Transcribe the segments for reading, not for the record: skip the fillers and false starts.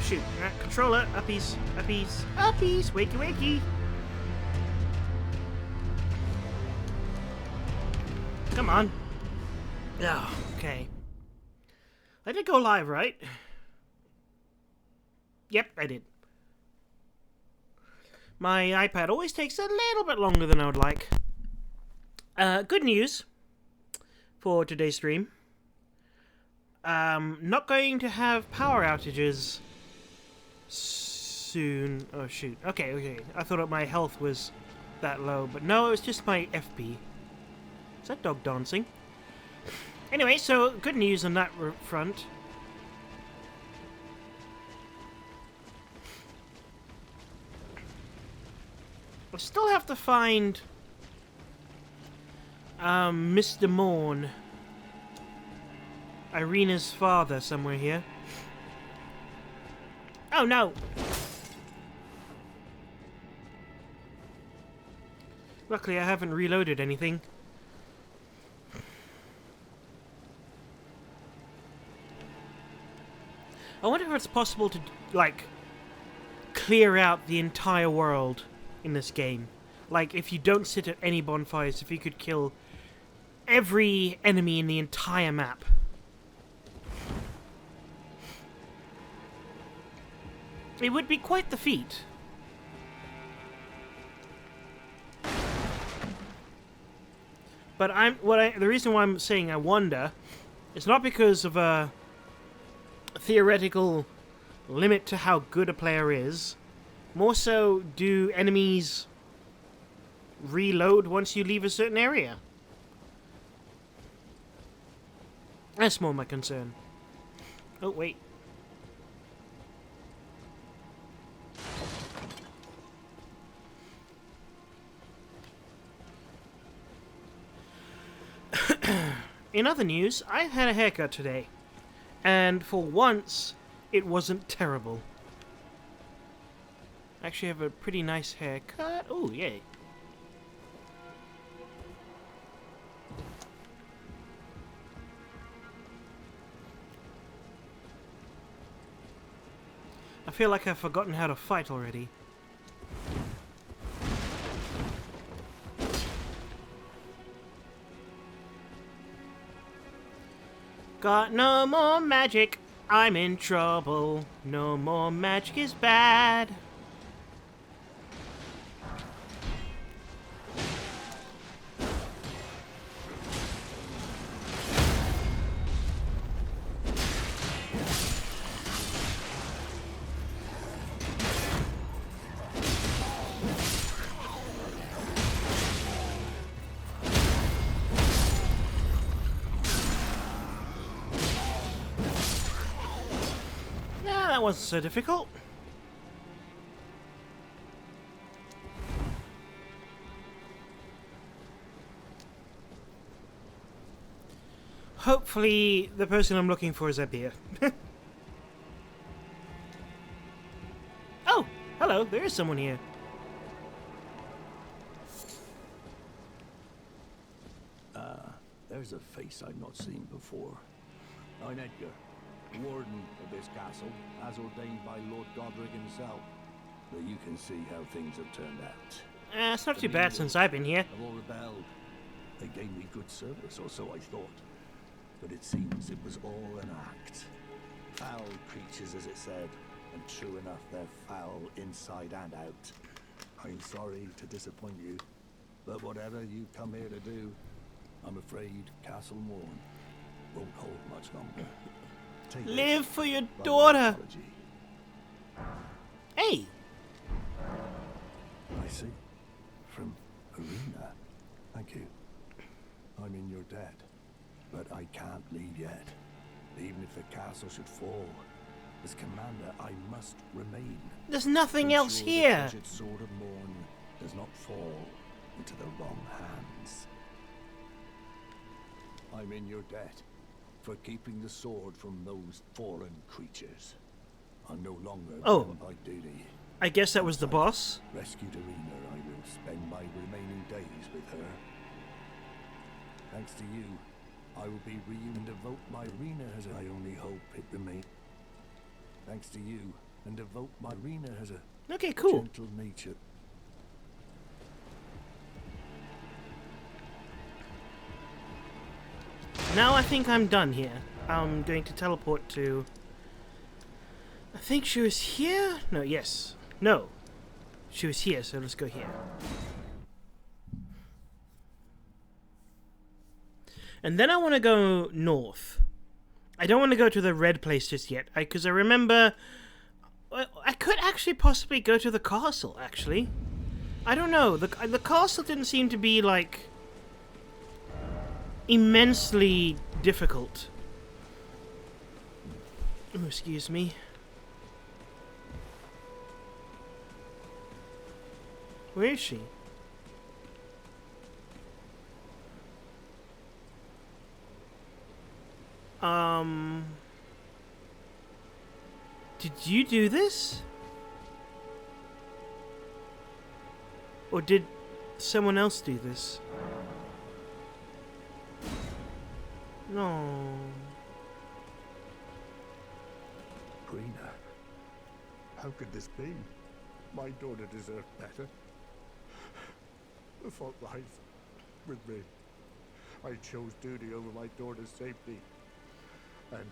shoot. Controller, uppies, uppies, uppies, wakey wakey. Come on. Oh, okay. I did go live, right? Yep, I did. My iPad always takes a little bit longer than I would like. Good news for today's stream. Not going to have power outages soon. Oh, shoot. Okay. I thought my health was that low, but no, it was just my FP. Is that dog dancing? Anyway, so good news on that front. I still have to find Mr. Morn, Irina's father, somewhere here. Oh no! Luckily I haven't reloaded anything. I wonder if it's possible to, like, clear out the entire world in this game. Like, if you don't sit at any bonfires, if you could kill every enemy in the entire map. It would be quite the feat. But the reason why I'm saying I wonder is not because of a theoretical limit to how good a player is. More so, do enemies reload once you leave a certain area? That's more my concern. Oh, wait. In other news, I had a haircut today. And for once, it wasn't terrible. Actually, I have a pretty nice haircut. Oh, yay. I feel like I've forgotten how to fight already. Got no more magic, I'm in trouble. No more magic is bad. That wasn't so difficult. Hopefully the person I'm looking for is up here. Oh, hello, there is someone here. There's a face I've not seen before. I'm Edgar, warden of this castle, as ordained by Lord Godric himself. But you can see how things have turned out. It's not too bad since I've been here. Have all rebelled. They gave me good service, or so I thought. But it seems it was all an act. Foul creatures, as it said, and true enough, they're foul inside and out. I'm sorry to disappoint you, but whatever you come here to do, I'm afraid Castle Morn won't hold much longer. Live for your daughter. Hey. I see. From Arena. Thank you. I'm in your debt, but I can't leave yet. Even if the castle should fall, as commander, I must remain. There's nothing else here. The treasured sword of Morn does not fall into the wrong hands. I'm in your debt for keeping the sword from those foreign creatures. I'm no longer bound by duty. I guess that was the boss. Rescued Arena, I will spend my remaining days with her. Thanks to you, I will be reunited and devote my Arena as I only hope it remains. Thanks to you, and devote my arena has a Okay, cool. gentle nature. Now I think I'm done here. I'm going to teleport to... I think she was here? No, yes. No. She was here, so let's go here. And then I want to go north. I don't want to go to the red place just yet, because I remember... I could actually possibly go to the castle, actually. I don't know. The castle didn't seem to be, like... immensely difficult. Oh, excuse me. Where is she? Did you do this? Or did someone else do this? No. Rena, how could this be? My daughter deserved better. The fault lies with me. I chose duty over my daughter's safety. And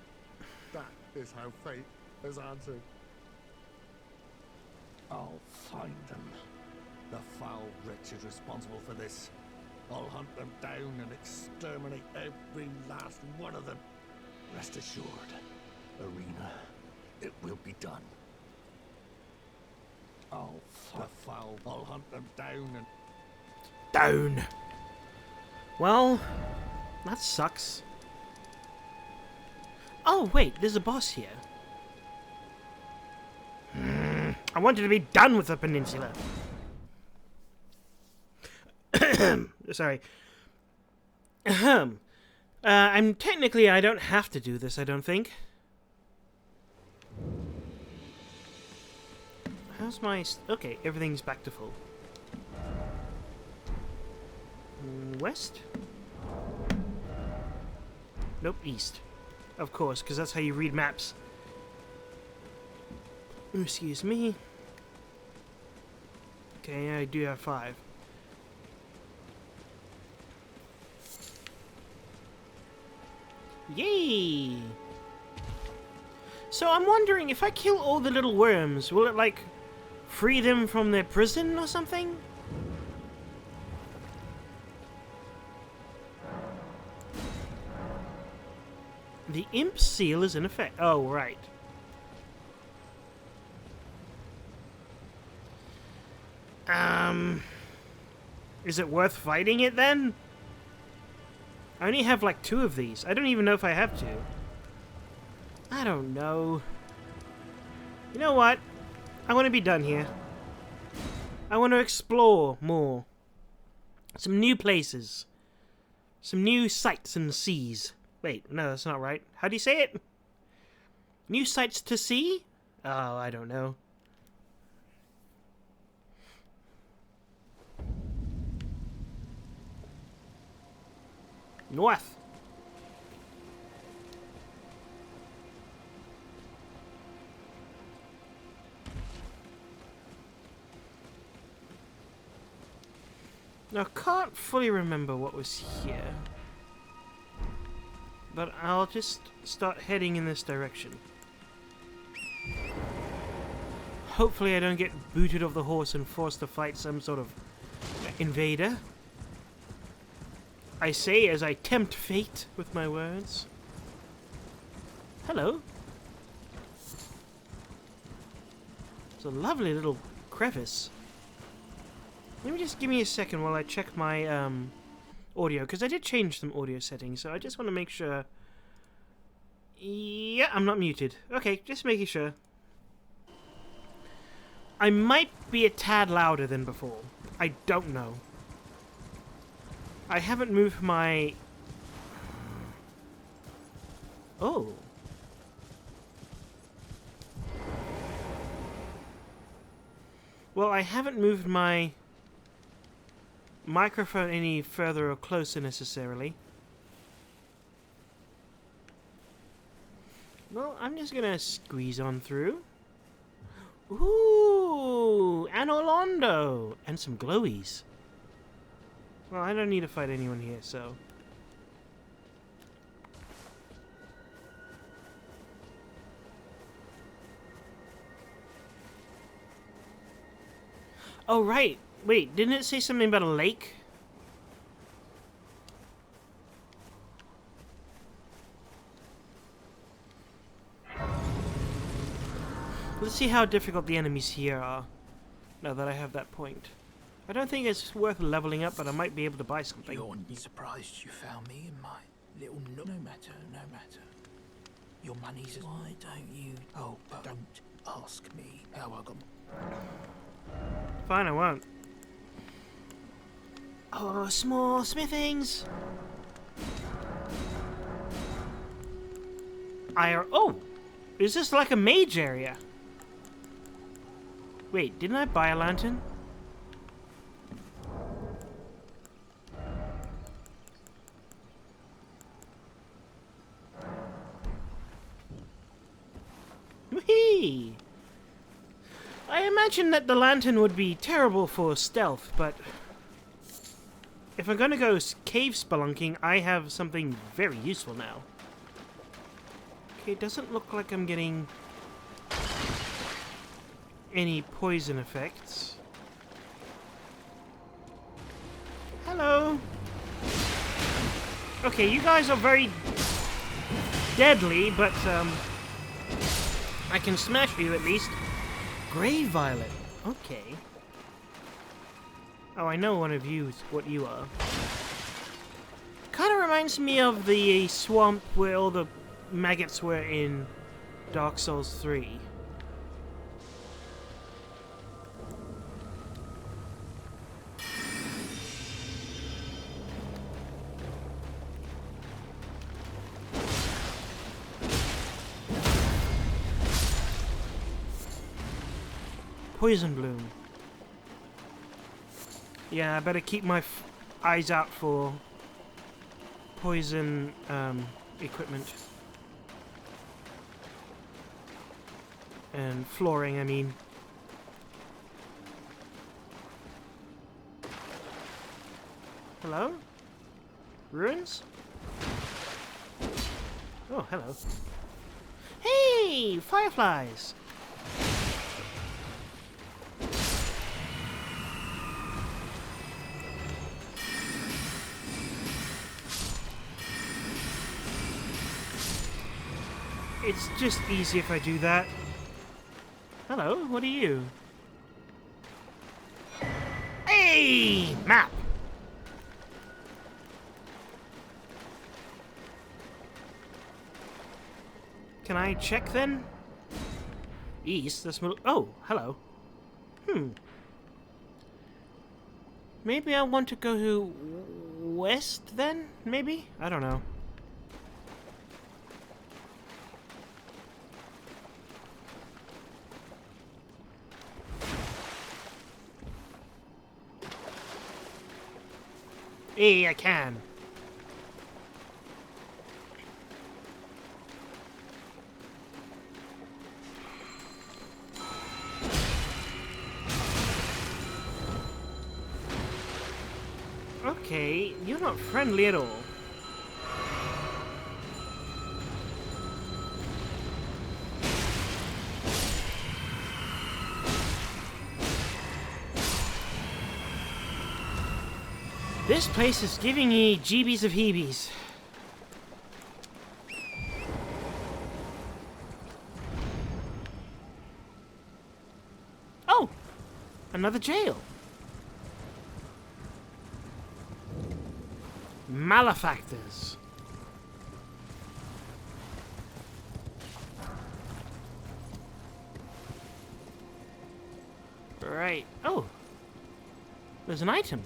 that is how fate has answered. I'll find them. The foul wretches responsible for this. I'll hunt them down and exterminate every last one of them. Rest assured, Arena, it will be done. I'll hunt them down and... Down! Well, that sucks. Oh, wait, there's a boss here. I wanted to be done with the peninsula. Sorry. I'm technically, I don't have to do this, I don't think. How's my... Okay, everything's back to full. West? Nope, east. Of course, because that's how you read maps. Excuse me. Okay, I do have 5. Yay! So I'm wondering, if I kill all the little worms, will it, like, free them from their prison or something? The imp seal is in effect. Oh, right. Is it worth fighting it then? I only have like 2 of these. I don't even know if I have to. I don't know. You know what? I want to be done here. I want to explore more. Some new places. Some new sights and seas. Wait, no, that's not right. How do you say it? New sights to see? Oh, I don't know. North. Now, I can't fully remember what was here. But I'll just start heading in this direction. Hopefully I don't get booted off the horse and forced to fight some sort of invader. I say as I tempt fate with my words. Hello. It's a lovely little crevice. Let me just give me a second while I check my audio, because I did change some audio settings, so I just want to make sure. Yeah, I'm not muted. Okay, just making sure. I might be a tad louder than before. I don't know. I haven't moved my... Oh. Well, I haven't moved my microphone any further or closer necessarily. Well, I'm just gonna squeeze on through. Ooh, an Orlando and some glowies. Well, I don't need to fight anyone here, so. Oh, right. Wait, didn't it say something about a lake? Let's see how difficult the enemies here are, now that I have that point. I don't think it's worth leveling up, but I might be able to buy something. You're surprised you found me in my little nook. No matter, no matter. Your money's... Why don't you... Oh, but don't ask me how I got... Fine, I won't. Oh, small smithings! Oh! Is this like a mage area? Wait, didn't I buy a lantern? Whee! I imagine that the lantern would be terrible for stealth, but if I'm gonna go cave spelunking, I have something very useful now. Okay, it doesn't look like I'm getting any poison effects. Hello. Okay, you guys are very deadly, but I can smash you at least. Grey violet. Okay. Oh, I know one of you is what you are. Kind of reminds me of the swamp where all the maggots were in Dark Souls 3. Poison bloom. Yeah, I better keep my eyes out for poison equipment. And flooring, I mean. Hello? Ruins? Oh, hello. Hey! Fireflies! It's just easy if I do that. Hello, what are you? Hey! Map! Can I check then? East, this middle. Oh, hello. Maybe I want to go to west then? Maybe? I don't know. Hey, I can. Okay, you're not friendly at all. This place is giving me jeebies of heebies. Oh! Another jail. Malefactors. Right. Oh. There's an item.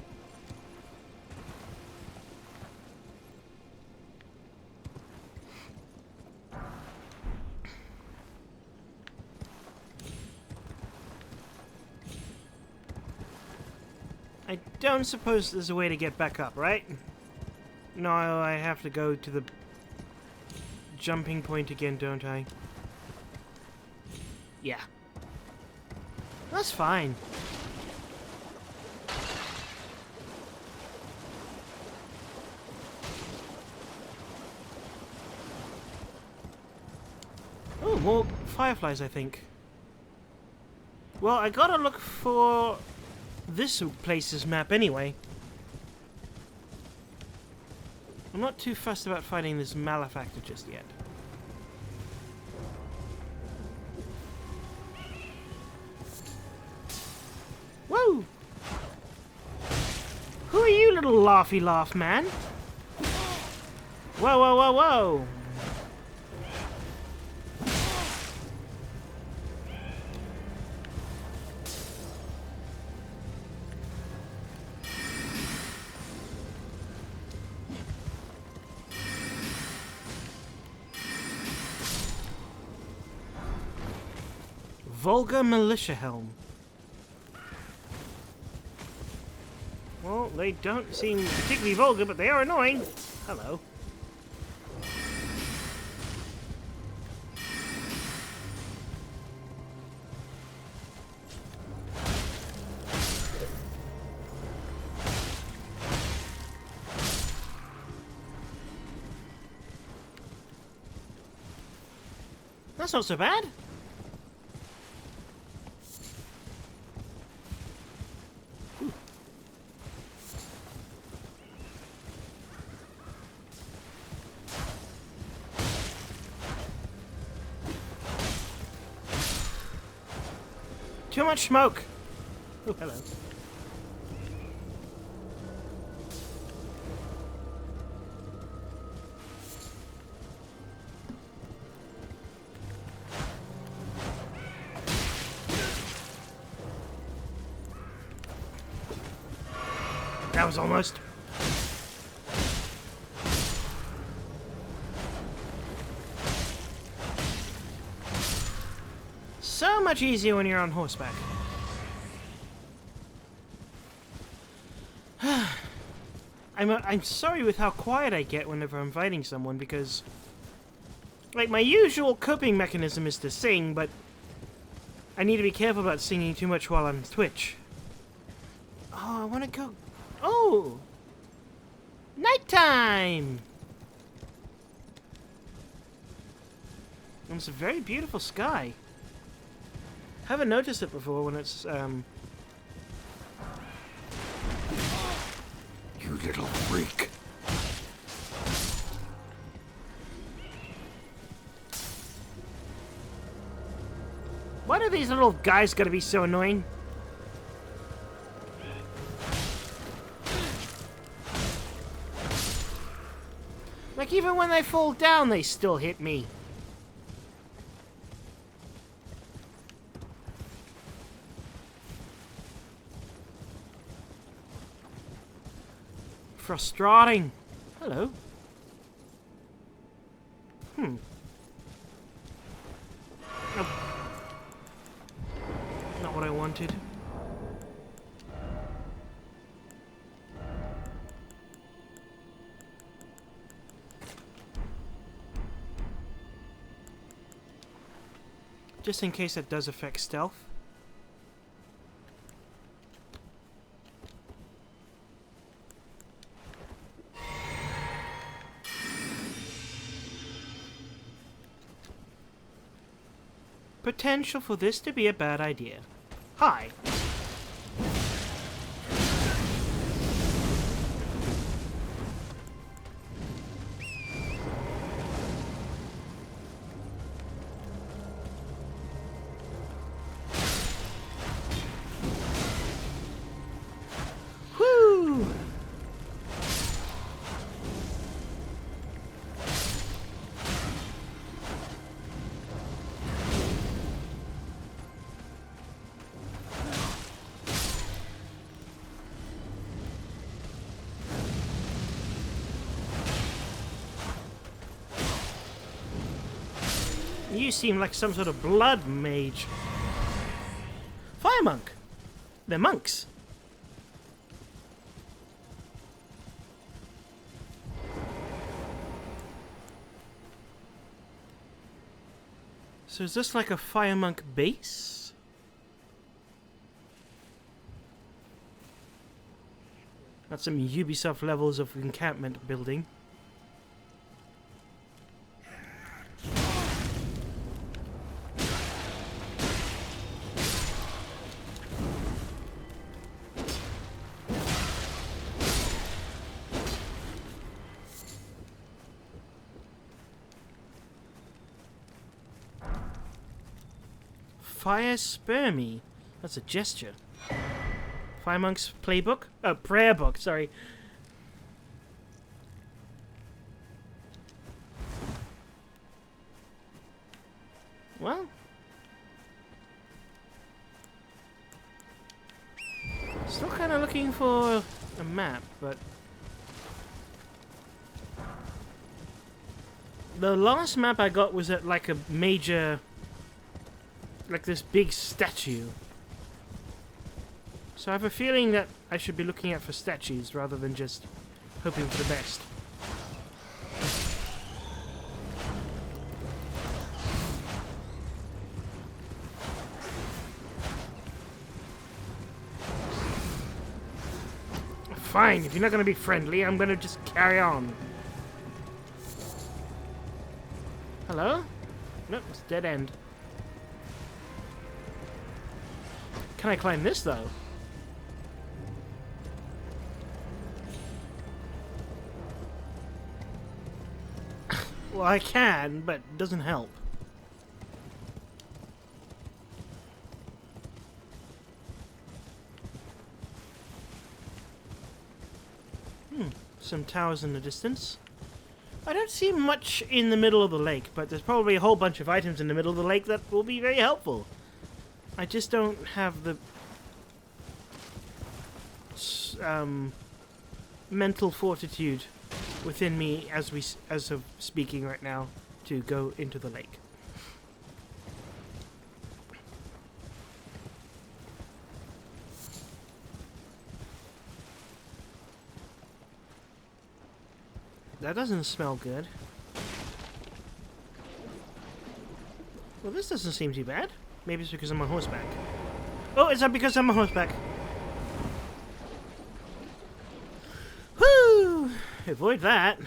I don't suppose there's a way to get back up, right? No, I have to go to the jumping point again, don't I? Yeah. That's fine. Oh, more fireflies, I think. Well, I gotta look for this place's map anyway. I'm not too fussed about finding this malefactor just yet. Whoa! Who are you, little laughy laugh man? Whoa, whoa, whoa, whoa! Vulgar militia helm. Well, they don't seem particularly vulgar, but they are annoying. Hello. That's not so bad. Too much smoke. Oh, hello. That was almost. So much easier when you're on horseback. I'm sorry with how quiet I get whenever I'm fighting someone because, like, my usual coping mechanism is to sing, but I need to be careful about singing too much while on Twitch. Oh, I want to go. Oh! Nighttime! It's a very beautiful sky. Haven't noticed it before when it's, You little freak. Why do these little guys gotta be so annoying? Like, even when they fall down, they still hit me. Frustrating. Hello. Nope. Not what I wanted. Just in case that does affect stealth. Potential for this to be a bad idea. Hi. Whoo! You seem like some sort of blood mage. Fire monk. They're monks. So is this like a fire monk base? That's some Ubisoft levels of encampment building. Fire spur me. That's a gesture. Fire Monk's playbook? Oh, prayer book, sorry. Well. Still kind of looking for a map, but... The last map I got was at like a major... like this big statue. So I have a feeling that I should be looking out for statues rather than just hoping for the best. Fine, if you're not going to be friendly, I'm going to just carry on. Hello? Nope, it's dead end. Can I climb this, though? Well, I can, but it doesn't help. Some towers in the distance. I don't see much in the middle of the lake, but there's probably a whole bunch of items in the middle of the lake that will be very helpful. I just don't have the mental fortitude within me as of speaking right now to go into the lake. That doesn't smell good. Well, this doesn't seem too bad. Maybe it's because I'm on horseback. Oh, it's not because I'm on horseback. Whoo! Avoid that.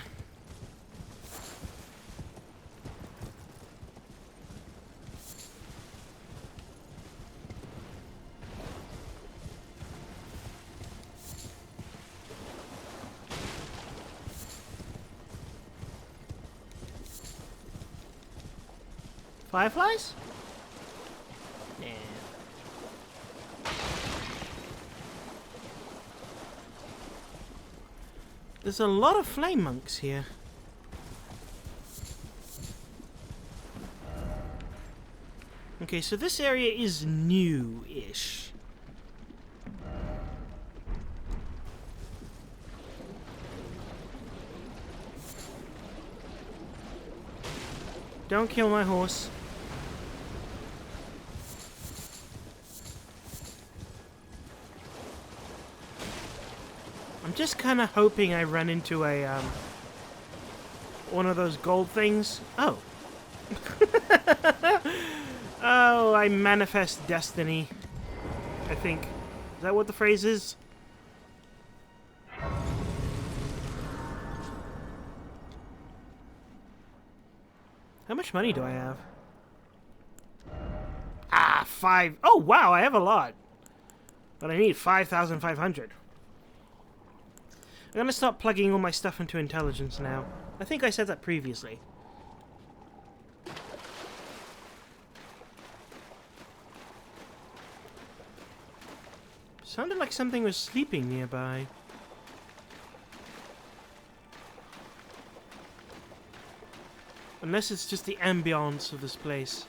Fireflies? Nah. There's a lot of flame monks here. Okay, so this area is new-ish. Don't kill my horse. I'm just kind of hoping I run into a, one of those gold things. Oh. Oh, I manifest destiny, I think. Is that what the phrase is? How much money do I have? Ah, 5. Oh, wow, I have a lot. But I need 5,500. I'm gonna start plugging all my stuff into intelligence now. I think I said that previously. Sounded like something was sleeping nearby. Unless it's just the ambiance of this place.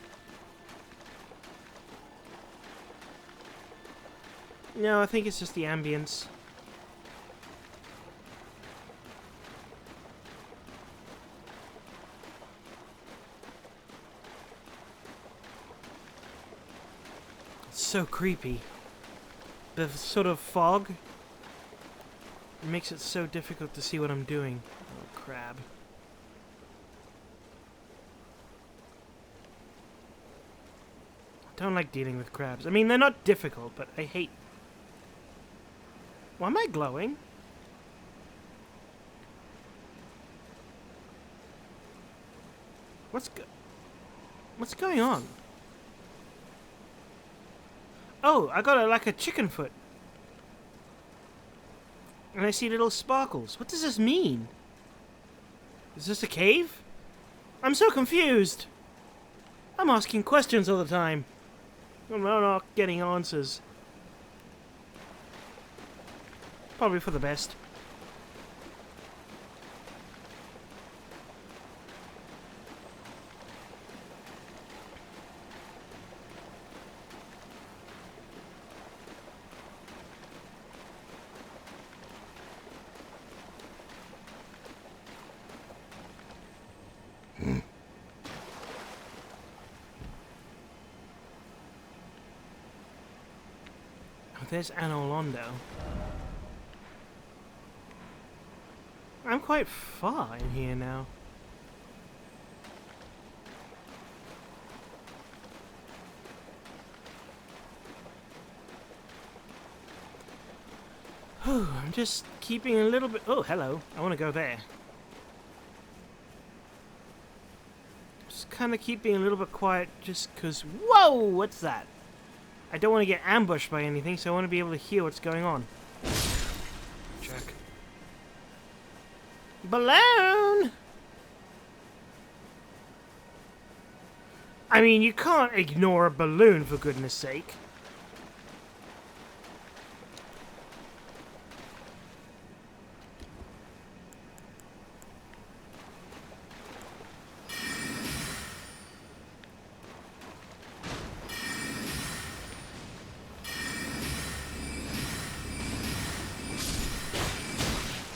No, I think it's just the ambience. It's so creepy. The sort of fog makes it so difficult to see what I'm doing. Oh, crab. Don't like dealing with crabs. I mean, they're not difficult, but I hate... Why am I glowing? What's going on? Oh, I got like a chicken foot. And I see little sparkles. What does this mean? Is this a cave? I'm so confused. I'm asking questions all the time. I'm not getting answers. Probably for the best. There's Anolondo. I'm quite far in here now. I'm just keeping a little bit... Oh, hello. I want to go there. Just kind of keeping a little bit quiet just because... Whoa! What's that? I don't want to get ambushed by anything, so I want to be able to hear what's going on. Check. Balloon! I mean, you can't ignore a balloon, for goodness sake.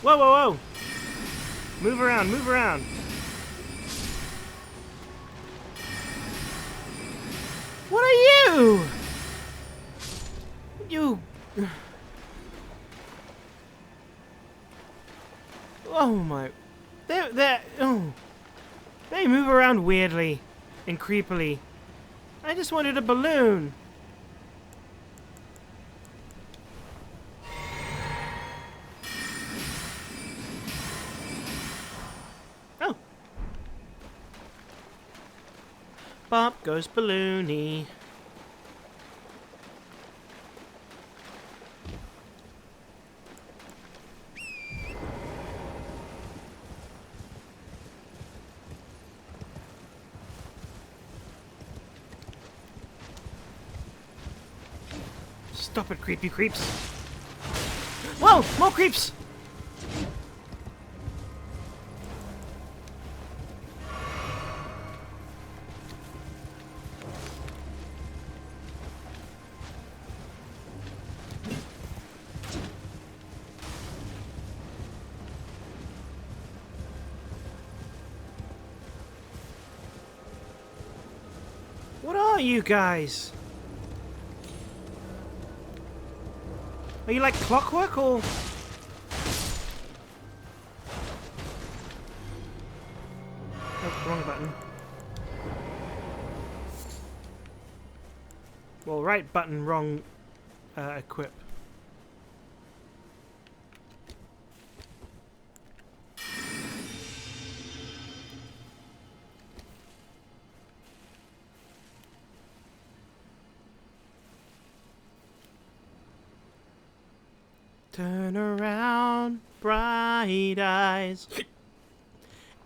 Whoa, whoa, whoa! Move around, move around. What are you? You... Oh my... Oh. They move around weirdly and creepily. I just wanted a balloon. Bop goes balloony. Stop it, creepy creeps. Whoa! More creeps! What are you guys? Are you like clockwork or... Oh, wrong button. Well, right button, wrong equip. Turn around, bright eyes.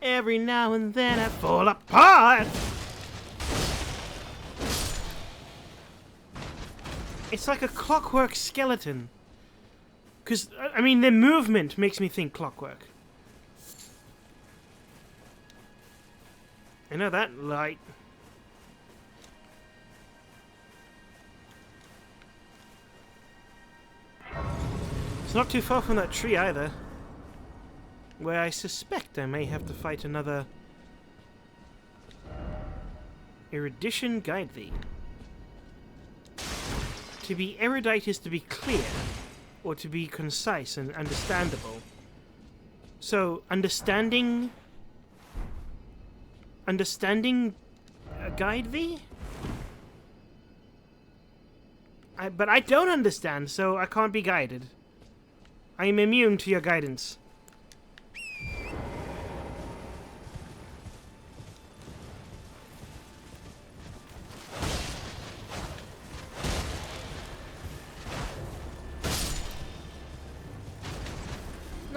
Every now and then I fall apart. It's like a clockwork skeleton. Because, I mean, their movement makes me think clockwork. I know that light. It's not too far from that tree either, where I suspect I may have to fight another erudition guide thee. To be erudite is to be clear, or to be concise and understandable. So, understanding guide thee? But I don't understand, so I can't be guided. I am immune to your guidance.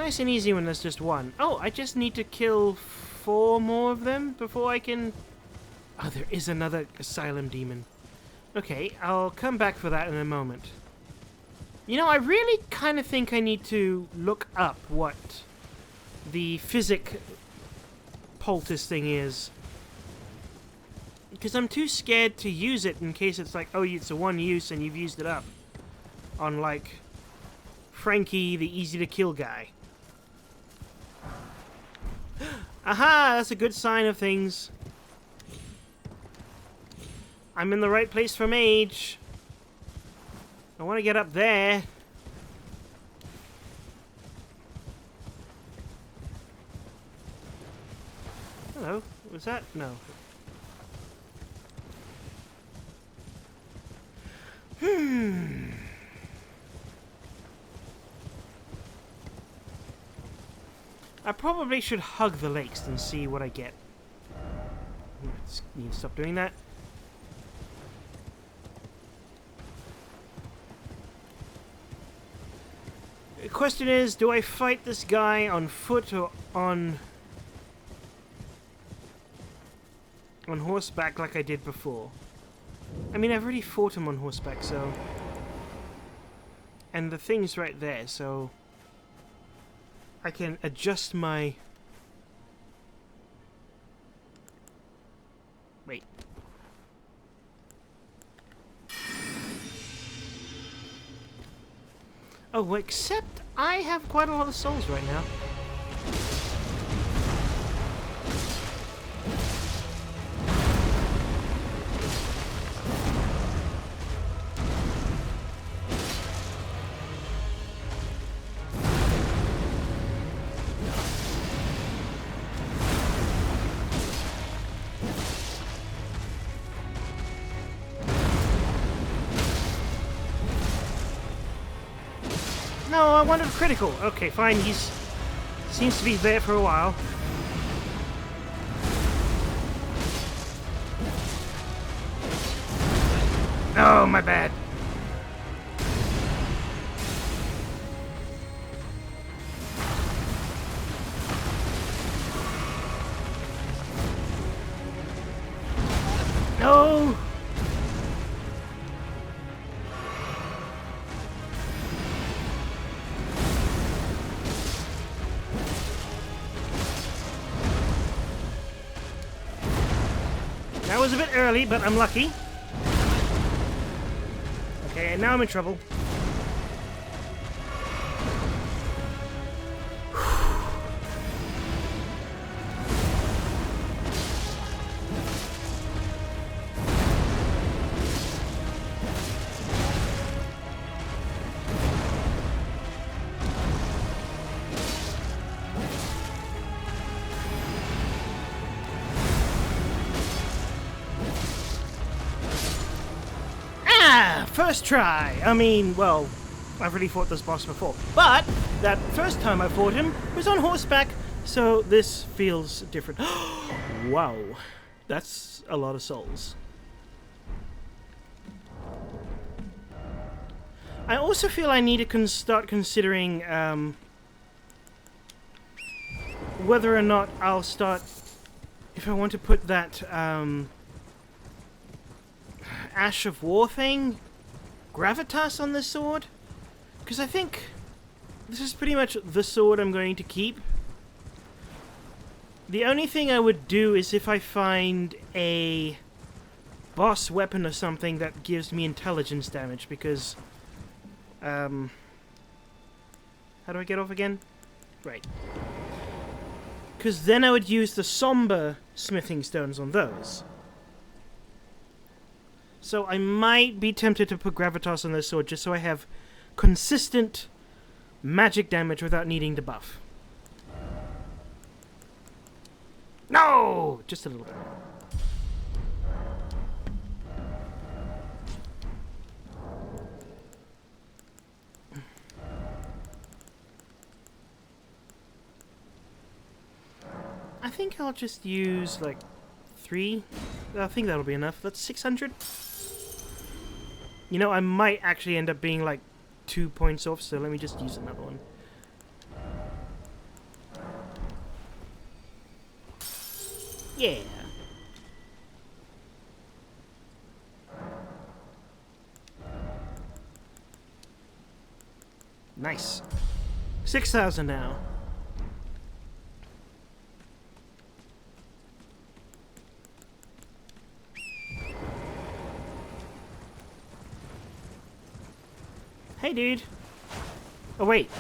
nice and easy when there's just one. Oh, I just need to kill 4 more of them before I can... Oh, there is another asylum demon. Okay, I'll come back for that in a moment. You know, I really kind of think I need to look up what the physic poultice thing is. Because I'm too scared to use it in case it's like, oh, it's a one use and you've used it up. On, like, Frankie, the easy-to-kill guy. Aha! That's a good sign of things. I'm in the right place for mage. I want to get up there. Hello? Was that? No. I probably should hug the lakes and see what I get. Need to stop doing that. The question is, do I fight this guy on foot or on horseback like I did before? I mean, I've already fought him on horseback, so... And the thing's right there, so... I can adjust my... Wait. Oh, except I have quite a lot of souls right now. No, I wanted a critical. Okay, fine. He's seems to be there for a while. Oh, my bad. No. That was a bit early, but I'm lucky. Okay, and now I'm in trouble. First try! I mean, well, I've already fought this boss before. But that first time I fought him was on horseback, so this feels different. Wow. That's a lot of souls. I also feel I need to start considering whether or not I'll start... If I want to put that Ash of War thing... gravitas on this sword, because I think this is pretty much the sword I'm going to keep. The only thing I would do is if I find a boss weapon or something that gives me intelligence damage, because how do I get off again? Right. Because then I would use the somber smithing stones on those. So I might be tempted to put gravitas on this sword just so I have consistent magic damage without needing to buff. No! Just a little bit. I think I'll just use like 3. I think that'll be enough. That's 600. You know, I might actually end up being like 2 points off, so let me just use another one. Yeah. Nice. 6,000 now. Hey, dude. Oh, wait.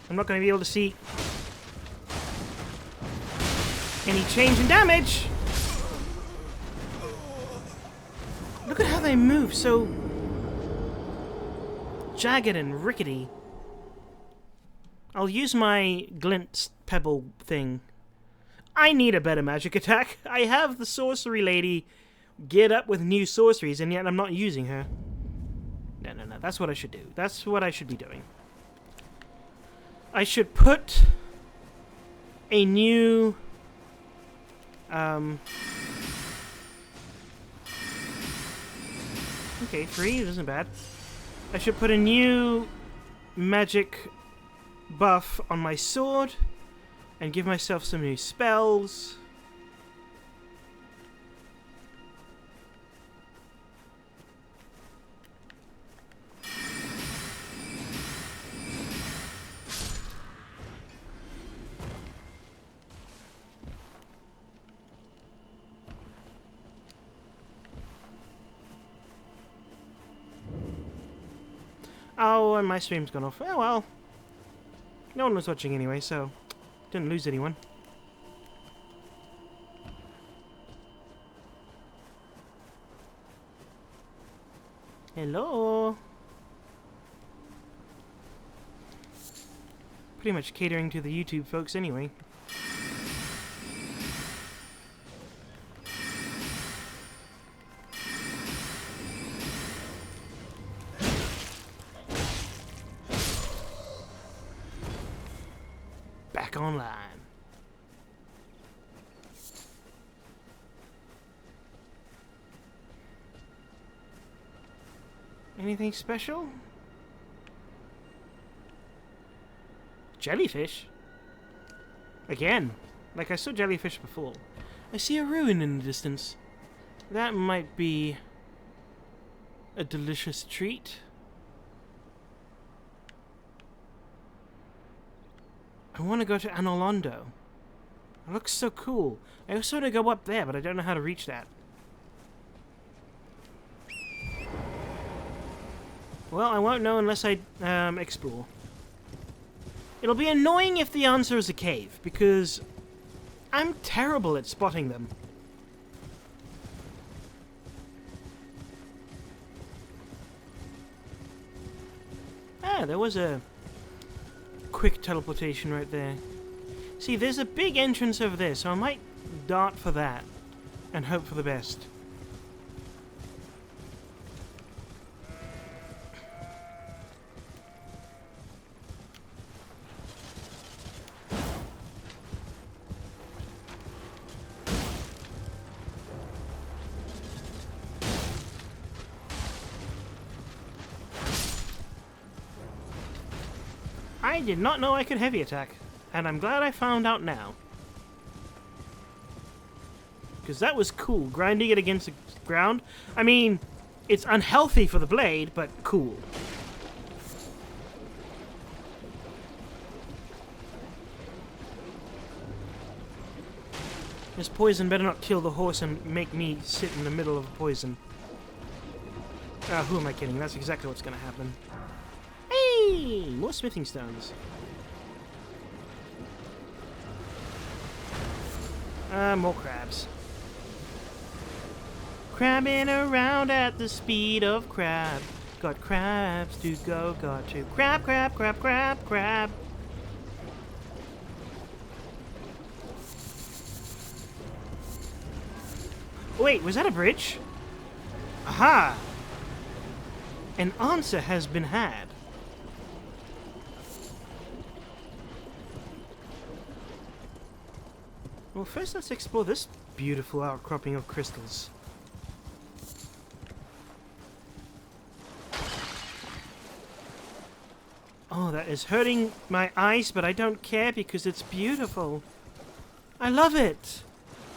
I'm not going to be able to see any change in damage. Look at how they move so jagged and rickety. I'll use my glint pebble thing. I need a better magic attack. I have the sorcery lady geared up with new sorceries, and yet I'm not using her. No, no, no. That's what I should do. That's what I should be doing. I should put a new... Okay, 3 isn't bad. I should put a new magic buff on my sword and give myself some new spells. Oh, and my stream's gone off. Oh well. No one was watching anyway, so didn't lose anyone. Hello. Pretty much catering to the YouTube folks anyway. Back online. Anything special? Jellyfish? Again. Like I saw jellyfish before. I see a ruin in the distance. That might be a delicious treat. I want to go to Anolondo. It looks so cool. I also want to go up there, but I don't know how to reach that. Well, I won't know unless I explore. It'll be annoying if the answer is a cave, because I'm terrible at spotting them. Ah, there was a quick teleportation right there. See, there's a big entrance over there, so I might dart for that and hope for the best. I did not know I could heavy attack, and I'm glad I found out now. Because that was cool, grinding it against the ground. I mean, it's unhealthy for the blade, but cool. This poison better not kill the horse and make me sit in the middle of poison. Who am I kidding? That's exactly what's gonna happen. Hey! More smithing stones. More crabs. Crabbing around at the speed of crab. Got crabs to go, got to crab, crab, crab, crab, crab. Wait, was that a bridge? Aha! An answer has been had. Well, first let's explore this beautiful outcropping of crystals. Oh, that is hurting my eyes, but I don't care because it's beautiful. I love it.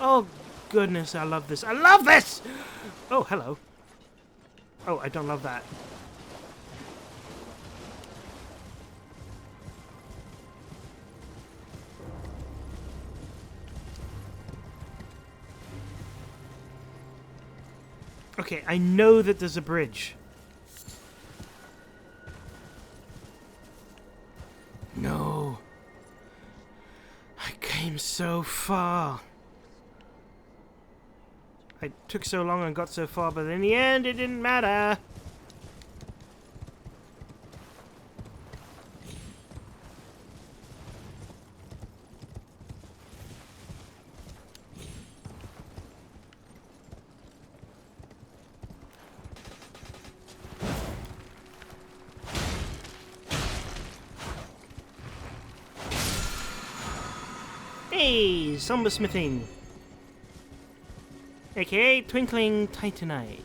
Oh, goodness, I love this. I love this! Oh, hello. Oh, I don't love that. Okay, I know that there's a bridge. No. I came so far. I took so long and got so far, but in the end, it didn't matter. Hey, Sombersmithing. AKA Twinkling Titanite.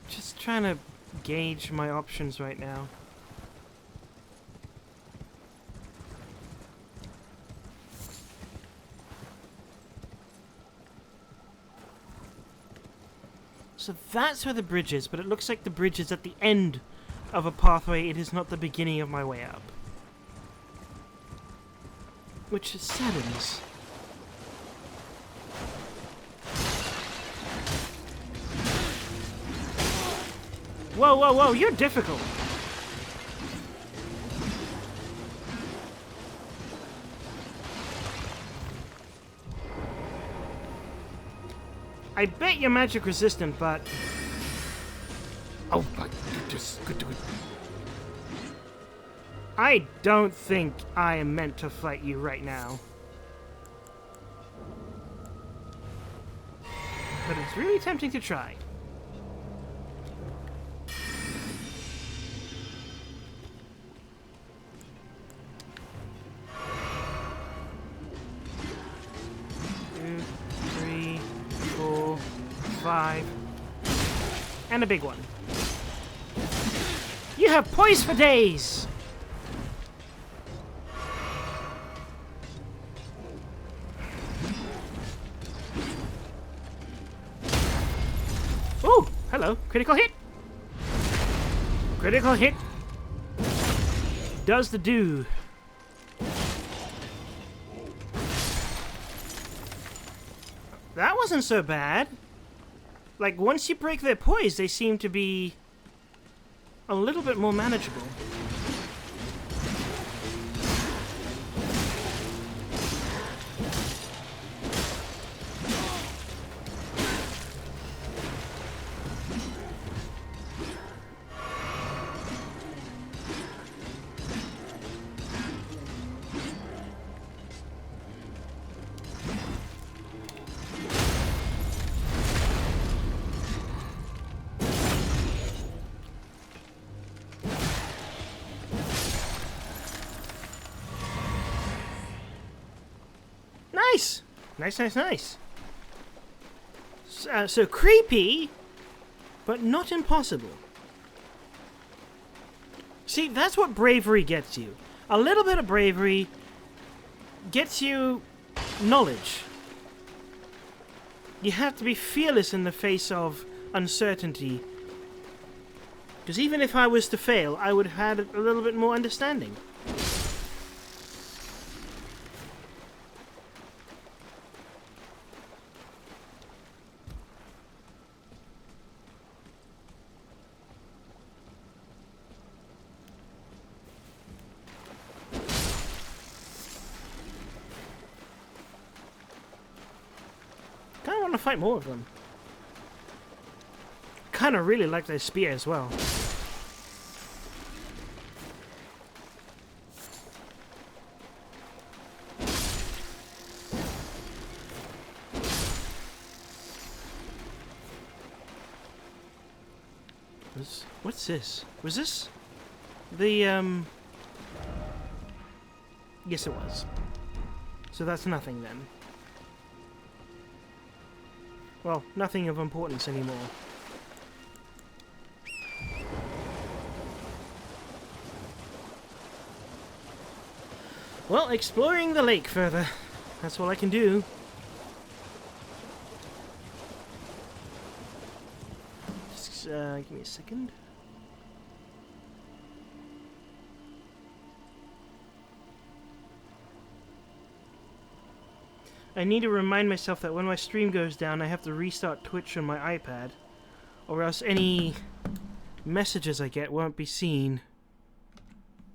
Just trying to gauge my options right now. So that's where the bridge is, but it looks like the bridge is at the end of a pathway. It is not the beginning of my way up. Which saddens. Whoa, whoa, whoa, you're difficult. I bet you're magic resistant, but... Oh my goodness, good to it. I don't think I am meant to fight you right now. But it's really tempting to try. Two, three, 4, 5, and a big one. You have poise for days! Oh, hello. Critical hit. Critical hit does the do. That wasn't so bad. Like, once you break their poise, they seem to be a little bit more manageable. Nice! Nice, nice, nice. So creepy, but not impossible. See, that's what bravery gets you. A little bit of bravery gets you knowledge. You have to be fearless in the face of uncertainty. Because even if I was to fail, I would have had a little bit more understanding. I want to fight more of them. Kind of really like their spear as well. What's this? Was this the Yes, it was. So that's nothing then. Well, nothing of importance anymore. Well, exploring the lake further. That's all I can do. Just give me a second. I need to remind myself that when my stream goes down, I have to restart Twitch on my iPad, or else any messages I get won't be seen.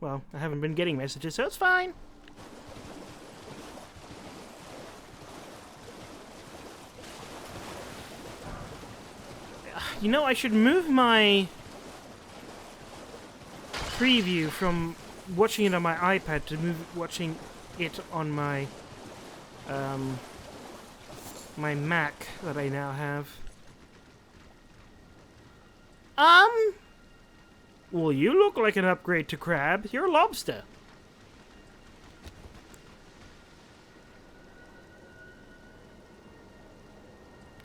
Well, I haven't been getting messages, so it's fine. You know, I should move my preview from watching it on my iPad to watching it on my my Mac that I now have. Well, you look like an upgrade to crab. You're a lobster.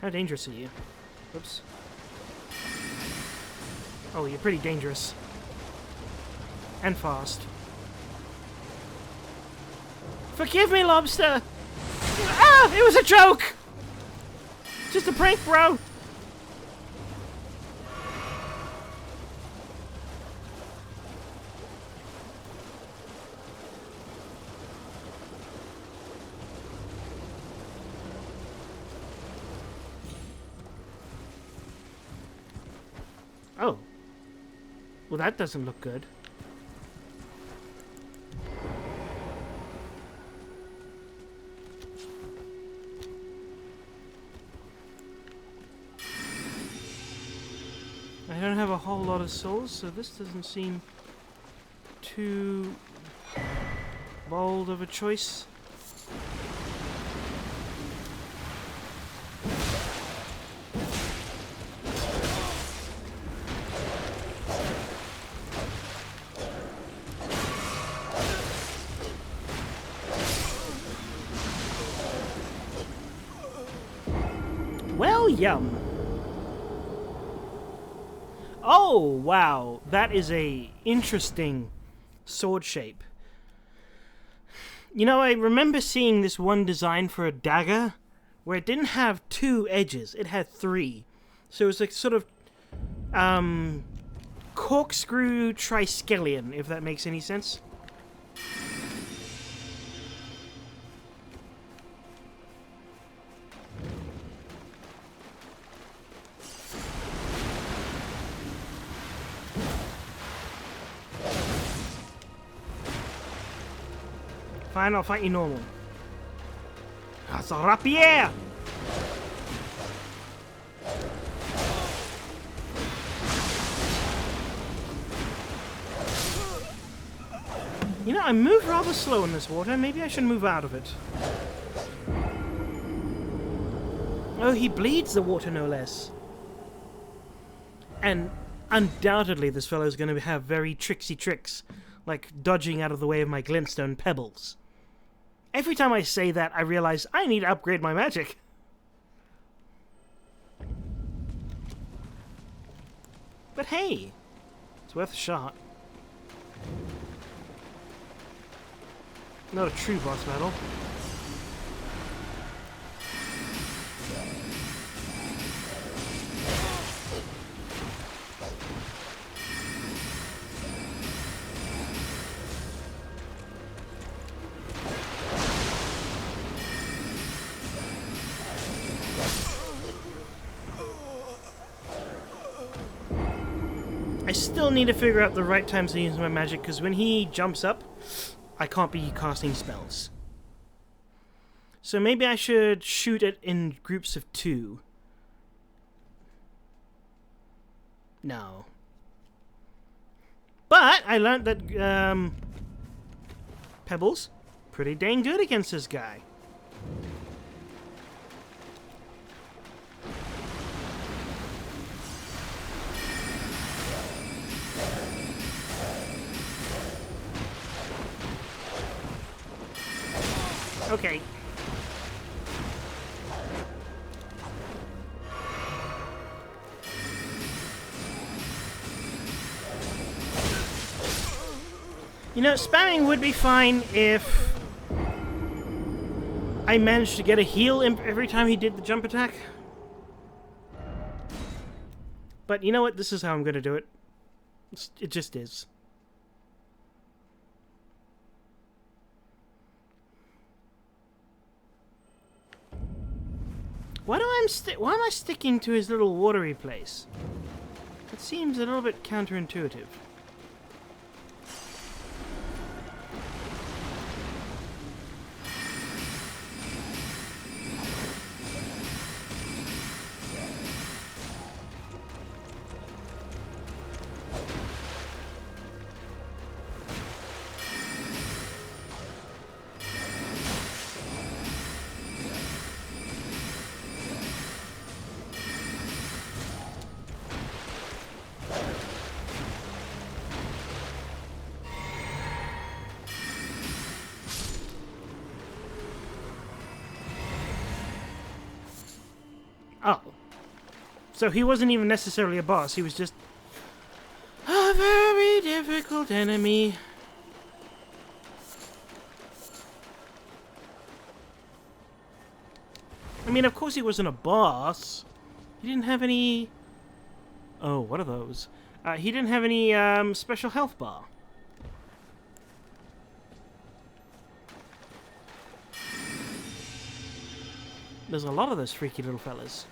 How dangerous are you? Oops. Oh, you're pretty dangerous. And fast. Forgive me, lobster! Ah! It was a joke! Just a prank, bro! Oh. Well, that doesn't look good. I don't have a whole lot of souls, so this doesn't seem too bold of a choice. Well, yum. Oh, wow. That is a interesting sword shape. You know, I remember seeing this one design for a dagger where it didn't have 2 edges. It had 3. So it was like sort of corkscrew triskelion, if that makes any sense. Fine, I'll fight you normal. That's a rapier! You know, I move rather slow in this water. Maybe I should move out of it. Oh, he bleeds the water, no less. And undoubtedly this fellow's going to have very tricksy tricks, like dodging out of the way of my glintstone pebbles. Every time I say that, I realize I need to upgrade my magic. But hey, it's worth a shot. Not a true boss battle. I still need to figure out the right times to use my magic, because when he jumps up, I can't be casting spells. So maybe I should shoot it in groups of 2. No. But I learned that Pebbles, pretty dang good against this guy. Okay. You know, spamming would be fine if I managed to get a heal every time he did the jump attack. But you know what? This is how I'm going to do it. It just is. Why am I sticking to his little watery place? It seems a little bit counterintuitive. Oh. So he wasn't even necessarily a boss, he was just a very difficult enemy. I mean, of course he wasn't a boss. He didn't have any... Oh, what are those? He didn't have any special health bar. There's a lot of those freaky little fellas.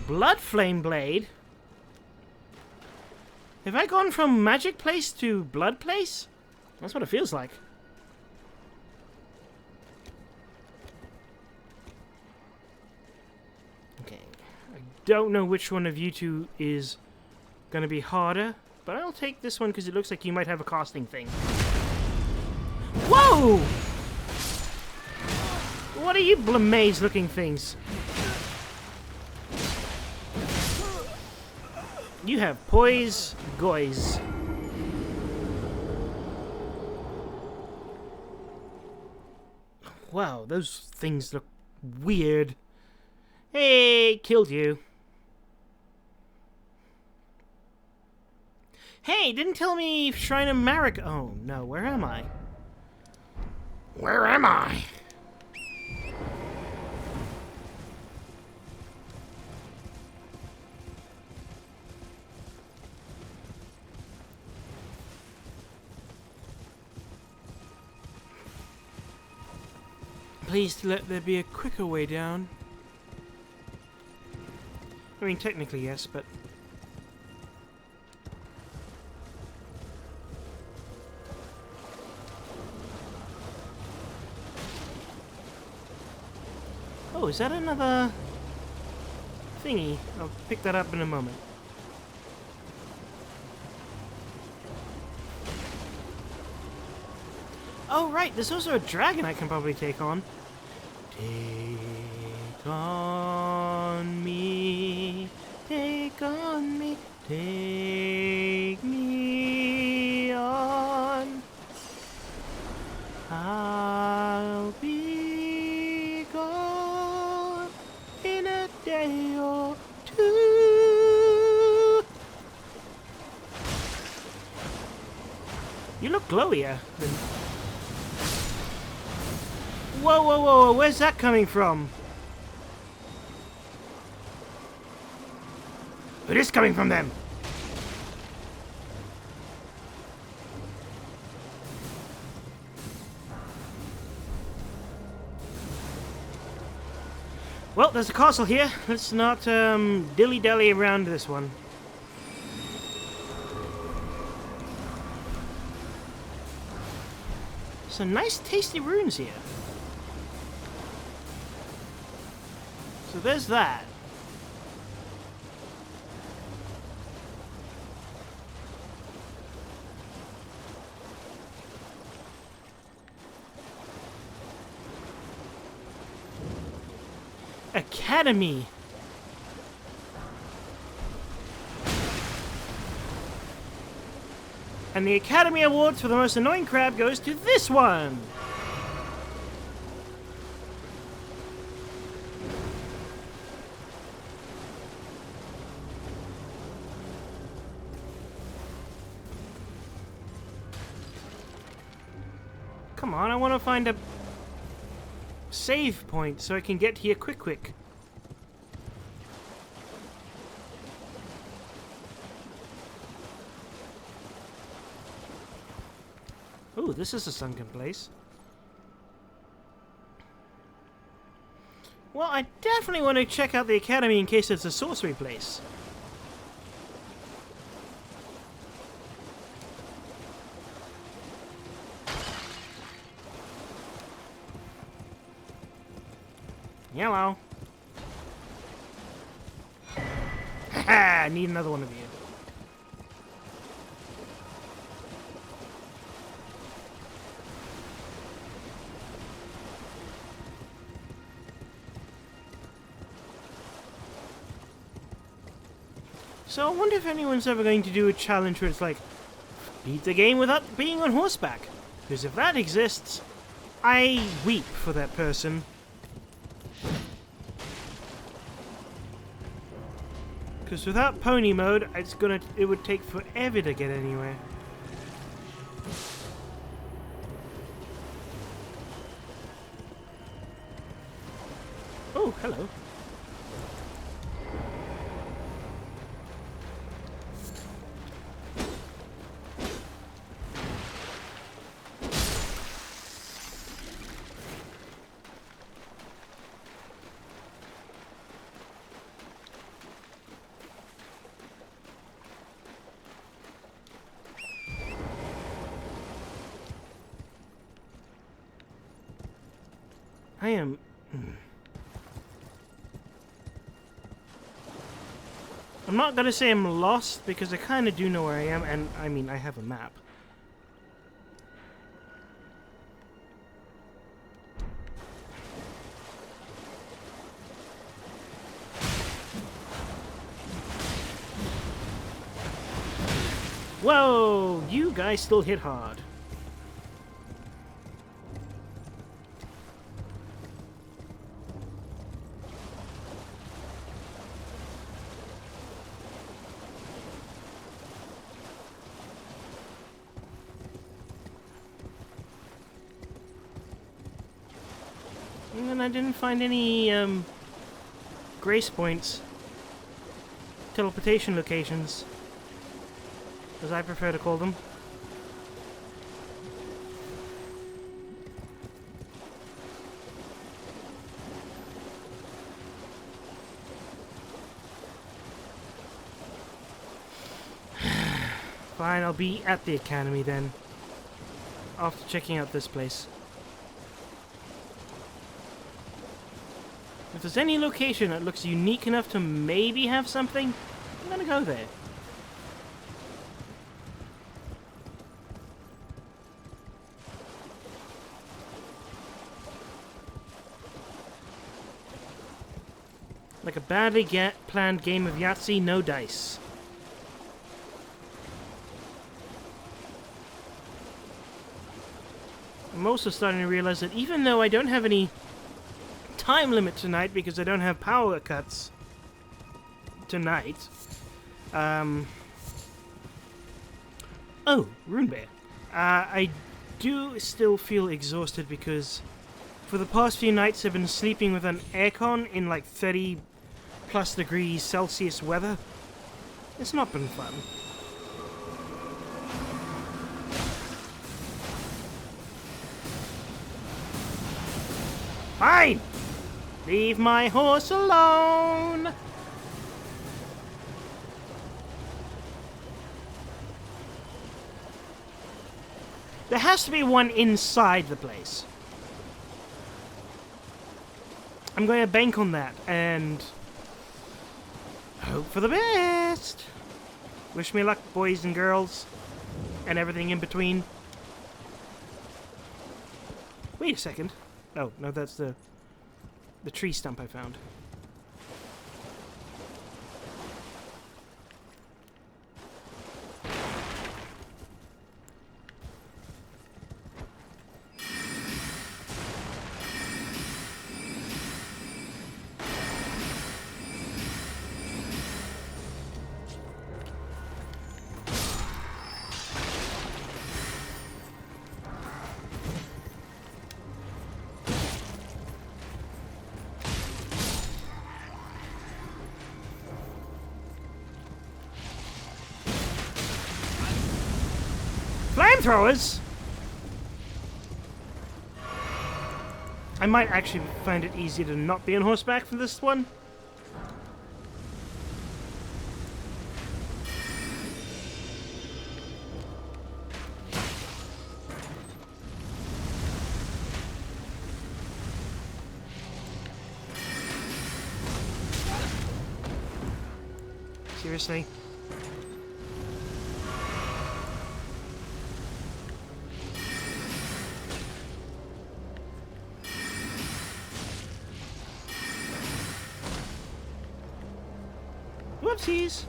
Blood Flame Blade? Have I gone from Magic Place to Blood Place? That's what it feels like. Okay. I don't know which one of you two is gonna be harder, but I'll take this one because it looks like you might have a casting thing. Whoa! What are you blamaze looking things? You have poise, goys. Wow, those things look weird. Hey, killed you. Hey, didn't tell me Shrine of Marek. Oh no, where am I? Where am I? Please let there be a quicker way down. I mean, technically yes, but... Oh, is that another thingy? I'll pick that up in a moment. Oh, right, there's also a dragon I can probably take on. Take on me, take on me, take me on. I'll be gone in a day or two. You look glowier than... Whoa, whoa, whoa, where's that coming from? It is coming from them! Well, there's a castle here. Let's not dilly-dally around this one. Some nice tasty runes here. So there's that. Academy. And the Academy Awards for the most annoying crab goes to this one. Come on, I want to find a save point so I can get here quick. Ooh, this is a sunken place. Well, I definitely want to check out the academy in case it's a sorcery place. Hello. Haha, I need another one of you. So I wonder if anyone's ever going to do a challenge where it's like, beat the game without being on horseback. Because if that exists, I weep for that person. Because without pony mode, it would take forever to get anywhere. Oh, hello. I am... I'm not gonna say I'm lost, because I kind of do know where I am, and, I mean, I have a map. Whoa! You guys still hit hard. And I didn't find any, grace points. Teleportation locations. As I prefer to call them. Fine, I'll be at the academy then. After checking out this place. If there's any location that looks unique enough to maybe have something, I'm gonna go there. Like a badly planned game of Yahtzee, no dice. I'm also starting to realize that even though I don't have any time limit tonight because I don't have power cuts tonight. Oh, Rune Bear. I do still feel exhausted because for the past few nights I've been sleeping with an aircon in like 30 plus degrees Celsius weather. It's not been fun. Fine! Leave my horse alone! There has to be one inside the place. I'm going to bank on that and hope for the best. Wish me luck, boys and girls, and everything in between. Wait a second. Oh, no, that's the tree stump I found. Flamethrowers? I might actually find it easier to not be on horseback for this one. Seriously? Whoopsies!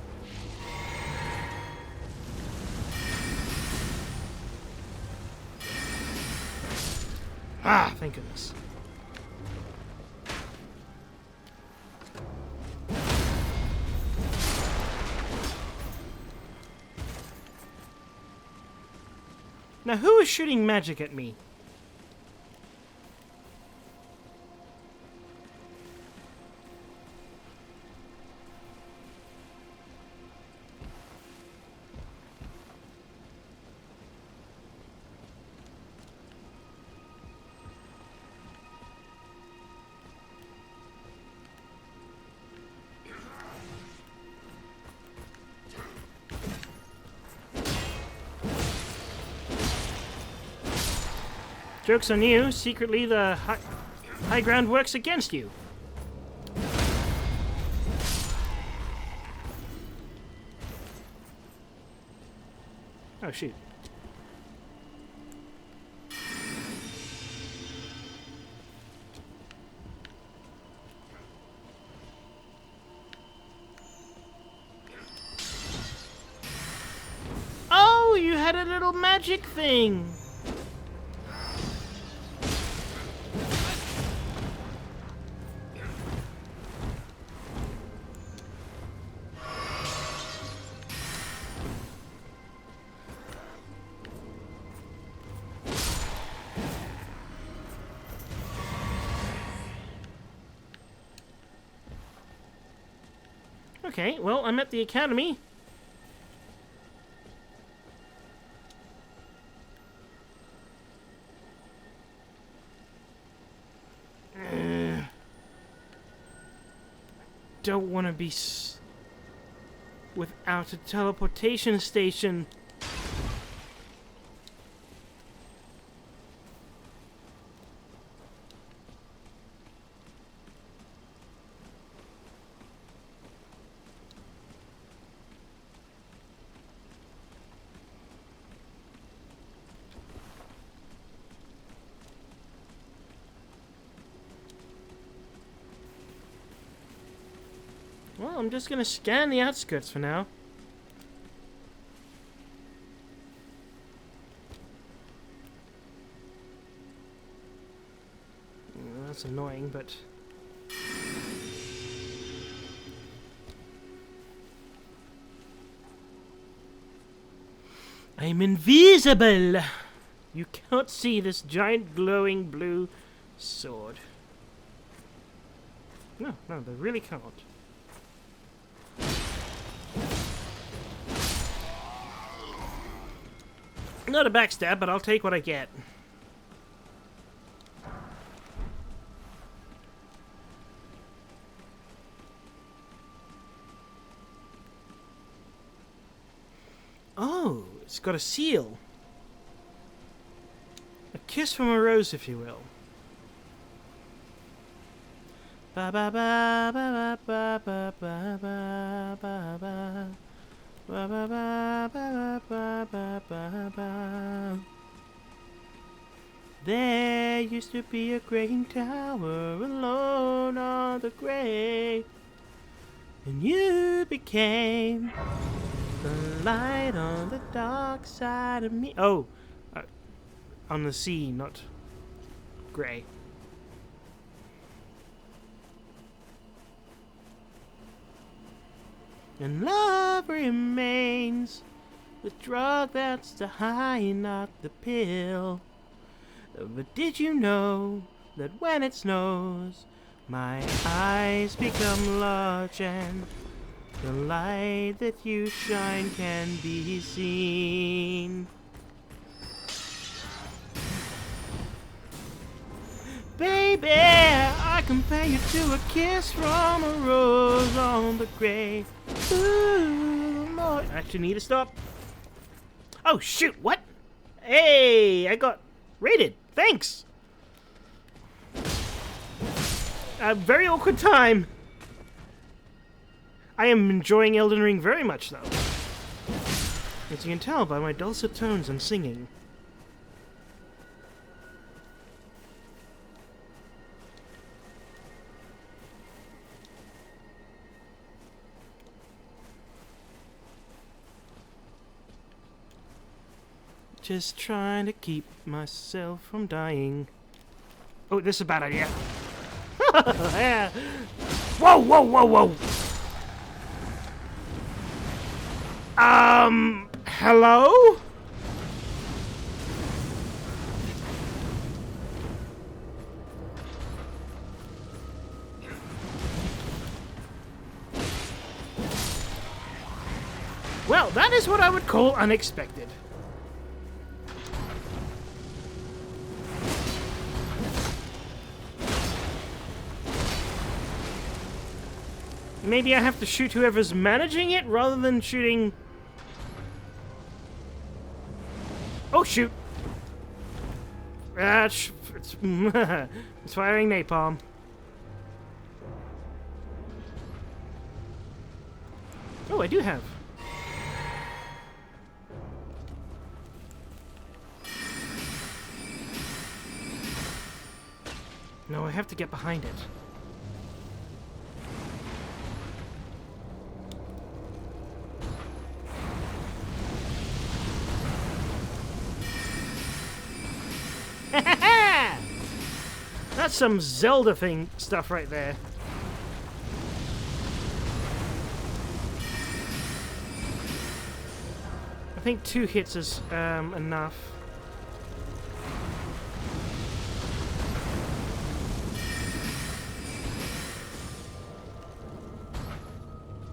Ah, thank goodness. Now, who is shooting magic at me? Joke's on you. Secretly, the high ground works against you. Oh, shoot. Oh, you had a little magic thing. Okay, well, I'm at the academy. Don't want to be without a teleportation station. Well, I'm just gonna scan the outskirts for now. That's annoying, but... I'm invisible! You can't see this giant glowing blue sword. No, they really can't. Not a backstab, but I'll take what I get. Oh, it's got a seal. A kiss from a rose, if you will. Ba ba ba ba ba ba ba ba ba ba. Ba, ba, ba, ba, ba, ba, ba, ba. There used to be a great tower alone on the great, and you became the light on the dark side of me. Oh, on the sea, not grey. And love remains the drug that's the high, not the pill. But did you know that when it snows, my eyes become large and the light that you shine can be seen? baby, I compare you to a kiss from a rose on the grave. Ooh, Lord. I actually need to stop. Oh, shoot, what? Hey, I got rated. Thanks. A very awkward time. I am enjoying Elden Ring very much, though. As you can tell by my dulcet tones and singing. Just trying to keep myself from dying. Oh, this is a bad idea. Yeah. Whoa, whoa, whoa, whoa! Hello? Well, that is what I would call unexpected. Maybe I have to shoot whoever's managing it rather than shooting... Oh, shoot! It's it's firing napalm. Oh, I do have. No, I have to get behind it. That's some Zelda thing stuff right there. I think 2 hits is enough.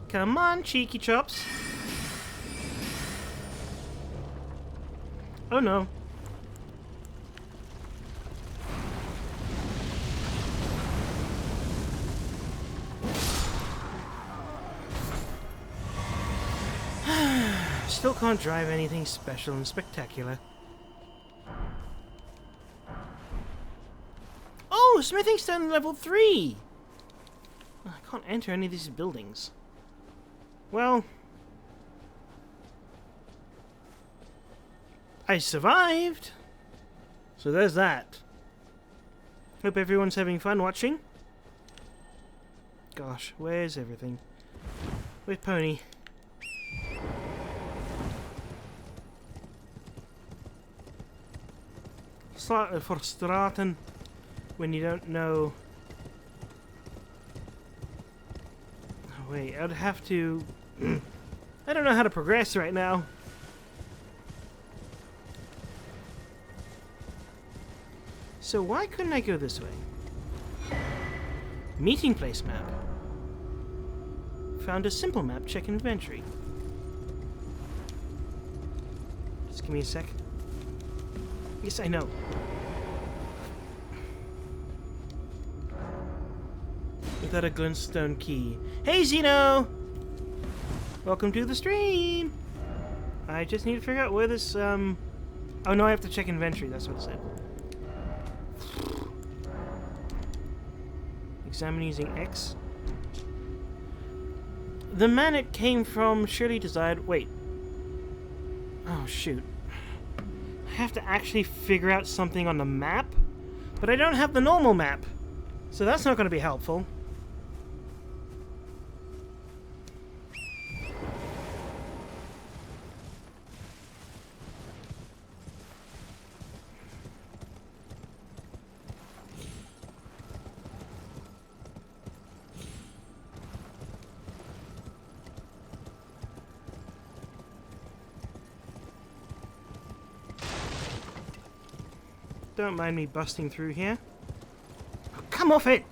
Come on, cheeky chops. Oh no. Still can't drive anything special and spectacular. Oh, smithing stone level 3! I can't enter any of these buildings. Well, I survived! So there's that. Hope everyone's having fun watching. Gosh, where's everything? Where's Pony? Slightly frustrating when you don't know. Oh, wait, I'd have to. I don't know how to progress right now. So why couldn't I go this way? Meeting place map. Found a simple map. Check inventory. Just give me a sec. Yes, I know. Without a glintstone key. Hey, Zeno! Welcome to the stream! I just need to figure out where this, Oh no, I have to check inventory, that's what it said. Examine using X. The man it came from surely desired... Wait. Oh, shoot. I have to actually figure out something on the map, but I don't have the normal map, so that's not going to be helpful. Don't mind me busting through here. Oh, come off it!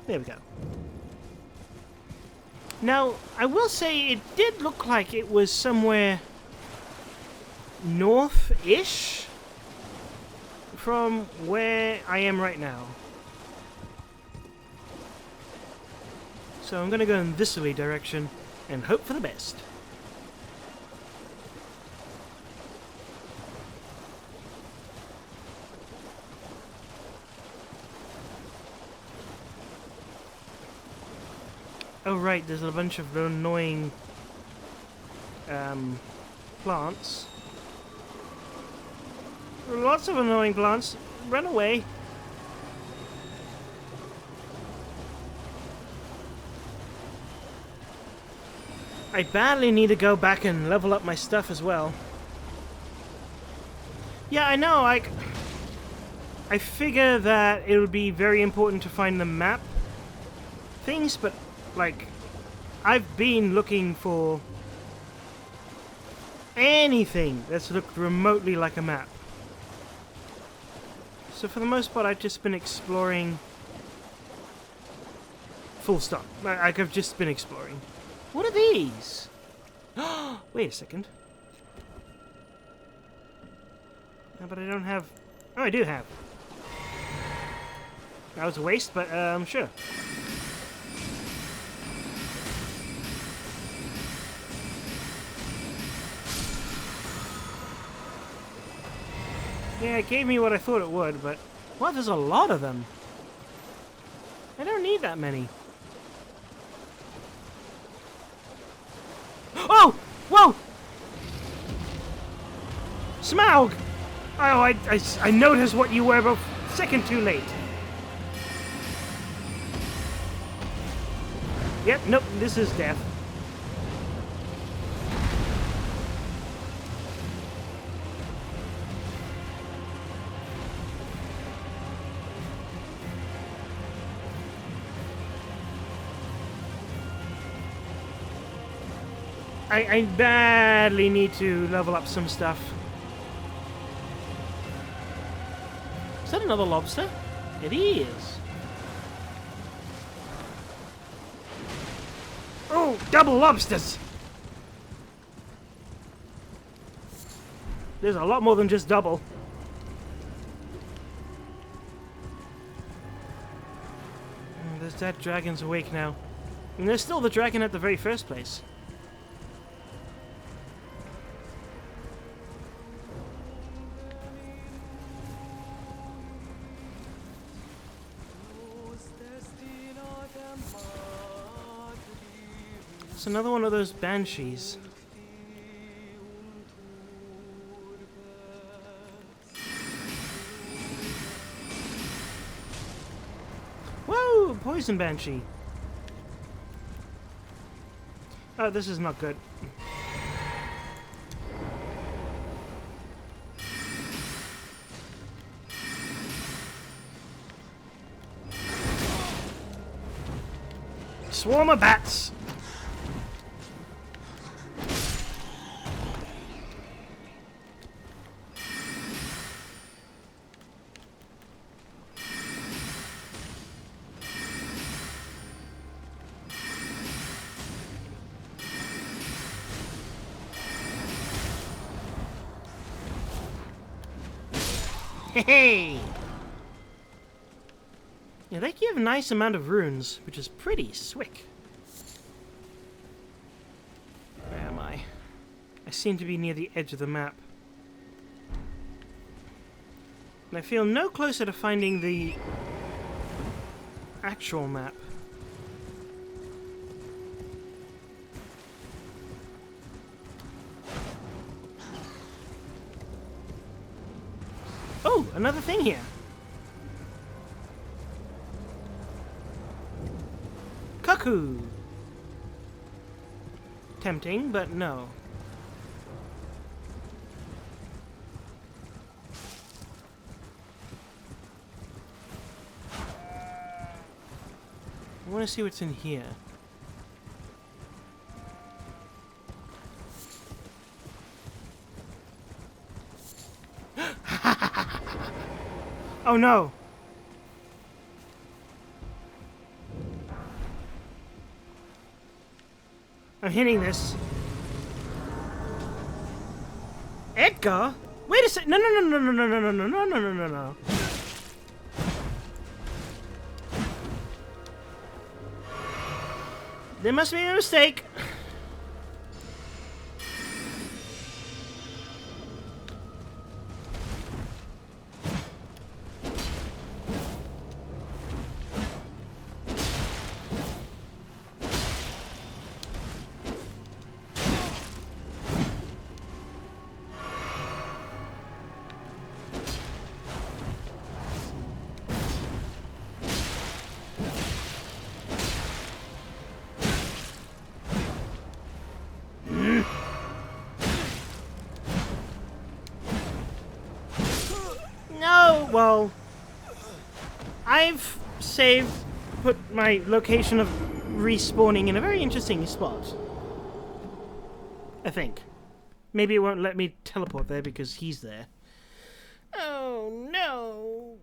There we go. Now, I will say it did look like it was somewhere north-ish from where I am right now. So I'm gonna go in this way direction and hope for the best. Oh right, there's a bunch of annoying plants. Lots of annoying plants. Run away. I badly need to go back and level up my stuff as well. Yeah, I know, I figure that it would be very important to find the map things, but like, I've been looking for anything that's looked remotely like a map. So for the most part, I've just been exploring. Full stop. Like, I've just been exploring. What are these? Wait a second. No, but I don't have. Oh, I do have. That was a waste, but sure. Yeah, it gave me what I thought it would, but... Well, there's a lot of them. I don't need that many. Oh! Whoa! Smaug! Oh, I noticed what you were, but a second too late. Yep, nope, this is death. I badly need to level up some stuff. Is that another lobster? It is. Oh, double lobsters! There's a lot more than just double. There's that dragon's awake now. And there's still the dragon at the very first place. It's another one of those banshees. Whoa! Poison banshee. Oh, this is not good. Swarm of bats! Hey! Yeah, they give a nice amount of runes, which is pretty swick. Where am I? I seem to be near the edge of the map. And I feel no closer to finding the actual map. Oh, another thing here. Cuckoo. Tempting, but no. I want to see what's in here. Oh no! I'm hitting this. Edgar? Wait a sec. No, no, no, no, no, no, no, no, no, no, no, no, no. There must be a mistake. No, well, I've put my location of respawning in a very interesting spot. I think. Maybe it won't let me teleport there because he's there. Oh, no.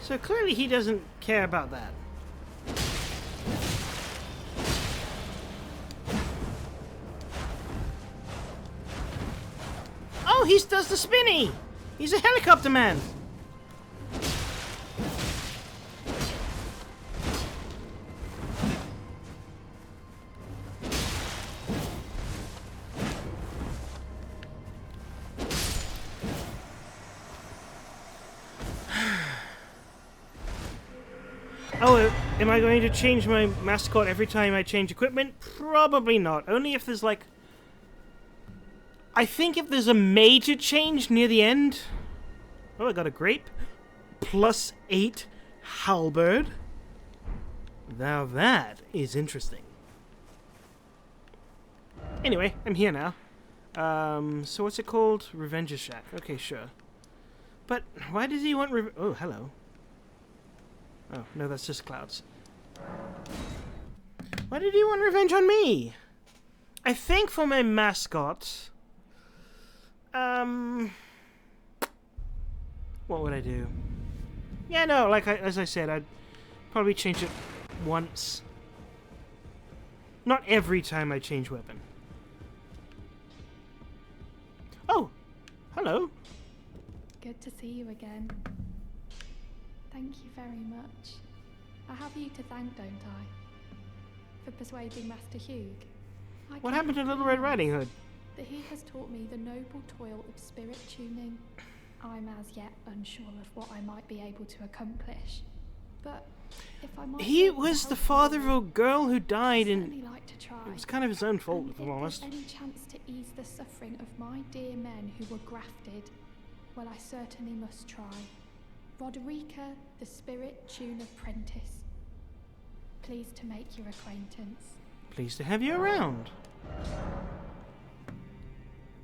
So clearly he doesn't care about that. Oh, he does the spinny! He's a helicopter man! Oh, am I going to change my mascot every time I change equipment? Probably not. Only if there's like... I think if there's a major change near the end... Oh, I got a grape. +8 halberd. Now that is interesting. Anyway, I'm here now. So what's it called? Revenge's Shack. Okay, sure. But why does he want oh, hello. Oh, no, that's just clouds. Why did he want revenge on me? I think for my mascot... what would I do? Yeah, no, like as I said, I'd probably change it once. Not every time I change weapon. Oh, hello. Good to see you again. Thank you very much. I have you to thank, don't I? For persuading Master Hugh. What happened to Little Red Riding Hood? That he has taught me the noble toil of spirit tuning. I'm as yet unsure of what I might be able to accomplish. But if I might... He was the father of a girl who died and... like to try. It was kind of his own fault, if I'm honest. If there's any chance to ease the suffering of my dear men who were grafted, well, I certainly must try. Roderica, the Spirit Tune Apprentice. Pleased to make your acquaintance. Pleased to have you around.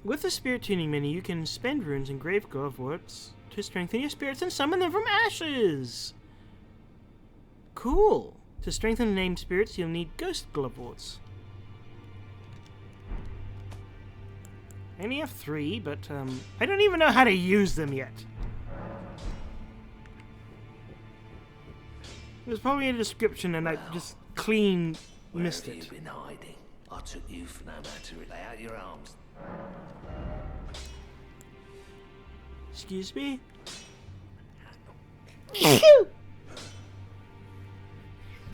With the Spirit Tuning menu, you can spend runes and grave glove words to strengthen your spirits and summon them from ashes. Cool. To strengthen the named spirits, you'll need ghost glove wards. I only have 3, but I don't even know how to use them yet. There's probably a description and I just clean missed it. Where have you been hiding? I took you for no matter. Lay out your arms. Excuse me? Oh,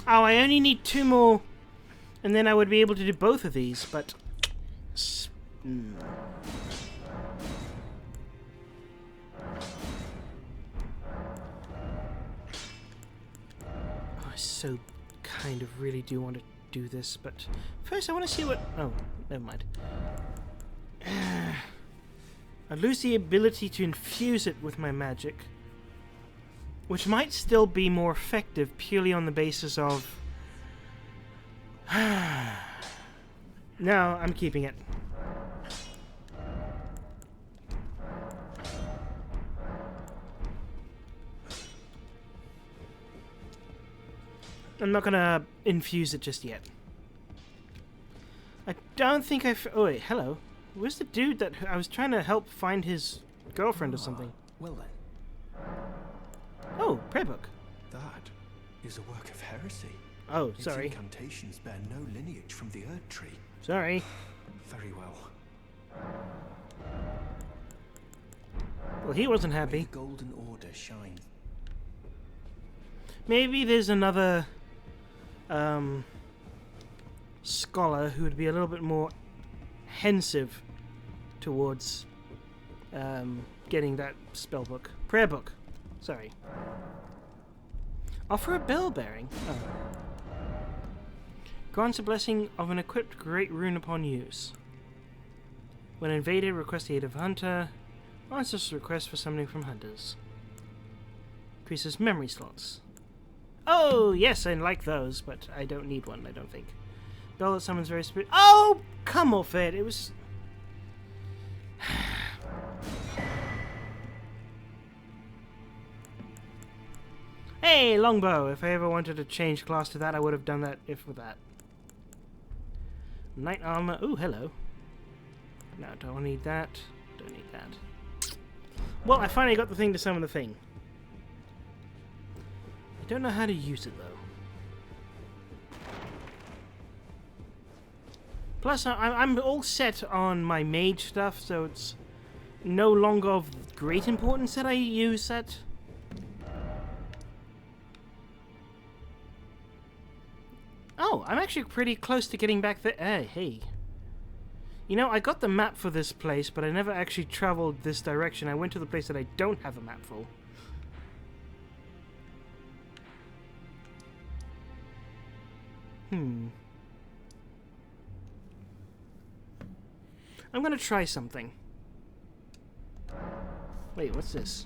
I only need 2 more, and then I would be able to do both of these, but... so kind of really do want to do this, but first I want to see what... Oh, never mind. I lose the ability to infuse it with my magic, which might still be more effective purely on the basis of... No, I'm keeping it. I'm not gonna infuse it just yet. I don't think oh wait, hello. Where's the dude that I was trying to help find his girlfriend or something? Well then, Oh, prayer book. that is a work of heresy. Oh, Its sorry. incantations bear no lineage from the Erd Tree. Sorry. Very well. Well, he wasn't May happy. the Golden Order shine. Maybe there's another scholar who would be a little bit more pensive towards getting that spell book. Prayer book. Sorry. Offer a bell bearing. Oh. Grants a blessing of an equipped great rune upon use. When invaded, request the aid of a hunter. Answers request for summoning from hunters. Increases memory slots. Oh, yes, I like those, but I don't need one, I don't think. Bell that summons very spirit. Oh, come off it! It was... Hey, longbow! If I ever wanted to change class to that, I would have done that if with that. Knight armor. Ooh, hello. No, don't need that. Don't need that. Well, I finally got the thing to summon the thing. I don't know how to use it, though. Plus, I'm all set on my mage stuff, so it's no longer of great importance that I use that. Oh, I'm actually pretty close to getting back there. Hey. You know, I got the map for this place, but I never actually traveled this direction. I went to the place that I don't have a map for. I'm gonna try something. Wait, what's this?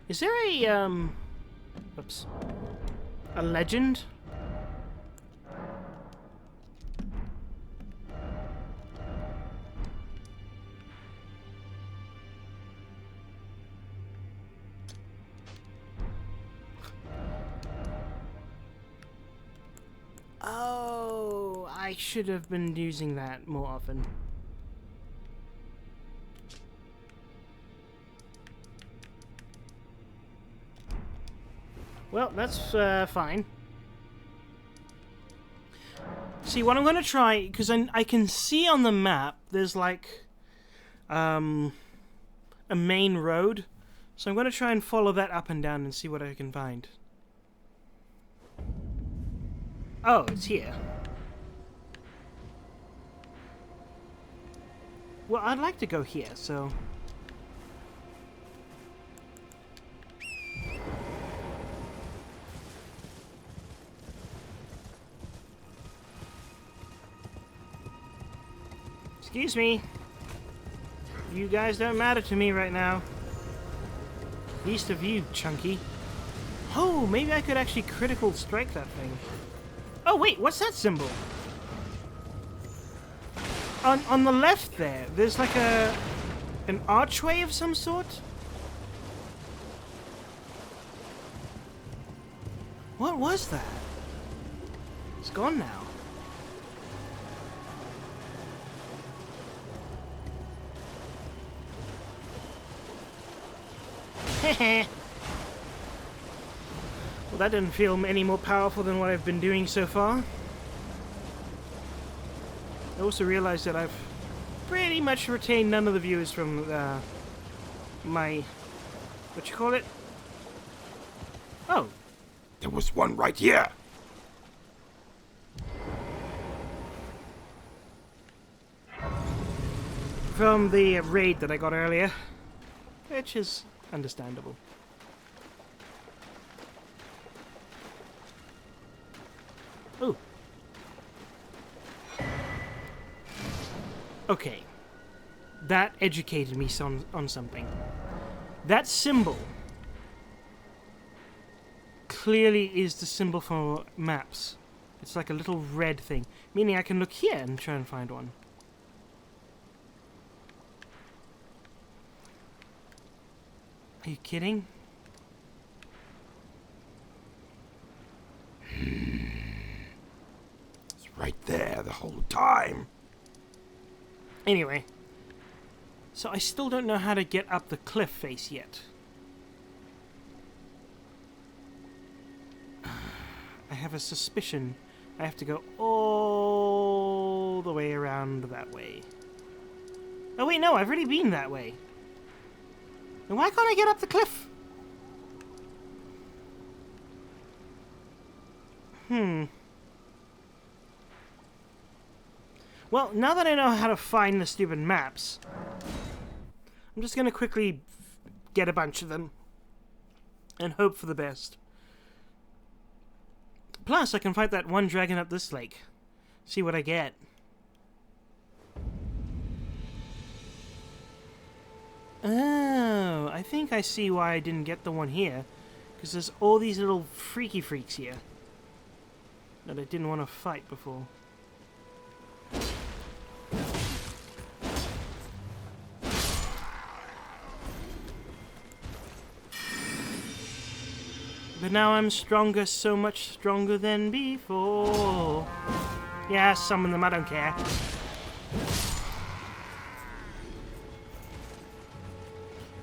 Is there a, oops. A legend? Oh, I should have been using that more often. Well, that's fine. See, what I'm going to try, because I can see on the map, there's like a main road. So I'm going to try and follow that up and down and see what I can find. Oh, it's here. Well, I'd like to go here, so... Excuse me. You guys don't matter to me right now. Least of you, Chunky. Oh, maybe I could actually critical strike that thing. Oh, wait, what's that symbol? On the left there, there's like an archway of some sort? What was that? It's gone now. Heh. Well, that didn't feel any more powerful than what I've been doing so far. I also realized that I've pretty much retained none of the views from my... what you call it? Oh. There was one right here. From the raid that I got earlier. which is understandable. Ooh. Okay. That educated me on something. That symbol clearly is the symbol for maps. It's like a little red thing, meaning I can look here and try and find one. Are you kidding? It's right there the whole time. Anyway, so I still don't know how to get up the cliff face yet. I have a suspicion I have to go all the way around that way. Oh wait, no, I've already been that way. Then why can't I get up the cliff? Well, now that I know how to find the stupid maps, I'm just going to quickly get a bunch of them and hope for the best. Plus, I can fight that one dragon up this lake. See what I get. Oh, I think I see why I didn't get the one here. Because there's all these little freaky freaks here that I didn't want to fight before. But now I'm stronger, so much stronger than before. Yeah, summon them, I don't care.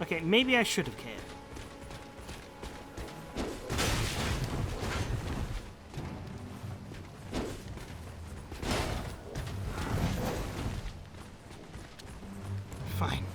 Okay, maybe I should have cared. Fine.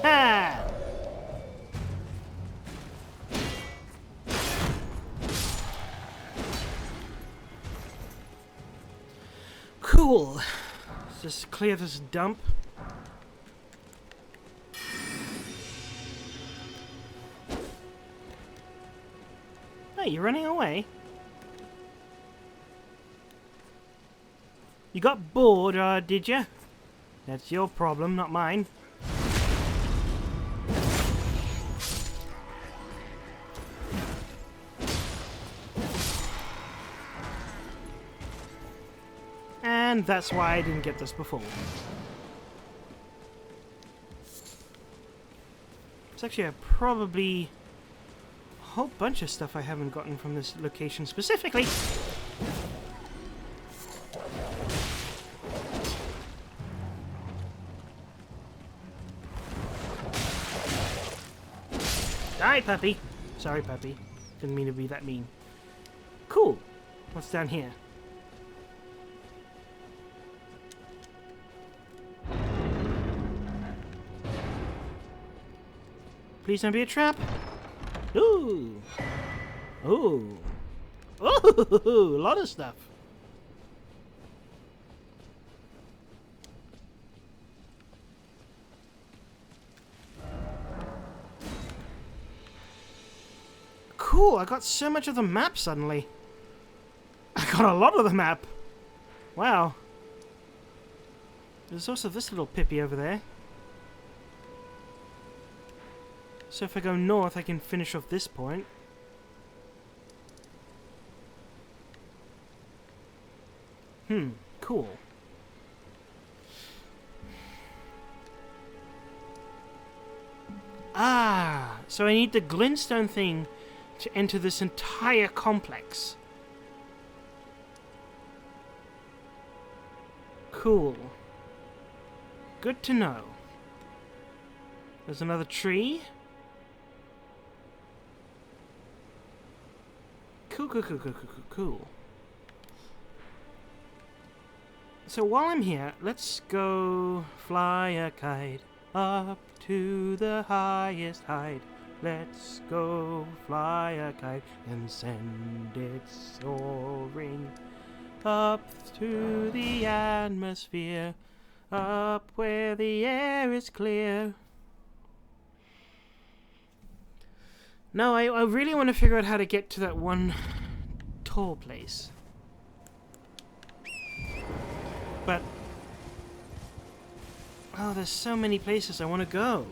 Haha! Cool. Let's just clear this dump. Hey, you're running away? You got bored, did you? That's your problem, not mine. And that's why I didn't get this before. It's actually probably a whole bunch of stuff I haven't gotten from this location specifically. Die, puppy! Sorry, puppy. Didn't mean to be that mean. Cool. What's down here? Please don't be a trap. Ooh. Ooh. Ooh, a lot of stuff. Cool, I got so much of the map suddenly. I got a lot of the map. Wow. There's also this little pippy over there. So if I go north, I can finish off this point. Cool. Ah, so I need the glintstone thing to enter this entire complex. Cool. Good to know. There's another tree. Cool. So while I'm here, let's go fly a kite up to the highest height. Let's go fly a kite and send it soaring up to the atmosphere, up where the air is clear. No, I really want to figure out how to get to that one tall place. But oh, there's so many places I want to go.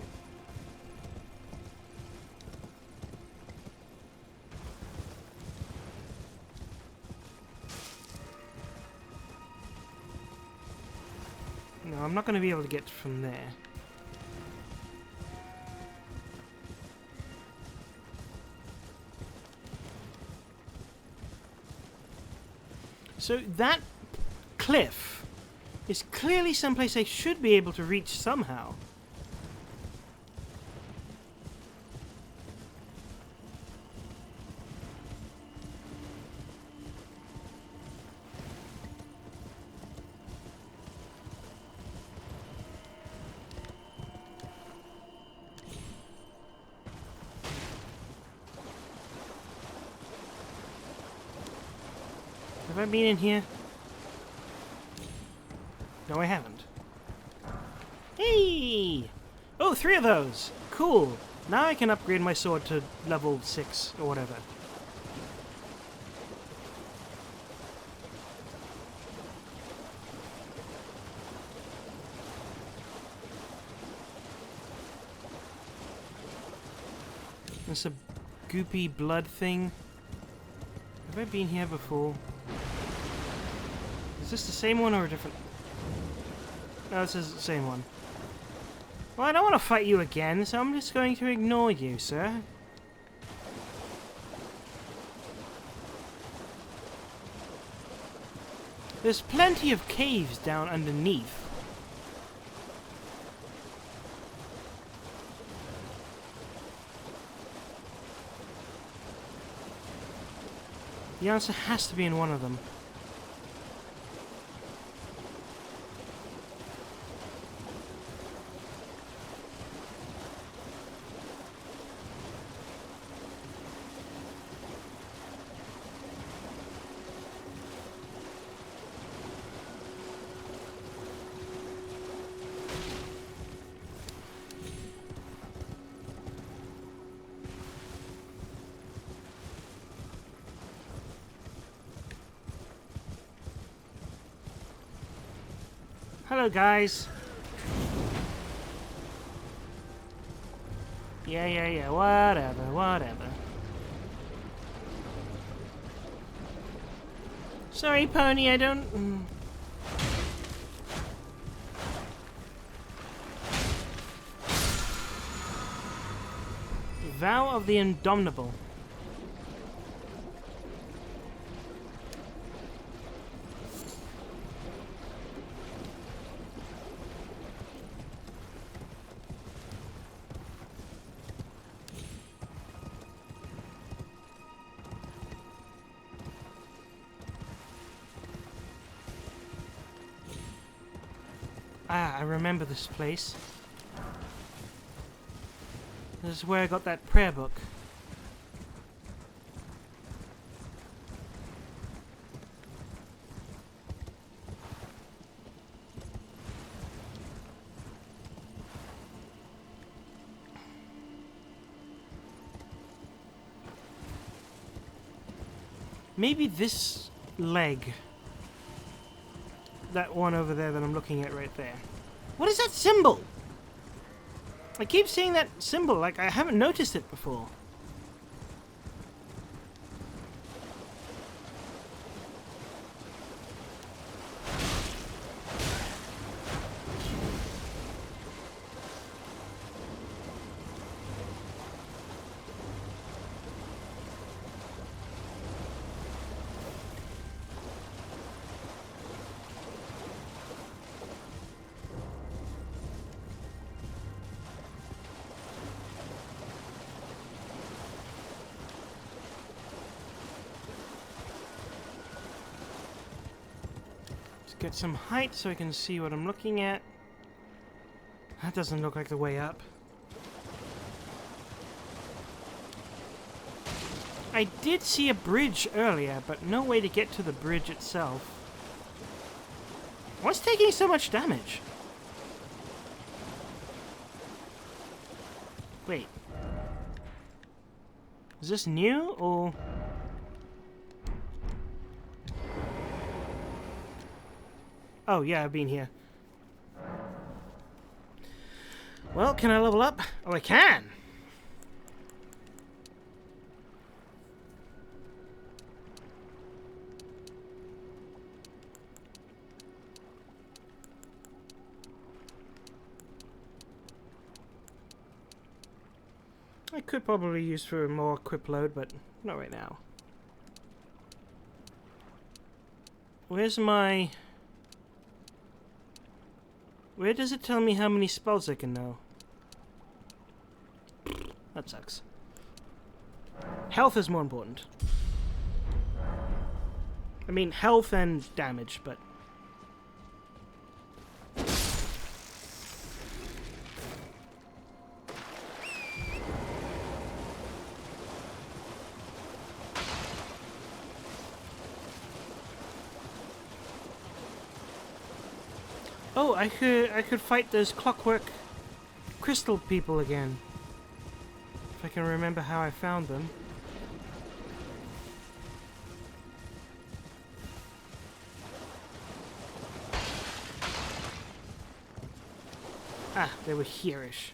No, I'm not going to be able to get from there. So that cliff is clearly someplace I should be able to reach somehow. Have I been in here? No, I haven't. Hey! Oh, 3 of those! Cool. Now I can upgrade my sword to level 6 or whatever. There's a goopy blood thing. Have I been here before? Is this the same one or a different? No, this is the same one. Well, I don't want to fight you again, so I'm just going to ignore you, sir. There's plenty of caves down underneath. The answer has to be in one of them. Hello, guys. Yeah, whatever. Sorry, Pony, I don't... Vow of the Indomitable. Ah, I remember this place. This is where I got that prayer book. Maybe this leg. That one over there that I'm looking at right there. What is that symbol? I keep seeing that symbol, like I haven't noticed it before. get some height so I can see what I'm looking at. That doesn't look like the way up. I did see a bridge earlier, but no way to get to the bridge itself. What's taking so much damage? Wait. Is this new, or... Oh, yeah, I've been here. Well, can I level up? Oh, I can! I could probably use for a more equip load, but not right now. Where's my... Where does it tell me how many spells I can know? That sucks. Health is more important. I mean, health and damage, but... Oh, I could fight those clockwork crystal people again. If I can remember how I found them. Ah, they were here-ish.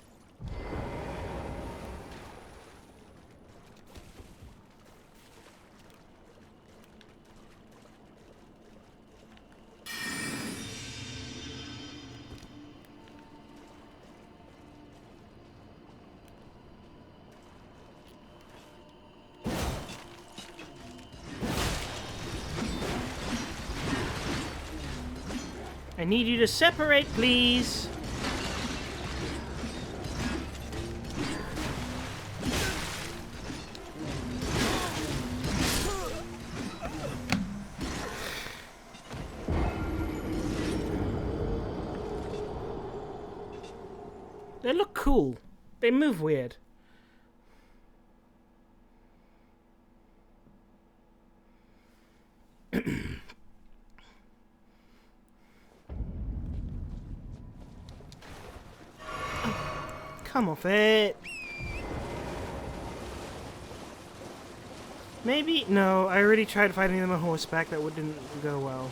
I need you to separate, please. They look cool. They move weird. Come off it. Maybe? No, I already tried fighting them on horseback. That didn't go well.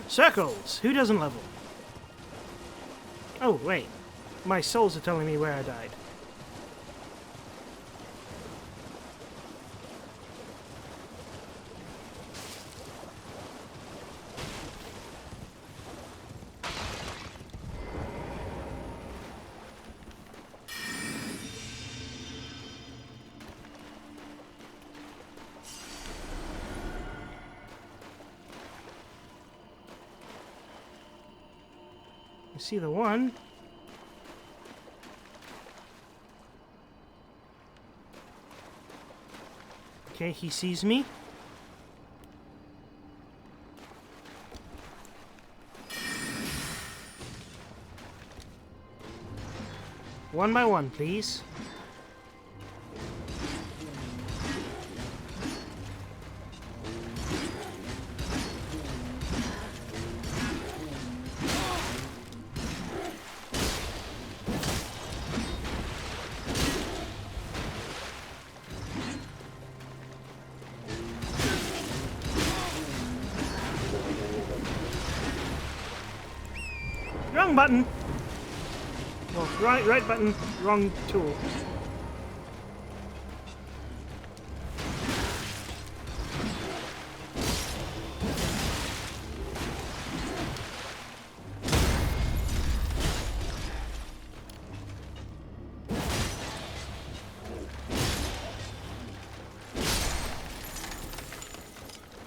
Circles! Who doesn't level? Oh, wait. My souls are telling me where I died. I see the one. Okay, he sees me. One by one, please. Wrong button. Well, right button, wrong tool.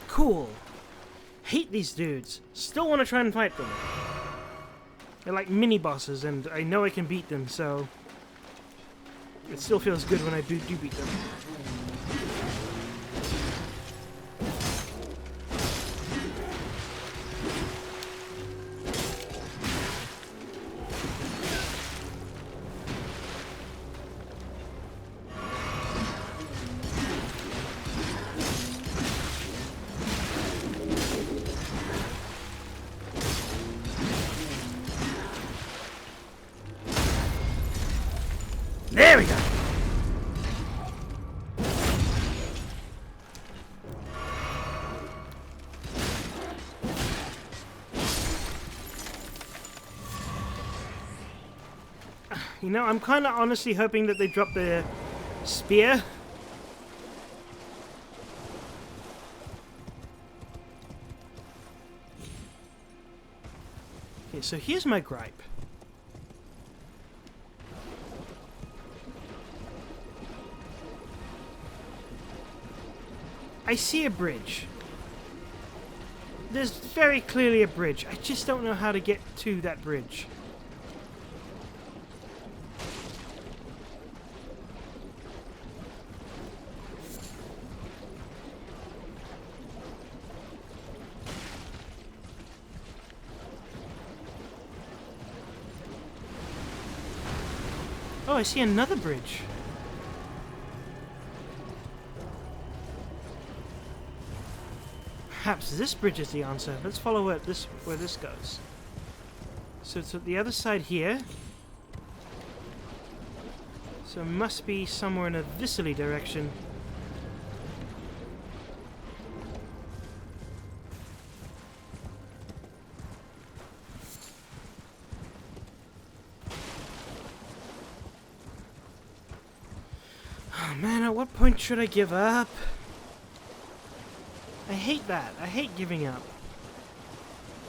Cool. Hate these dudes. Still want to try and fight them. They're like mini bosses, and I know I can beat them, so It still feels good when I do beat them. There we go! You know, I'm kind of honestly hoping that they drop the spear. Okay, so here's my gripe. I see a bridge. There's very clearly a bridge. I just don't know how to get to that bridge. Oh, I see another bridge. Perhaps this bridge is the answer. Let's follow where this goes. So it's at the other side here. So it must be somewhere in a viscally direction. Oh man, at what point should I give up? I hate that. I hate giving up.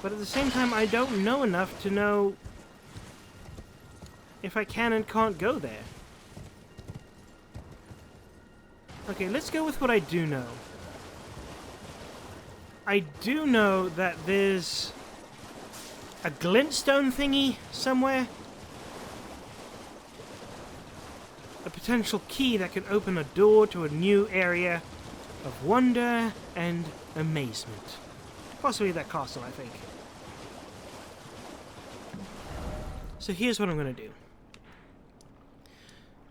But at the same time, I don't know enough to know if I can and can't go there. Okay, let's go with what I do know. I do know that there's a glintstone thingy somewhere. A potential key that can open a door to a new area of wonder and amazement. Possibly that castle, I think. So here's what I'm going to do.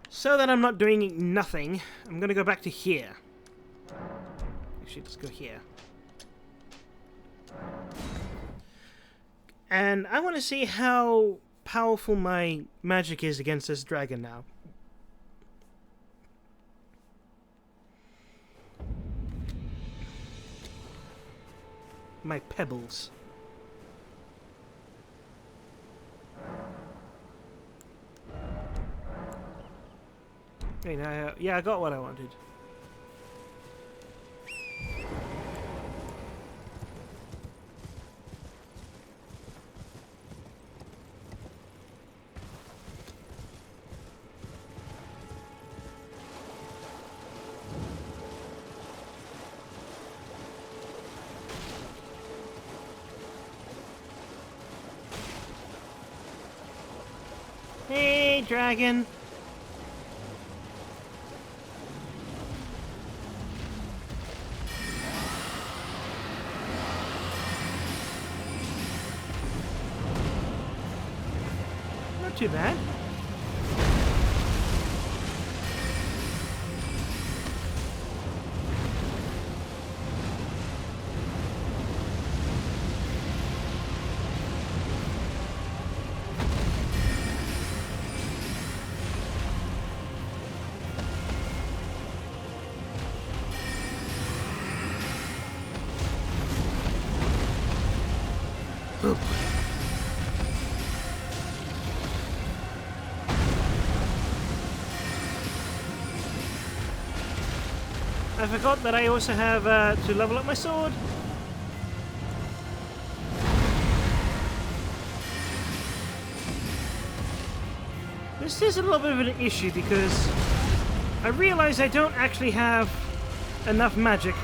So that I'm not doing nothing, I'm going to go back to here. Actually, let's go here. And I want to see how powerful my magic is against this dragon now. My pebbles. Okay, now, yeah, I got what I wanted. Hey, dragon! Not too bad. Oop. I forgot that I also have to level up my sword. This is a little bit of an issue because I realize I don't actually have enough magic.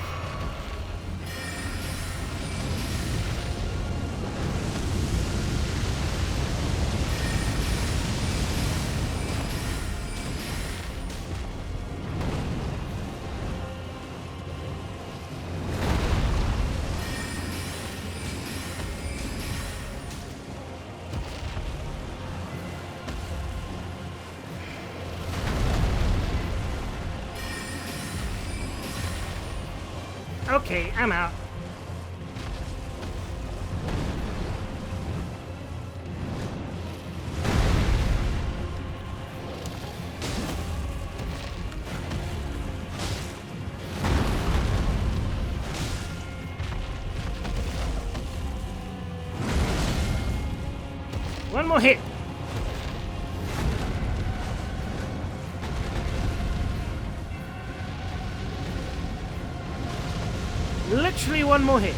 Okay, I'm out. One more hit. Literally one more hit.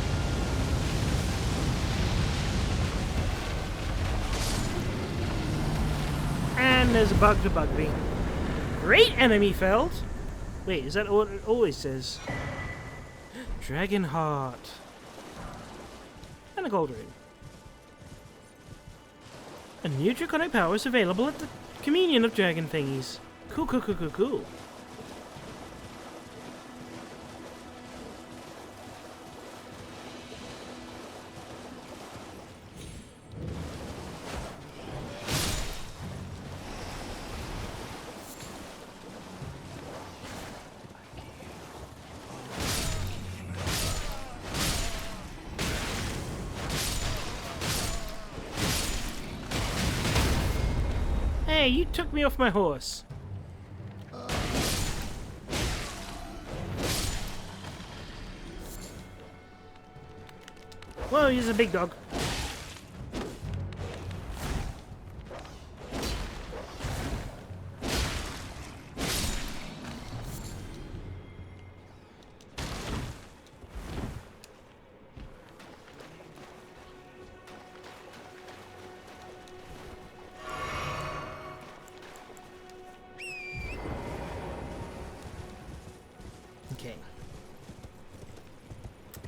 And there's a bug to bug me. Great enemy felled. Wait, is that what it always says? Dragon heart. And a gold ring. A new draconic power is available at the communion of dragon thingies. Cool, cool, cool, cool, cool. Hey, you took me off my horse. Whoa, he's a big dog. Okay.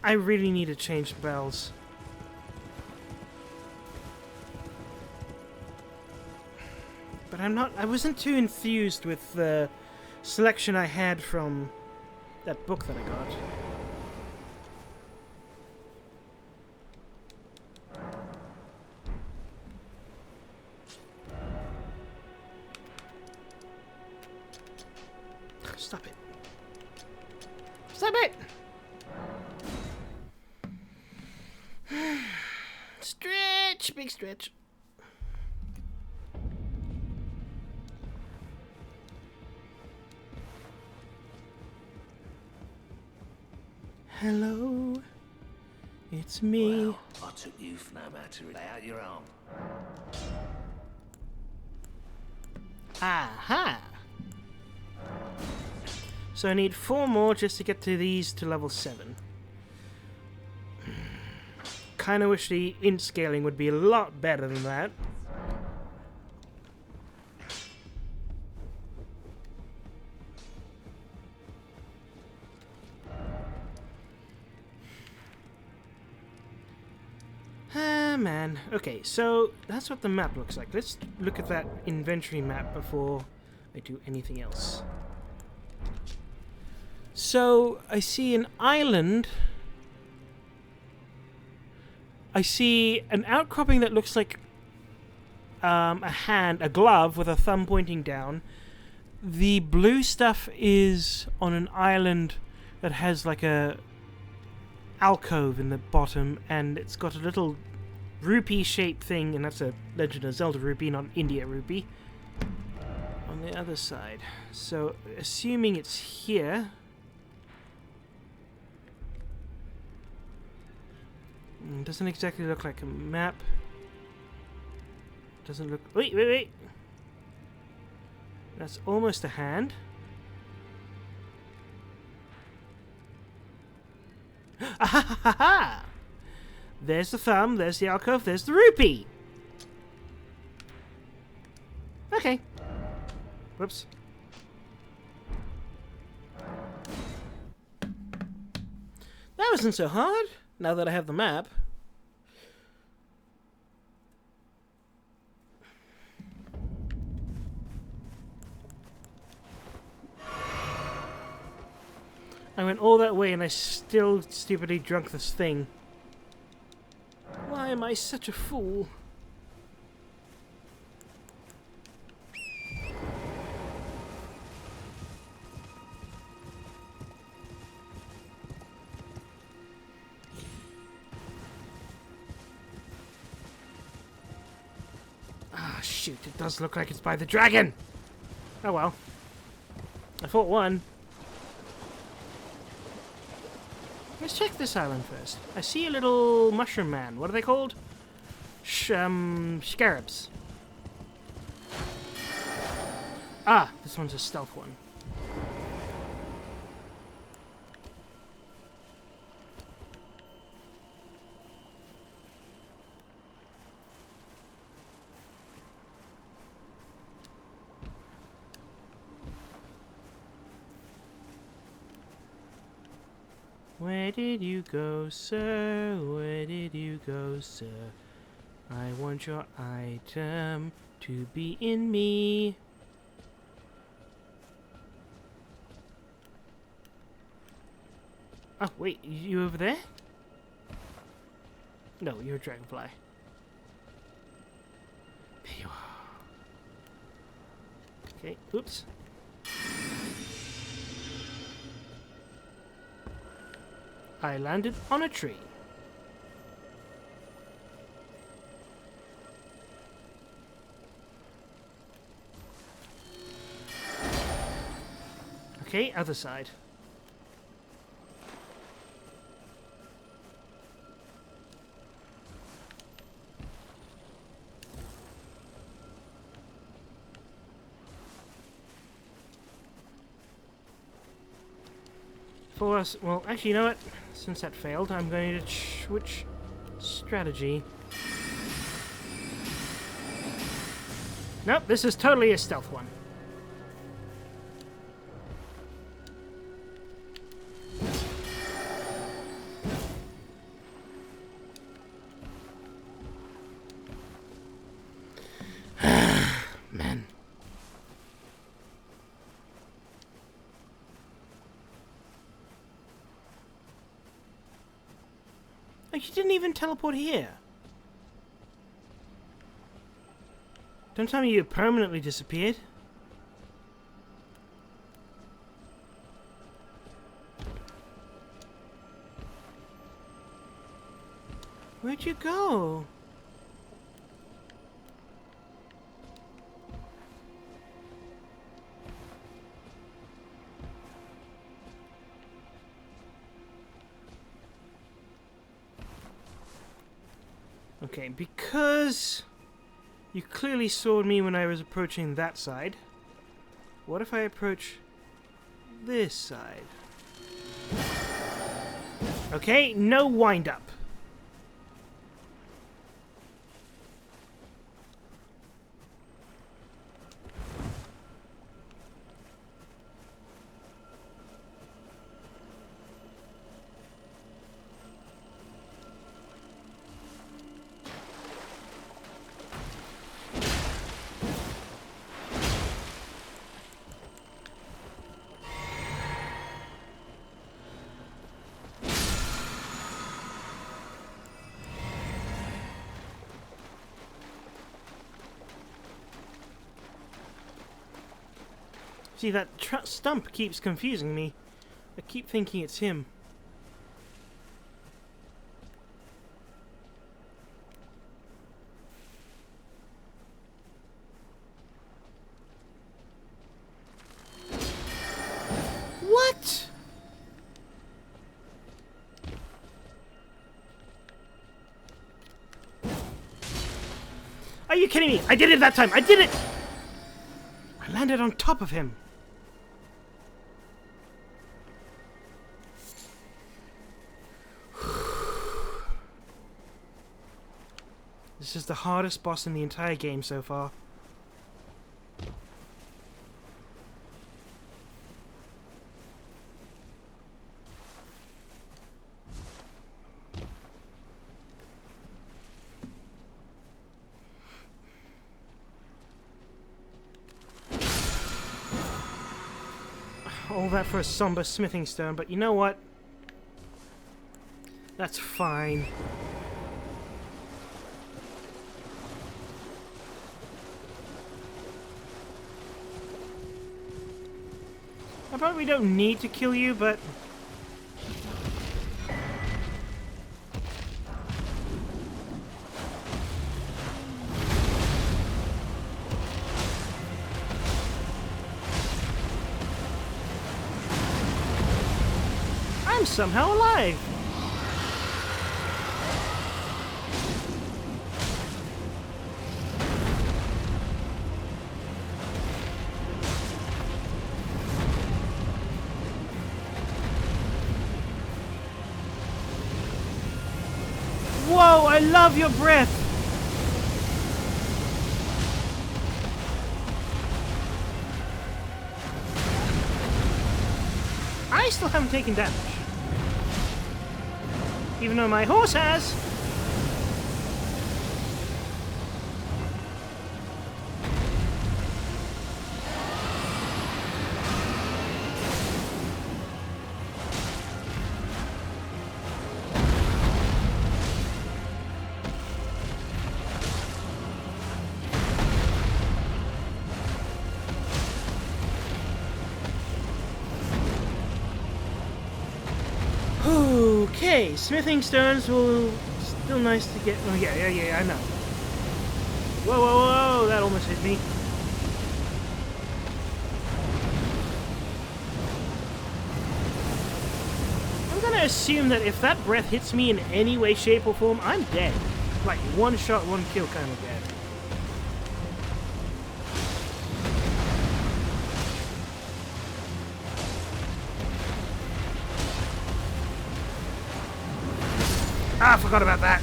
I really need to change the bells. But I wasn't too enthused with the selection I had from that book that I got. Stop it. Stop it! Stretch! Big stretch. Hello, it's me. Well, I took you for no matter. Lay out your arm. Aha! So I need 4 more just to get to these to level 7. Kinda wish the int scaling would be a lot better than that. Ah, man. Okay, so that's what the map looks like. Let's look at that inventory map before I do anything else. So, I see an island. I see an outcropping that looks like a hand, a glove with a thumb pointing down. The blue stuff is on an island that has like a alcove in the bottom, and it's got a little rupee-shaped thing, and that's a Legend of Zelda rupee, not India rupee, on the other side. So, assuming it's here... Doesn't exactly look like a map. Doesn't look... Wait, wait, wait! That's almost a hand. Ah ha ha ha ha! There's the thumb, there's the alcove, there's the rupee! Okay. Whoops. That wasn't so hard, now that I have the map. I went all that way and I still stupidly drunk this thing. Why am I such a fool? Ah, shoot, it does look like it's by the dragon! Oh well. I fought one. Let's check this island first. I see a little mushroom man. What are they called? Scarabs. Ah, this one's a stealth one. Where did you go, sir? Where did you go, sir? I want your item to be in me. Oh, wait, you over there? No, you're a dragonfly. There you are. Okay, oops. I landed on a tree. Okay, other side. For us, well, actually, you know what? Since that failed, I'm going to switch strategy. Nope, this is totally a stealth one. Man. Oh, you didn't even teleport here. Don't tell me you permanently disappeared. Where'd you go? Okay, because you clearly saw me when I was approaching that side. What if I approach this side? Okay, no wind up. See, that stump keeps confusing me. I keep thinking it's him. What? Are you kidding me? I did it that time! I did it! I landed on top of him. This is the hardest boss in the entire game so far. All that for a somber smithing stone, but you know what? That's fine. I probably don't need to kill you, but... somehow alive. Whoa, I love your breath. I still haven't taken damage. Even though my horse has. Okay, smithing stones will still nice to get. Oh yeah, I know. Whoa, that almost hit me. I'm gonna assume that if that breath hits me in any way, shape, or form, I'm dead. Like one shot, one kill kind of dead. Ah, I forgot about that.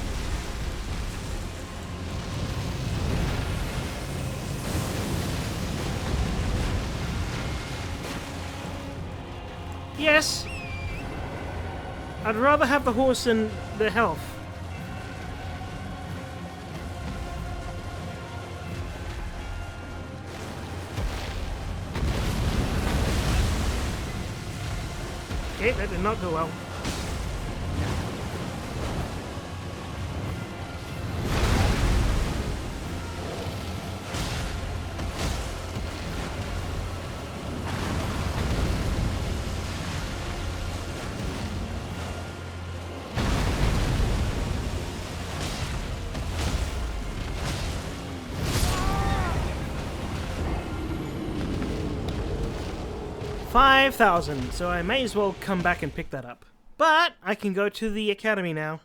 Yes. I'd rather have the horse than the health. Okay, that did not go well. 5,000, so I may as well come back and pick that up. But I can go to the academy now.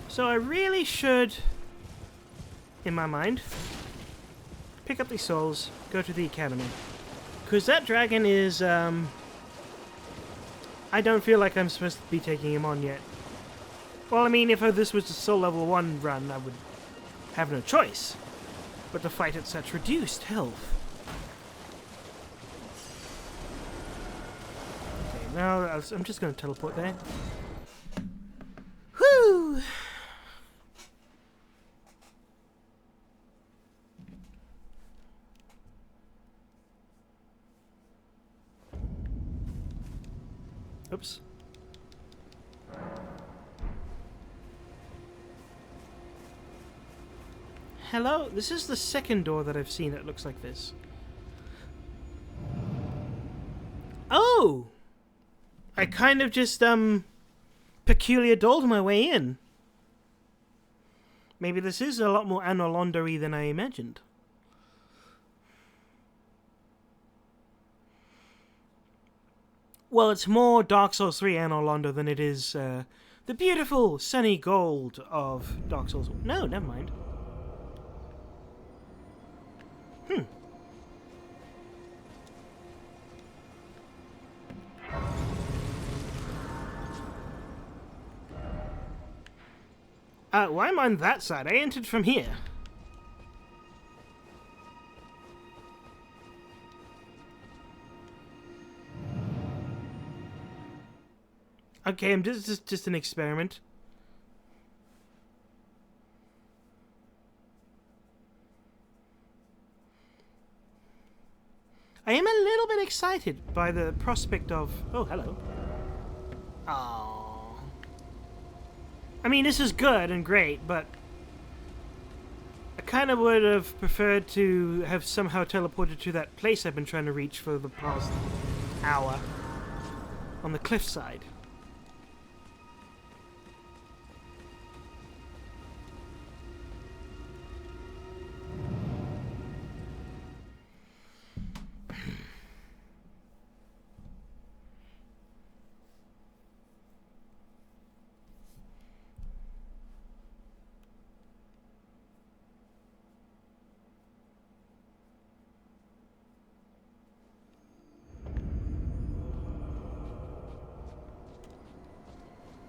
So I really should, in my mind, pick up these souls, go to the academy. Because that dragon is, I don't feel like I'm supposed to be taking him on yet. Well, I mean, if this was a soul level 1 run, I would have no choice but to fight at such reduced health. Okay, now I'm just going to teleport there. Whew! Oops. Hello? This is the second door that I've seen that looks like this. Oh! I kind of just, peculiar dolled my way in. Maybe this is a lot more Anolonder-y than I imagined. Well, it's more Dark Souls 3 Anolonder than it is the beautiful sunny gold of Dark Souls. No, never mind. Why am I on that side? I entered from here. Okay, I'm just an experiment. I am a little bit excited by the prospect of... Oh, hello. Oh. I mean, this is good and great, but I kind of would have preferred to have somehow teleported to that place I've been trying to reach for the past hour on the cliffside.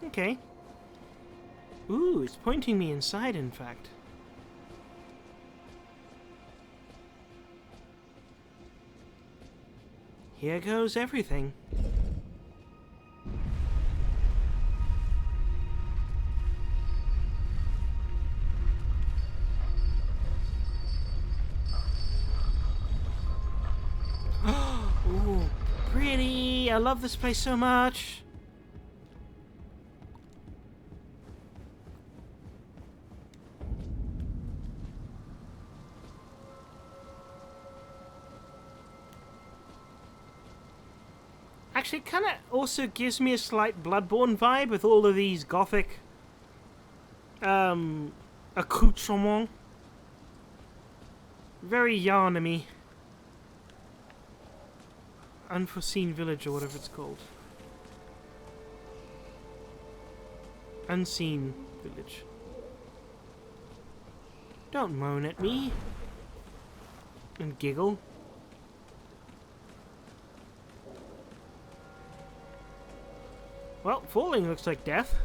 Okay. Ooh, it's pointing me inside, in fact. Here goes everything. Ooh, pretty! I love this place so much. Actually, it kind of also gives me a slight Bloodborne vibe with all of these gothic accoutrements. Very Yarnamy. Unforeseen village or whatever it's called. Unseen village. Don't moan at me. And giggle. Well, falling looks like death.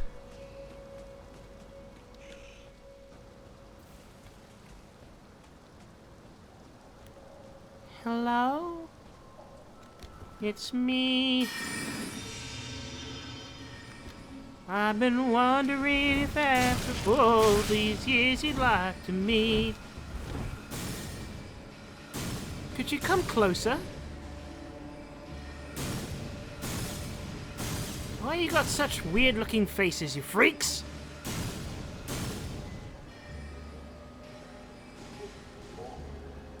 Hello? It's me. I've been wondering if after all these years you'd like to meet. Could you come closer? Why you got such weird-looking faces, you freaks?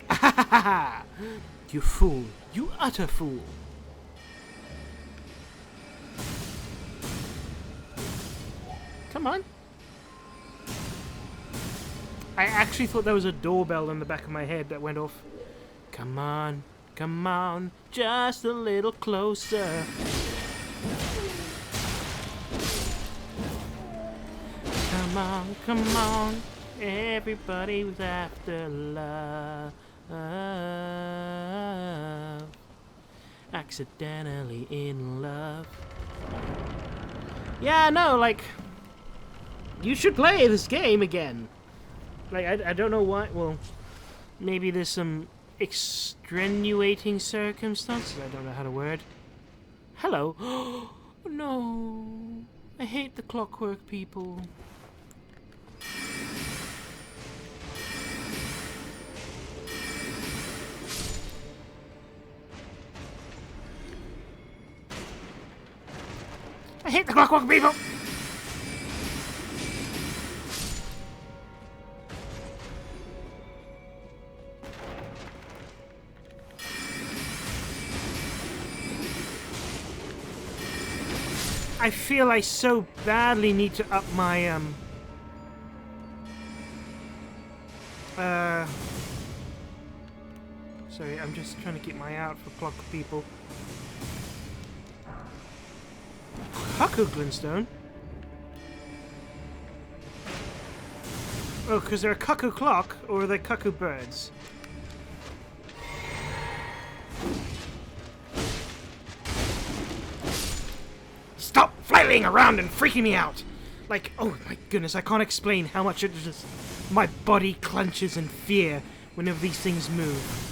Ahahaha! You fool! You utter fool! Come on! I actually thought there was a doorbell in the back of my head that went off. Come on, come on, just a little closer. Come on, everybody was after love. Accidentally in love. Yeah, no, like, you should play this game again. Like, I don't know why, well, maybe there's some extenuating circumstances, I don't know how to word. Hello. No, I hate the clockwork people. I hate the clockwork people! I feel I so badly need to up my, sorry, I'm just trying to keep my eye out for clock people. Cuckoo glintstone? Oh, because they're a cuckoo clock, or are they cuckoo birds? Stop flailing around and freaking me out! Like, oh my goodness, I can't explain how much it just... my body clenches in fear whenever these things move.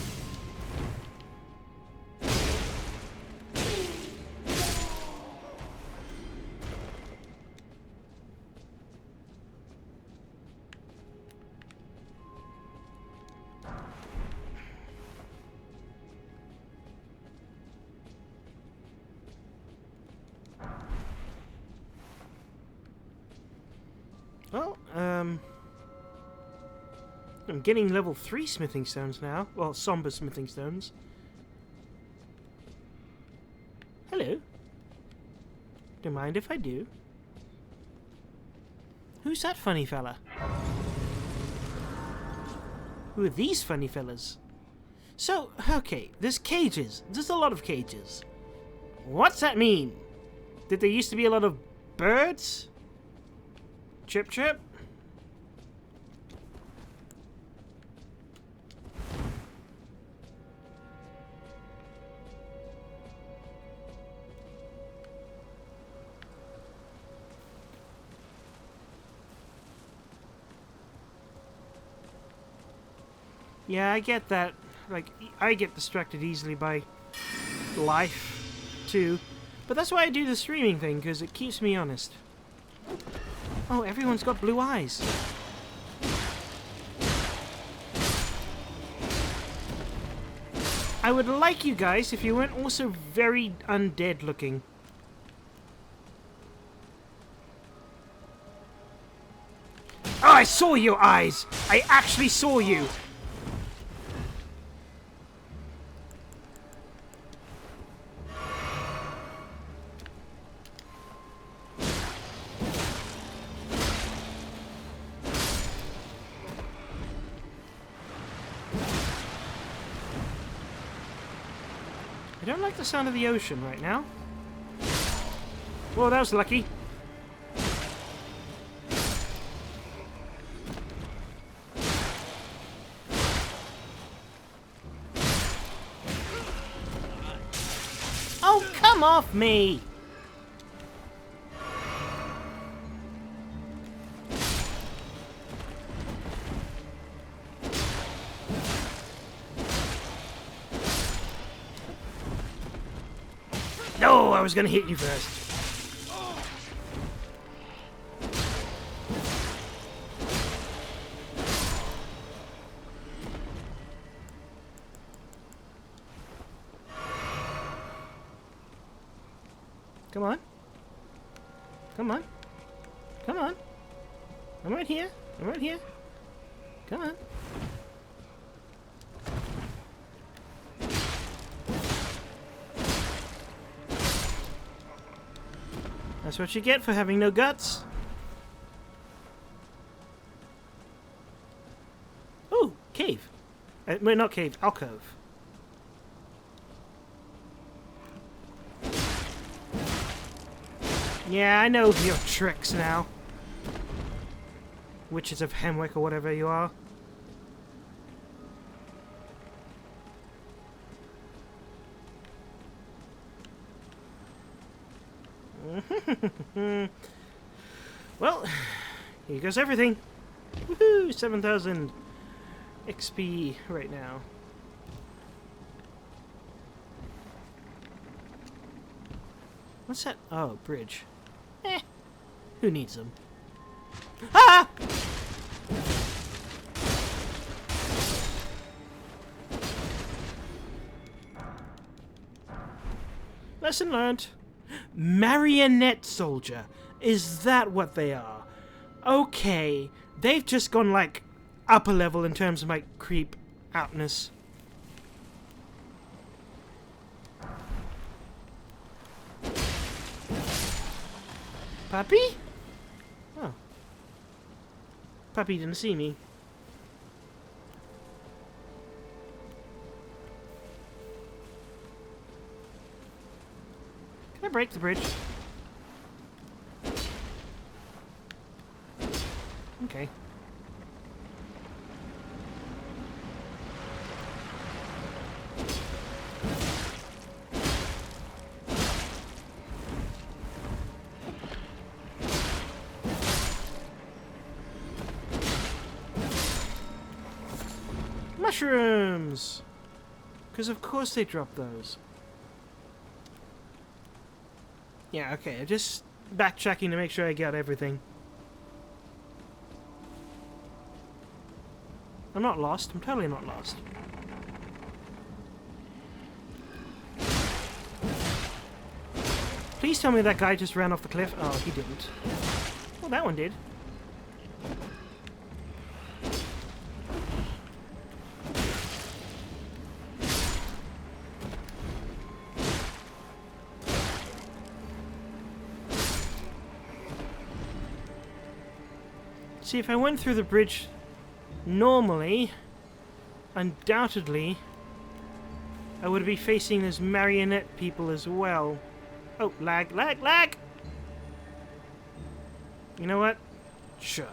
Well, I'm getting level 3 smithing stones now. Well, somber smithing stones. Don't mind if I do. Who's that funny fella? Who are these funny fellas? So, okay, there's cages. There's a lot of cages. What's that mean? Did there used to be a lot of birds? Chip chip? Yeah, I get that. Like, I get distracted easily by life, too. But that's why I do the streaming thing, because it keeps me honest. Oh, everyone's got blue eyes. I would like you guys if you weren't also very undead looking. Oh, I saw your eyes! I actually saw you! I don't like the sound of the ocean right now. Whoa, that was lucky. Oh, come off me! No, I was gonna hit you first. Come on. Come on. Come on. I'm right here. I'm right here. Come on. That's what you get for having no guts. Ooh, cave. Wait, not cave, alcove. Yeah, I know your tricks now. Witches of Hemwick or whatever you are. Well, here goes everything. Woohoo! 7,000 XP right now. What's that? Oh, bridge. Eh. Who needs them? Ah! Lesson learned. Marionette soldier. Is that what they are? Okay. They've just gone, like, upper level in terms of my creep outness. Puppy? Oh. Puppy didn't see me. Can I break the bridge? Okay. Mushrooms! Because of course they drop those. Yeah, okay, I'm just backtracking to make sure I got everything. I'm not lost. I'm totally not lost. Please tell me that guy just ran off the cliff. Oh, he didn't. Well, that one did. See, if I went through the bridge normally, undoubtedly, I would be facing those marionette people as well. Oh, lag, lag, lag! You know what? Sure.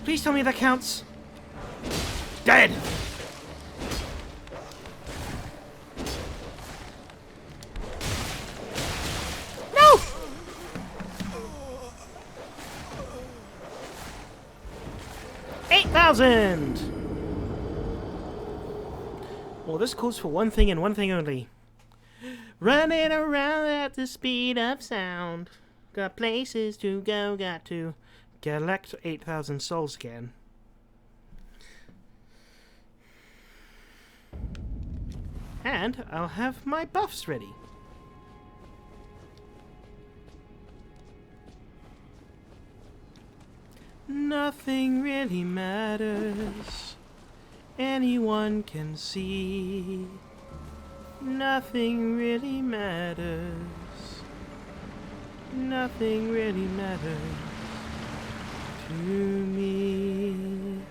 Please tell me that counts. Dead! No! $8,000! Well, this calls for one thing and one thing only. Running around at the speed of sound. Got places to go, got to collect 8,000 souls again. And I'll have my buffs ready. Nothing really matters. Anyone can see. Nothing really matters. Nothing really matters to me.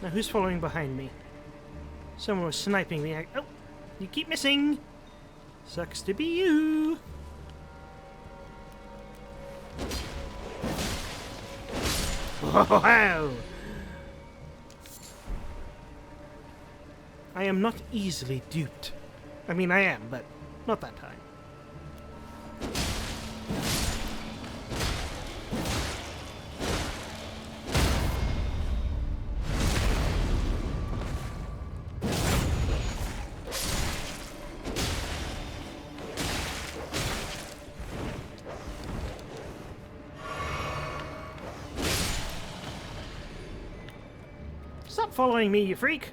Now who's following behind me? Someone was sniping me. Oh, you keep missing. Sucks to be you. Wow! I am not easily duped. I mean, I am, but not that time. Stop following me, you freak!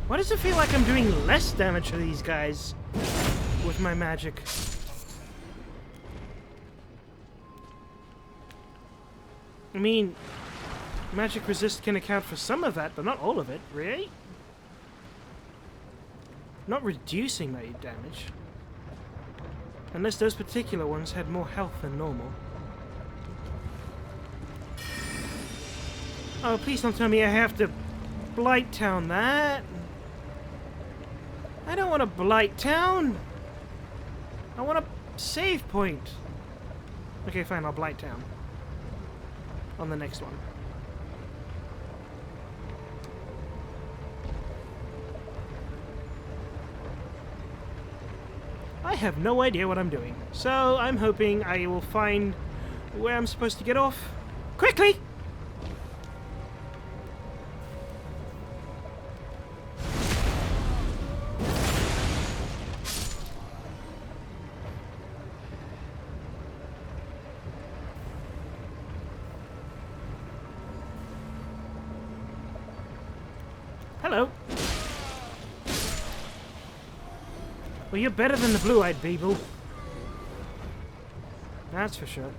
Why does it feel like I'm doing less damage to these guys with my magic? I mean, magic resist can account for some of that, but not all of it, really? Not reducing my damage. Unless those particular ones had more health than normal. Oh, please don't tell me I have to Blight Town that. I don't want a Blight Town. I want a save point. Okay, fine, I'll Blight Town. On the next one. I have no idea what I'm doing, so I'm hoping I will find where I'm supposed to get off quickly! Hello. Well, you're better than the blue-eyed people. That's for sure.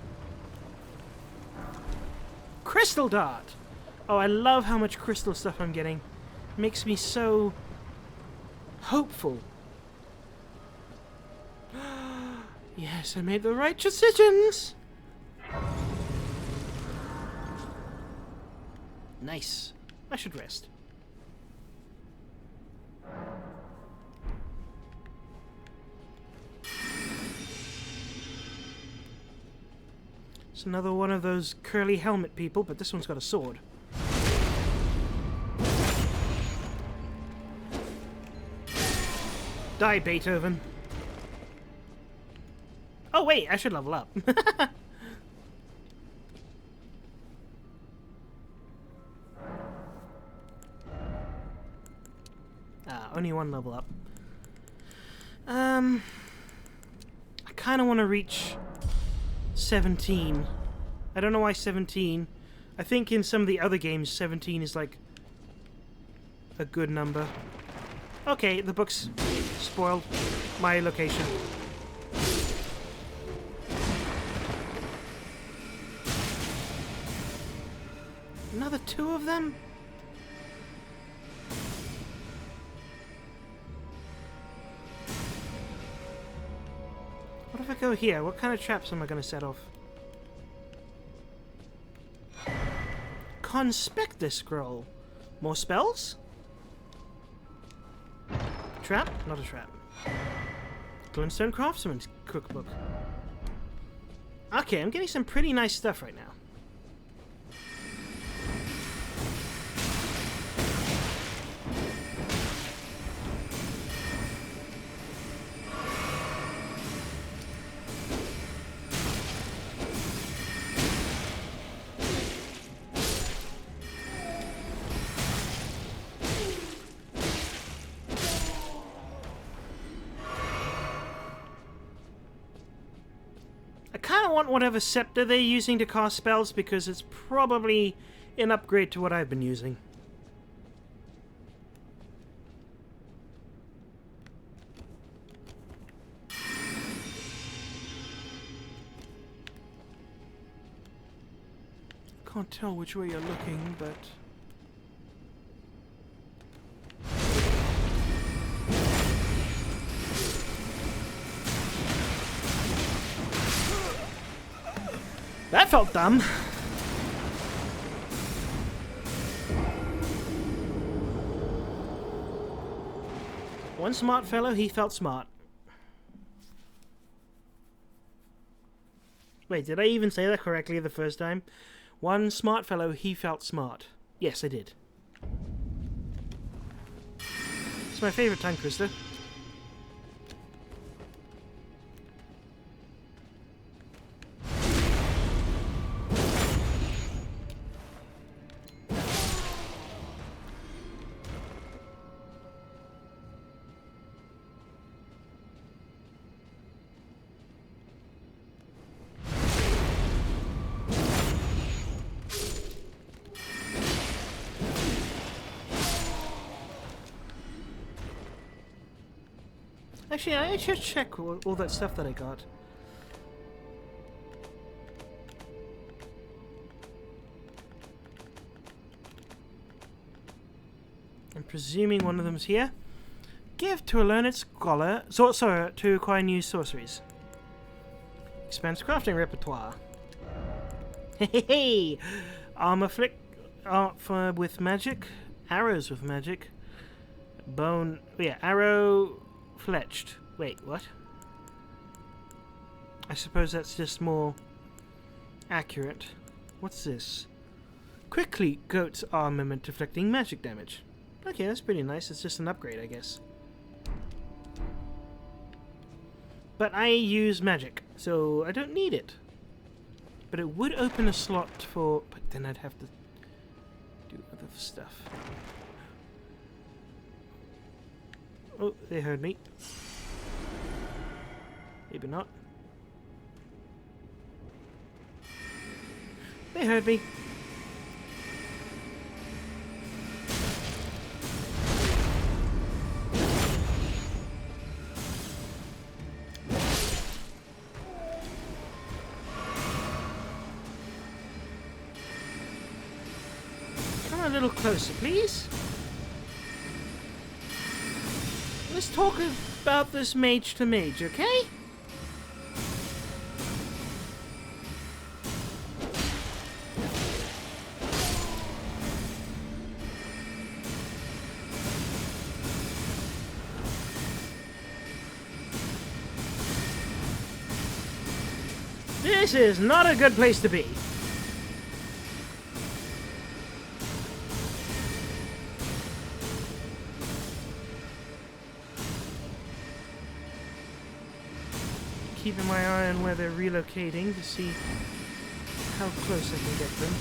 Crystal Dart! Oh, I love how much crystal stuff I'm getting. It makes me so hopeful. Yes, I made the right decisions! Nice. I should rest. It's another one of those curly helmet people, but this one's got a sword. Die, Beethoven. Oh wait, I should level up. only one level up. I kind of want to reach 17. I don't know why 17. I think in some of the other games 17 is like a good number. Okay, the book's spoiled my location. Another 2 of them? What if I go here? What kind of traps am I going to set off? Conspector scroll. More spells? Trap? Not a trap. Glintstone Craftsman's cookbook. Okay, I'm getting some pretty nice stuff right now. I want whatever scepter they're using to cast spells because it's probably an upgrade to what I've been using. Can't tell which way you're looking, but... That felt dumb. One smart fellow, he felt smart. Wait, did I even say that correctly the first time? One smart fellow, he felt smart. Yes, I did. It's my favorite tongue twister. Actually, I should check all that stuff that I got. I'm presuming one of them's here. Give to a learned scholar, sorcerer to acquire new sorceries. Expands crafting repertoire. Hey, armor flick, with magic, arrows with magic, bone. Yeah, arrow. Fletched. Wait, what? I suppose that's just more accurate. What's this? Quickly goat's armament deflecting magic damage. Okay, that's pretty nice. It's just an upgrade, I guess. But I use magic, so I don't need it. But it would open a slot for... But then I'd have to do other stuff. Oh, they heard me. Maybe not. They heard me. Come a little closer, please. Let's talk about this mage to mage, okay? This is not a good place to be. Keeping my eye on where they're relocating to see how close I can get them.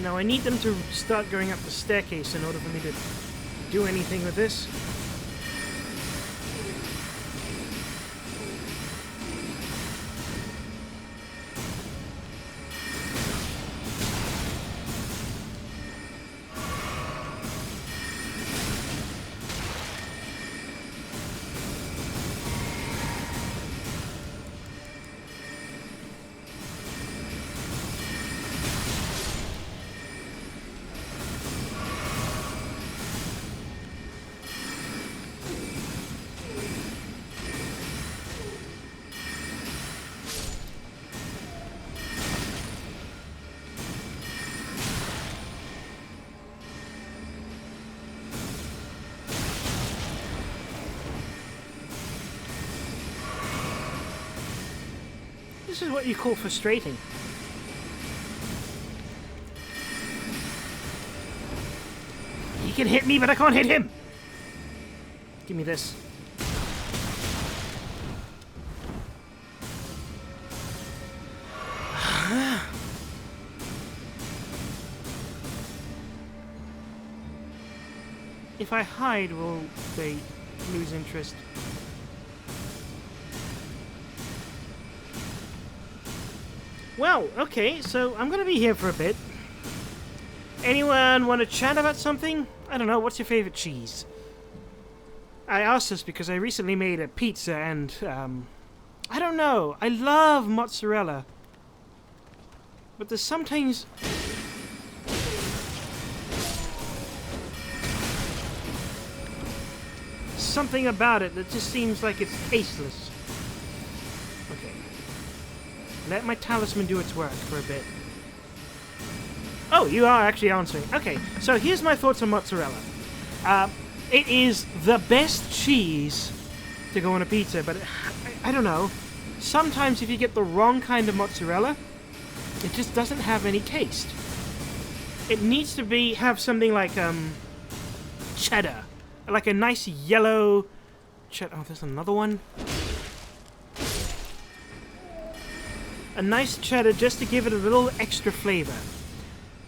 Now I need them to start going up the staircase in order for me to do anything with this. This is what you call frustrating. He can hit me, but I can't hit him! Give me this. If I hide, will they lose interest? Well, okay, so I'm gonna be here for a bit. Anyone want to chat about something? I don't know, what's your favorite cheese? I asked this because I recently made a pizza and, I don't know, I love mozzarella. But there's sometimes... something about it that just seems like it's tasteless. Okay. Let my talisman do its work for a bit. Oh, you are actually answering. Okay, so here's my thoughts on mozzarella. It is the best cheese to go on a pizza, but I don't know. Sometimes if you get the wrong kind of mozzarella, it just doesn't have any taste. It needs to have something like cheddar, like a nice yellow cheddar. Oh, there's another one. A nice cheddar just to give it a little extra flavor.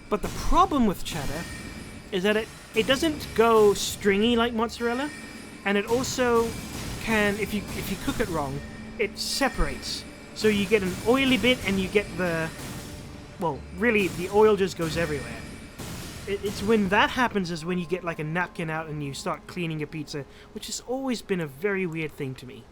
But the problem with cheddar is that it doesn't go stringy like mozzarella, and it also can, if you cook it wrong, it separates. So you get an oily bit and you get the, well, really the oil just goes everywhere. It's when that happens is when you get like a napkin out and you start cleaning your pizza, which has always been a very weird thing to me.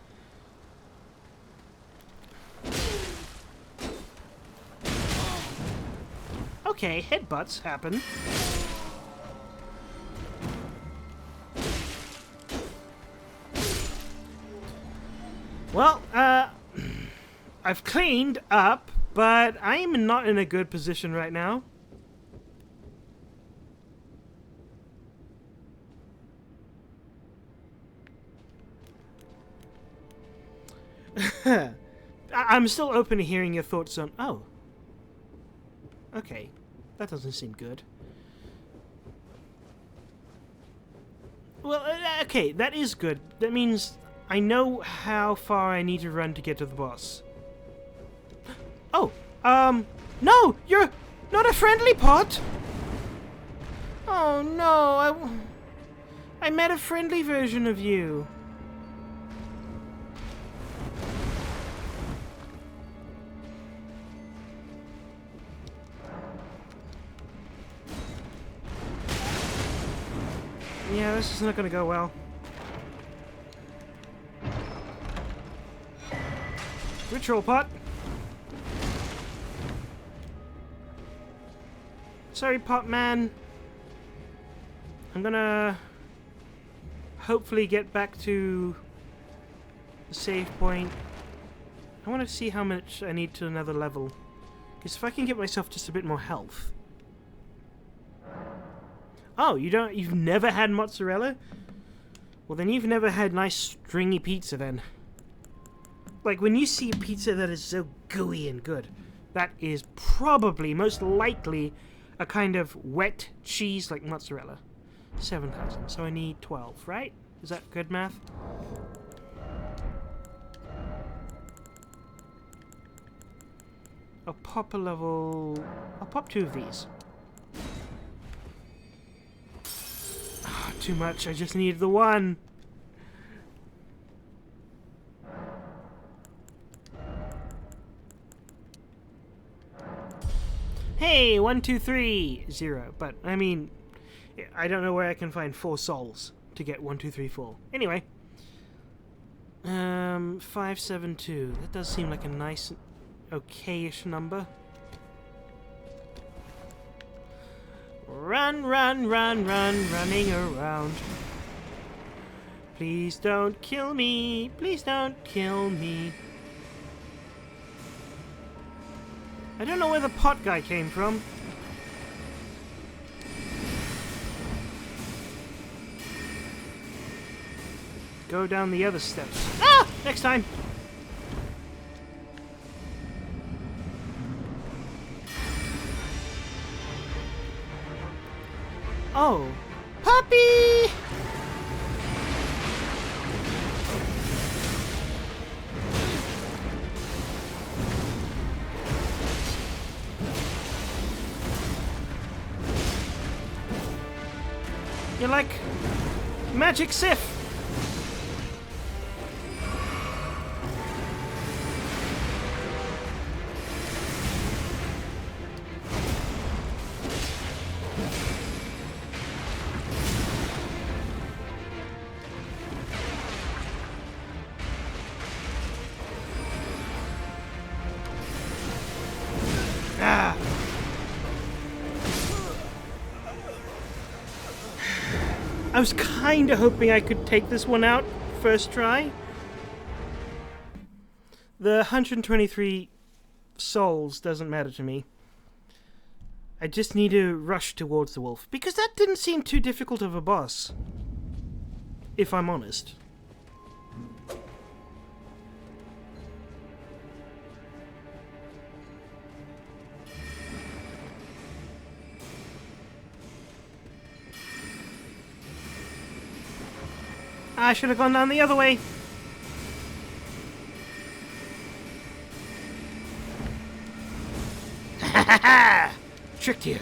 Okay, headbutts happen. Well, I've cleaned up, but I'm not in a good position right now. I'm still open to hearing your thoughts on... Oh. Okay. That doesn't seem good. Well, okay, that is good. That means I know how far I need to run to get to the boss. Oh, no! You're not a friendly pot! Oh, no, I met a friendly version of you. Yeah, this is not gonna go well. Ritual pot. Sorry, pot man. I'm gonna hopefully get back to the save point. I want to see how much I need to another level. Because if I can get myself just a bit more health. Oh, you've never had mozzarella? Well, then you've never had nice stringy pizza then. Like, when you see a pizza that is so gooey and good, that is probably, most likely, a kind of wet cheese like mozzarella. 7,000, so I need 12, right? Is that good math? I'll pop a level... I'll pop 2 of these. too much. I just need the one. Hey, 1, 2, 3, 0. But I mean, I don't know where I can find 4 souls to get 1, 2, 3, 4. Anyway, 5, 7, 2. That does seem like a nice, okay-ish number. Run, run, run, run, running around. Please don't kill me. Please don't kill me. I don't know where the pot guy came from. Go down the other steps. Ah! Next time! Oh. Puppy! You're like Magic Sif. Ah. I was kind of hoping I could take this one out first try. The 123 souls doesn't matter to me. I just need to rush towards the wolf, because that didn't seem too difficult of a boss, if I'm honest. I should have gone down the other way. Ha ha ha! Tricked you.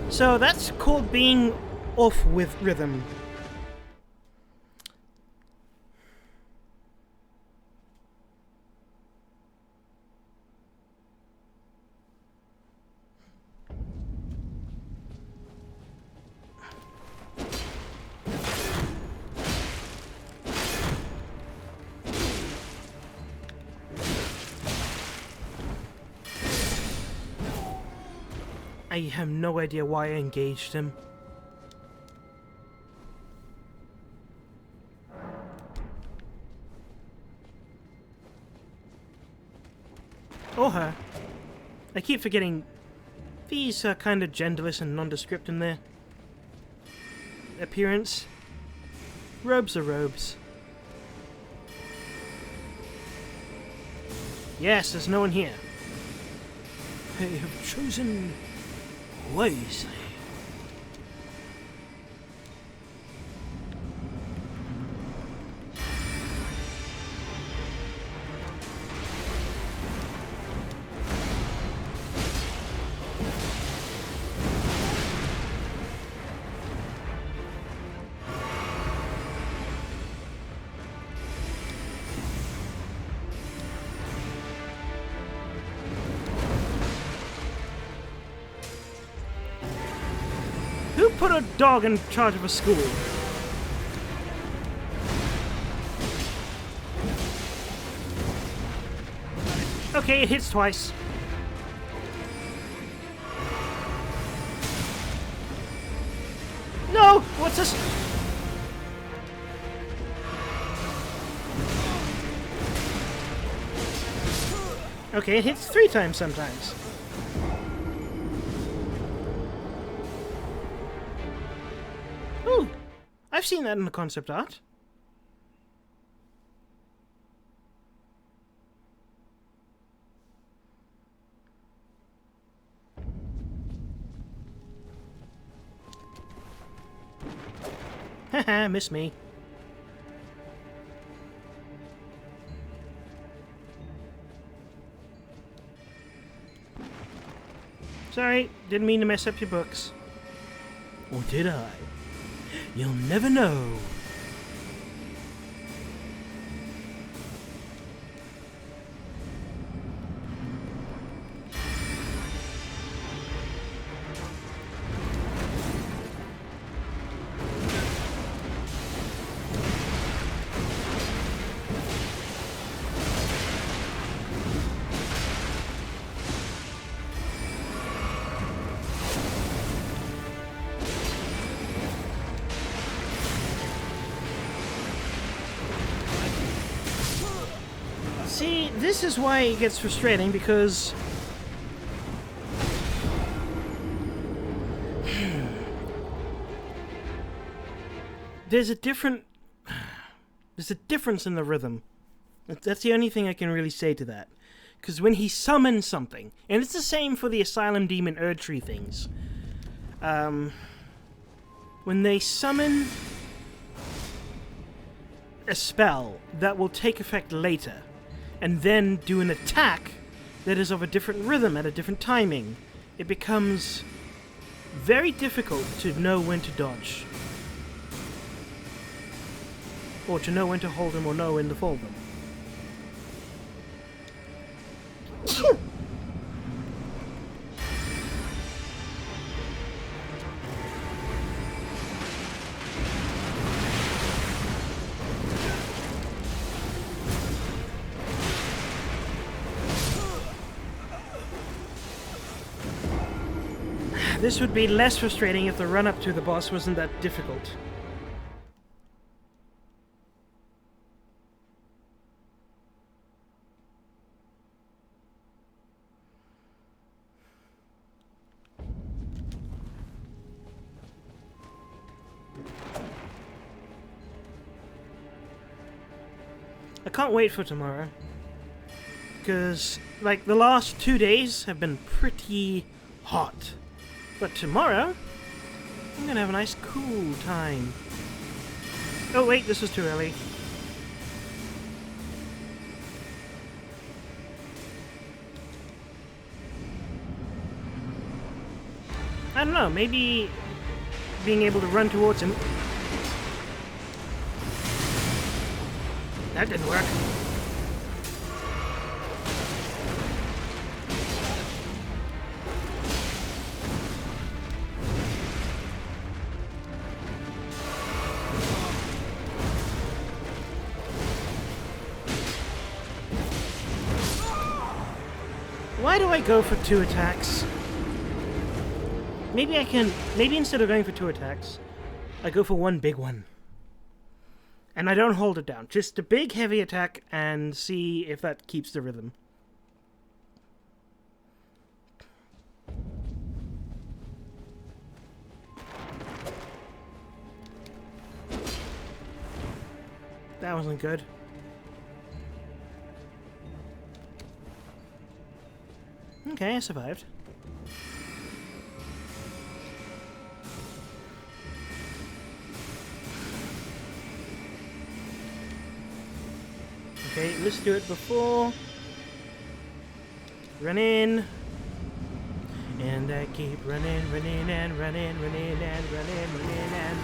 So that's called being off with rhythm. I have no idea why I engaged him. Or her. I keep forgetting these are kind of genderless and nondescript in their appearance. Robes are robes. Yes, there's no one here. I have chosen wisely. Who put a dog in charge of a school? Okay, it hits twice. No! What's this? Okay, it hits 3 times sometimes. Ooh, I've seen that in the concept art. Haha, miss me. Sorry, didn't mean to mess up your books. Or did I? You'll never know. See, this is why it gets frustrating, because there's a difference in the rhythm. That's the only thing I can really say to that. Because when he summons something, and it's the same for the Asylum Demon Erdtree things, when they summon a spell that will take effect later, and then do an attack that is of a different rhythm at a different timing, it becomes very difficult to know when to dodge. Or to know when to hold them or know when to fold them. This would be less frustrating if the run-up to the boss wasn't that difficult. I can't wait for tomorrow. Because, like, the last 2 days have been pretty hot. But tomorrow, I'm gonna have a nice cool time. Oh wait, this was too early. I don't know, maybe being able to run towards him. That didn't work. Why do I go for 2 attacks? Maybe instead of going for 2 attacks, I go for 1 big one. And I don't hold it down. Just a big heavy attack and see if that keeps the rhythm. That wasn't good. Okay, I survived. Okay, let's do it before. Run in. And I keep running and running and running and...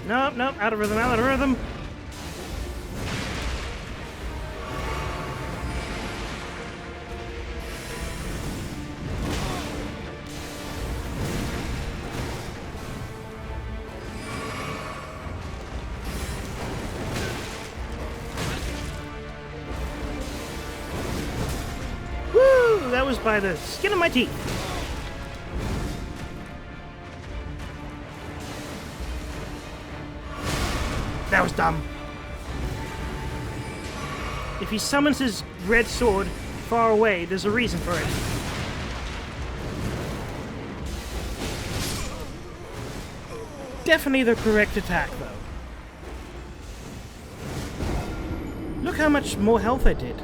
Nope, nope, out of rhythm, out of rhythm. Woo! That was by the skin of my teeth. That was dumb. If he summons his red sword far away, there's a reason for it. Definitely the correct attack, though. Look how much more health I did.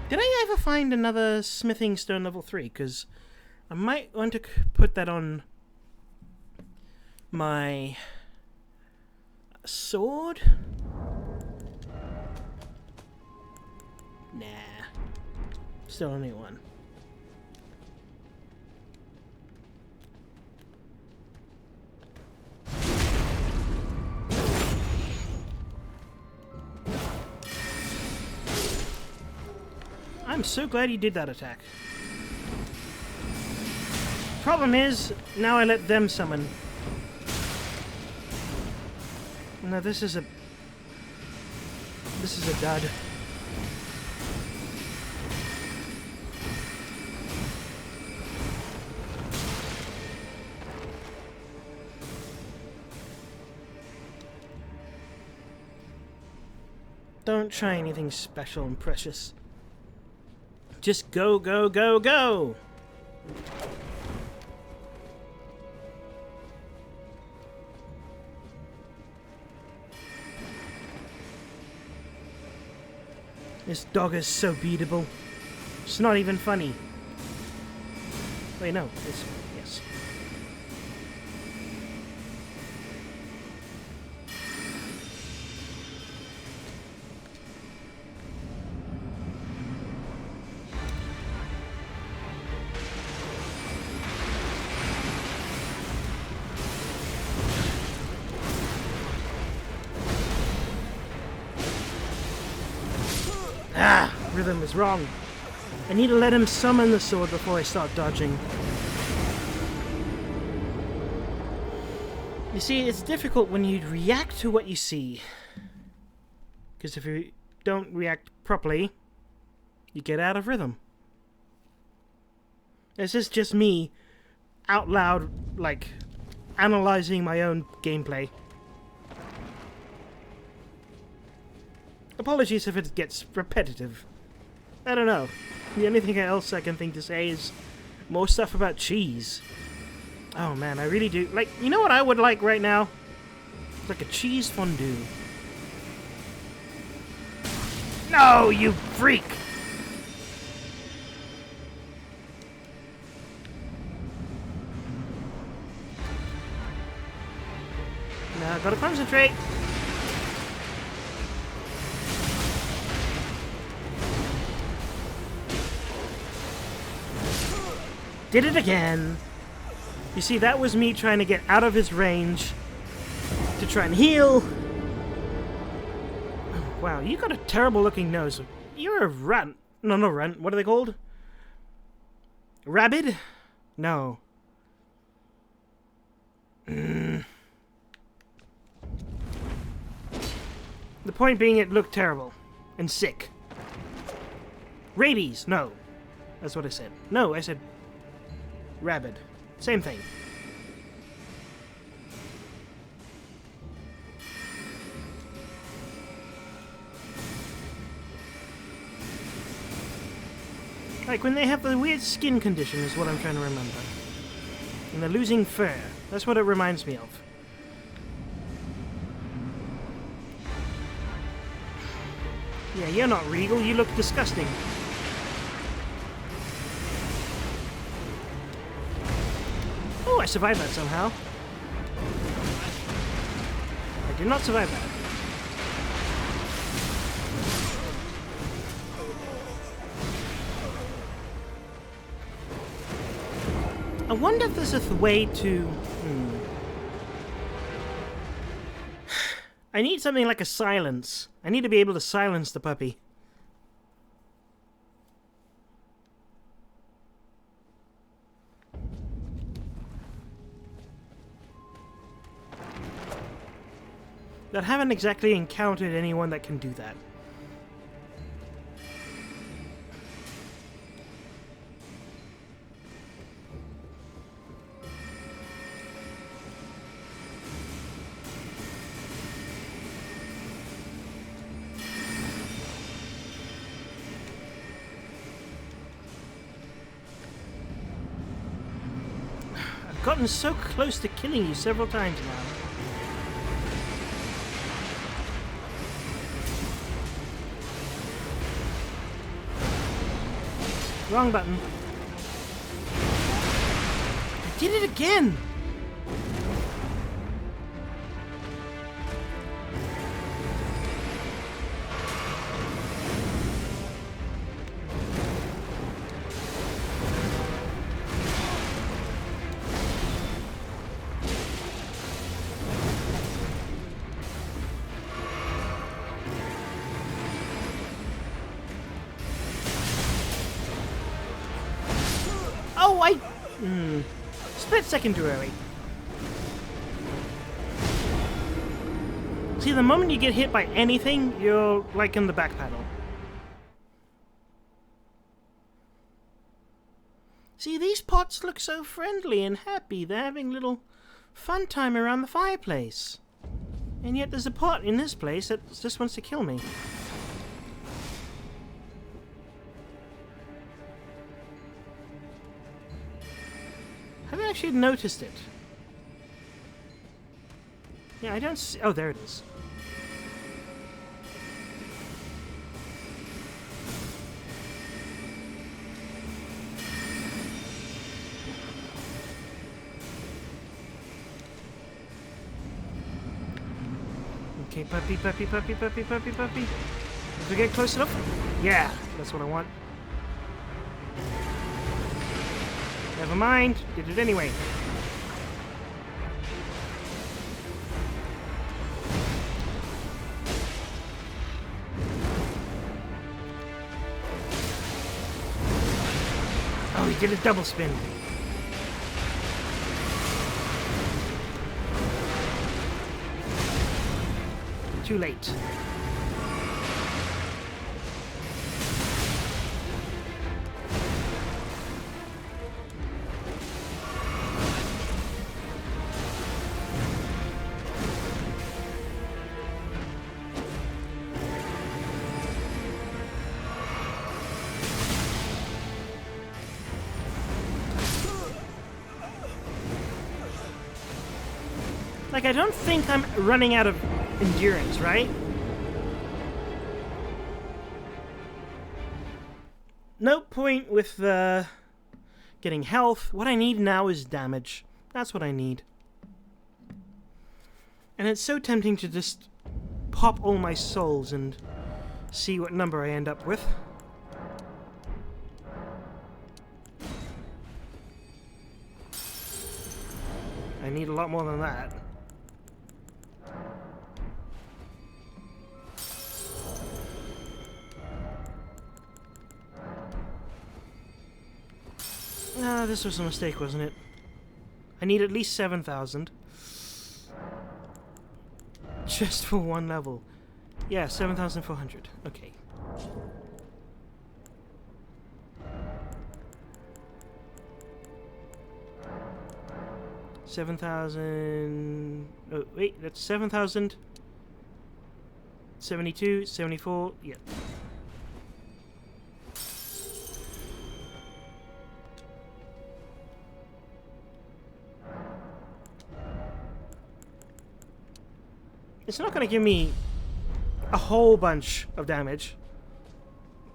Did I ever find another smithing stone level 3? Because I might want to put that on my sword. Nah. Still only one. I'm so glad he did that attack. Problem is, now I let them summon. No, this is a dud. Don't try anything special and precious. Just go, go, go, go! This dog is so beatable. It's not even funny. Wait, no. It's... yes. Ah! Rhythm is wrong. I need to let him summon the sword before I start dodging. You see, it's difficult when you react to what you see. Because if you don't react properly, you get out of rhythm. This is just me out loud, like, analyzing my own gameplay. Apologies if it gets repetitive. I don't know. The only thing else I can think to say is more stuff about cheese. Oh man, I really do. Like, you know what I would like right now? Like a cheese fondue. No, you freak! Now, gotta concentrate. Did it again. You see, that was me trying to get out of his range to try and heal. Oh, wow, you got a terrible looking nose. You're a runt. No, no runt. What are they called? Rabid? No. The point being, it looked terrible and sick. Rabies? No. That's what I said. No, I said rabid. Same thing. Like when they have the weird skin condition is what I'm trying to remember. And they're losing fur. That's what it reminds me of. Yeah, you're not regal. You look disgusting. Oh, I survived that somehow. I did not survive that. I wonder if there's a way to... I need something like a silence. I need to be able to silence the puppy. I haven't exactly encountered anyone that can do that. gotten so close to killing you several times now. Wrong button. I did it again! Oh, split secondary. See, the moment you get hit by anything, you're like in the back panel. See, these pots look so friendly and happy. They're having a little fun time around the fireplace. And yet there's a pot in this place that just wants to kill me. I haven't actually noticed it. Yeah, I don't see... Oh, there it is. Okay, puppy, puppy, puppy, puppy, puppy, puppy. Did we get close enough? Yeah, that's what I want. Never mind, did it anyway. Oh, he did a double spin. Too late. Like, I don't think I'm running out of endurance, right? No point with getting health. What I need now is damage. That's what I need. And it's so tempting to just pop all my souls and see what number I end up with. I need a lot more than that. Ah, this was a mistake, wasn't it? I need at least 7,000. Just for one level. Yeah, 7,400. Okay. Oh, wait, that's 7,000. 72, 74, yeah. It's not going to give me a whole bunch of damage,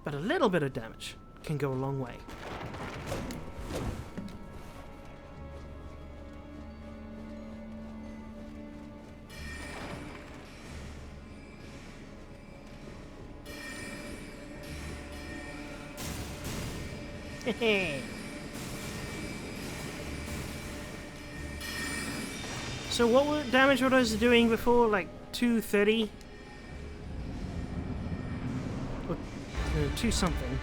but a little bit of damage can go a long way. So what damage was I doing before? Like 230? Or 2 something.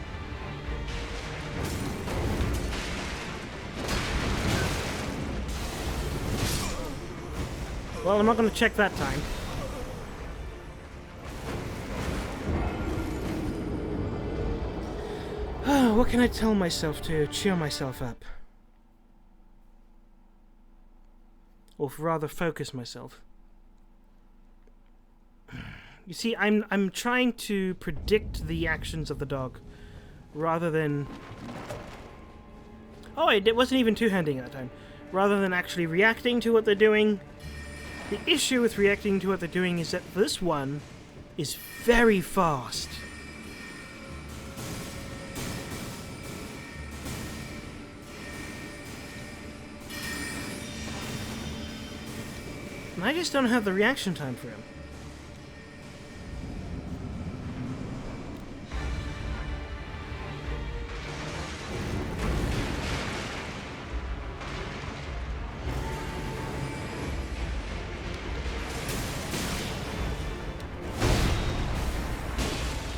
Well, I'm not going to check that time. What can I tell myself to cheer myself up? Or rather focus myself. You see, I'm trying to predict the actions of the dog rather than... Oh, it wasn't even two-handing that time. rather than actually reacting to what they're doing. The issue with reacting to what they're doing is that this one is very fast. And I just don't have the reaction time for him.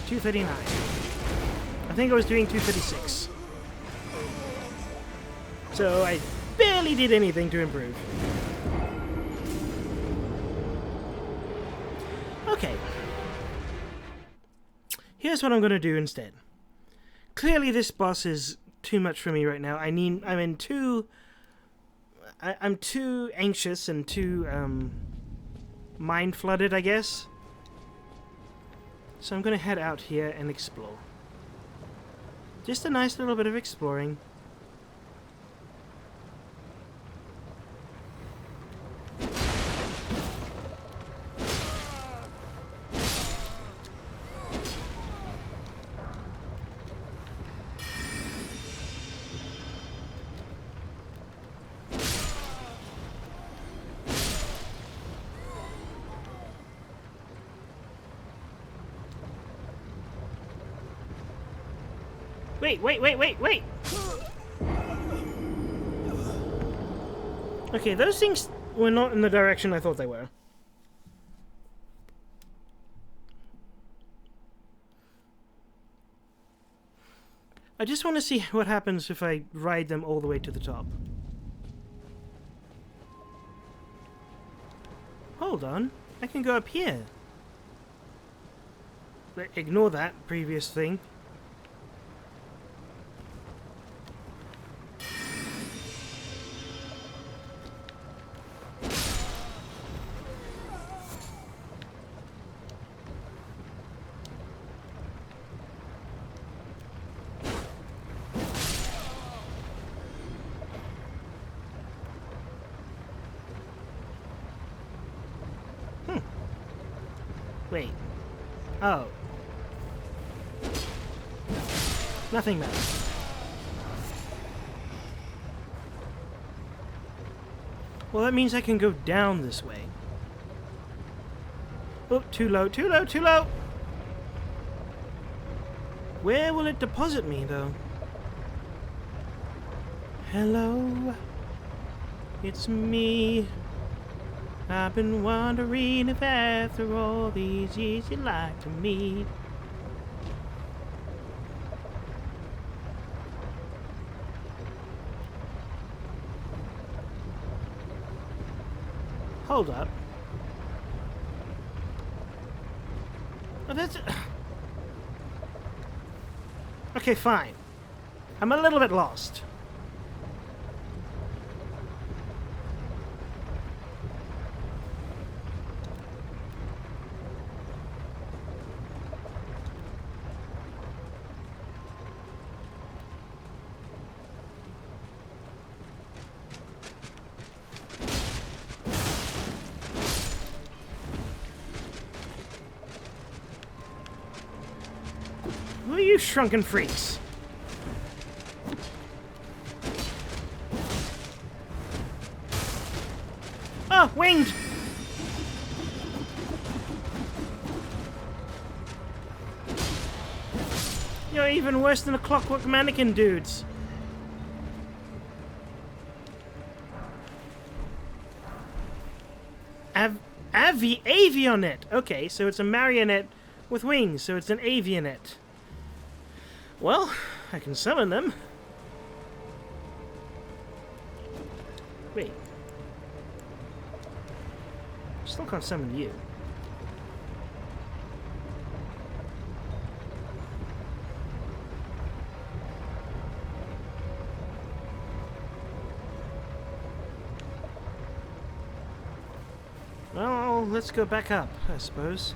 $239. I think I was doing 236. So I barely did anything to improve. Okay. Here's what I'm going to do instead. Clearly this boss is too much for me right now. I'm too anxious and too mind flooded, I guess. So I'm going to head out here and explore. Just a nice little bit of exploring. Wait! Okay, those things were not in the direction I thought they were. I just want to see what happens if I ride them all the way to the top. Hold on, I can go up here. But ignore that previous thing. Wait. Oh. Nothing matters. Well, that means I can go down this way. Oh, too low, too low, too low! Where will it deposit me, though? Hello? It's me. I've been wondering if after all these years you'd like to meet. Hold up. Oh, that's... Okay, fine. I'm a little bit lost. Who are you shrunken freaks? Oh, winged! You're even worse than the clockwork mannequin dudes. Avionette! Okay, so it's a marionette with wings, so it's an avionette. Well, I can summon them. Wait. Still can't summon you. Well, let's go back up, I suppose.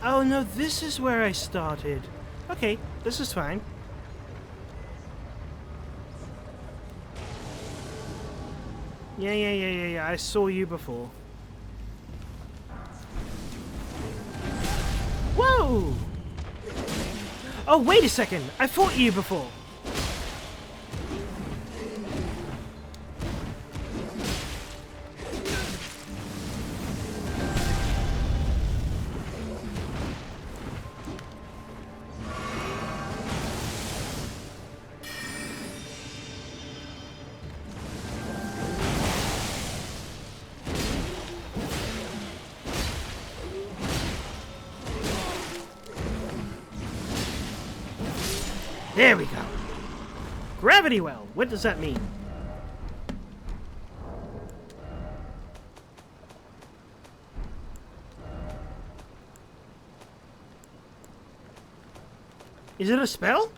Oh no, this is where I started. Okay, this is fine. Yeah. I saw you before. Whoa! Oh, wait a second. I fought you before. There we go. Gravity well. What does that mean? Is it a spell?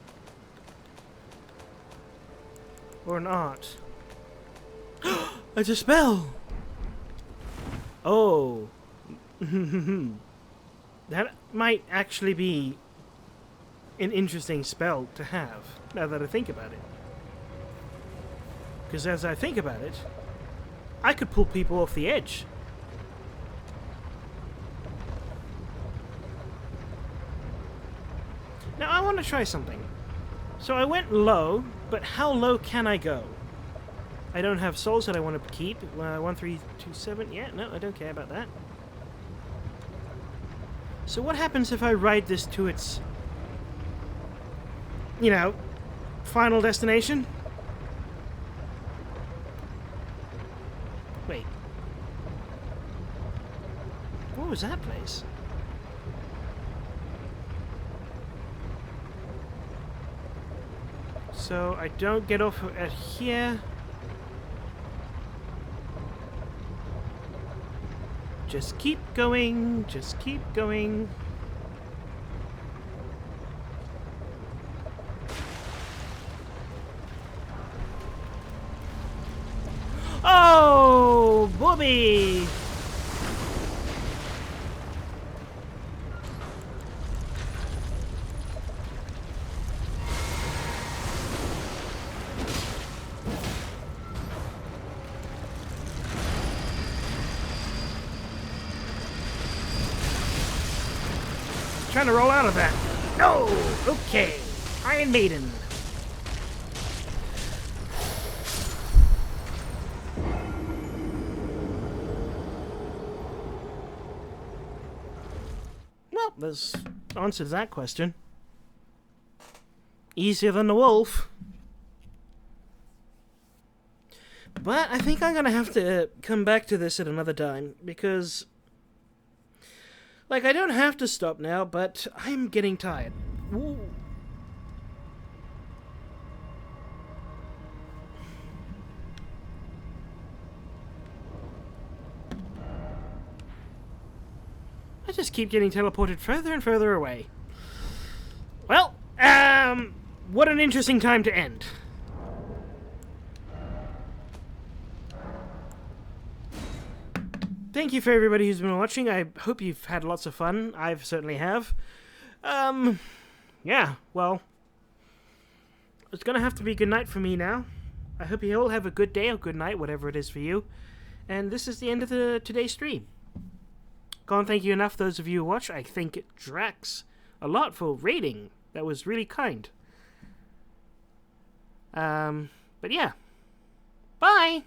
Or an art? It's a spell! Oh. That might actually be an interesting spell to have, now that I think about it. Because as I think about it, I could pull people off the edge. Now I want to try something. So I went low, but how low can I go? I don't have souls that I want to keep. 1327, yeah, no, I don't care about that. So what happens if I ride this to its, you know, final destination? Wait. What was that place? So I don't get off at here. Just keep going, just keep going. Oh, booby! Trying to roll out of that. No! Okay. Iron Maiden. Well, there's answer to that question. Easier than the wolf. But I think I'm gonna have to come back to this at another time, because like, I don't have to stop now, but I'm getting tired. Ooh. I just keep getting teleported further and further away. Well, what an interesting time to end. Thank you for everybody who's been watching. I hope you've had lots of fun. I certainly have. Yeah, well, it's gonna have to be good night for me now. I hope you all have a good day or good night, whatever it is for you. And this is the end of today's stream. Can't thank you enough, those of you who watch. I thank Drax a lot for raiding. That was really kind. But yeah. Bye!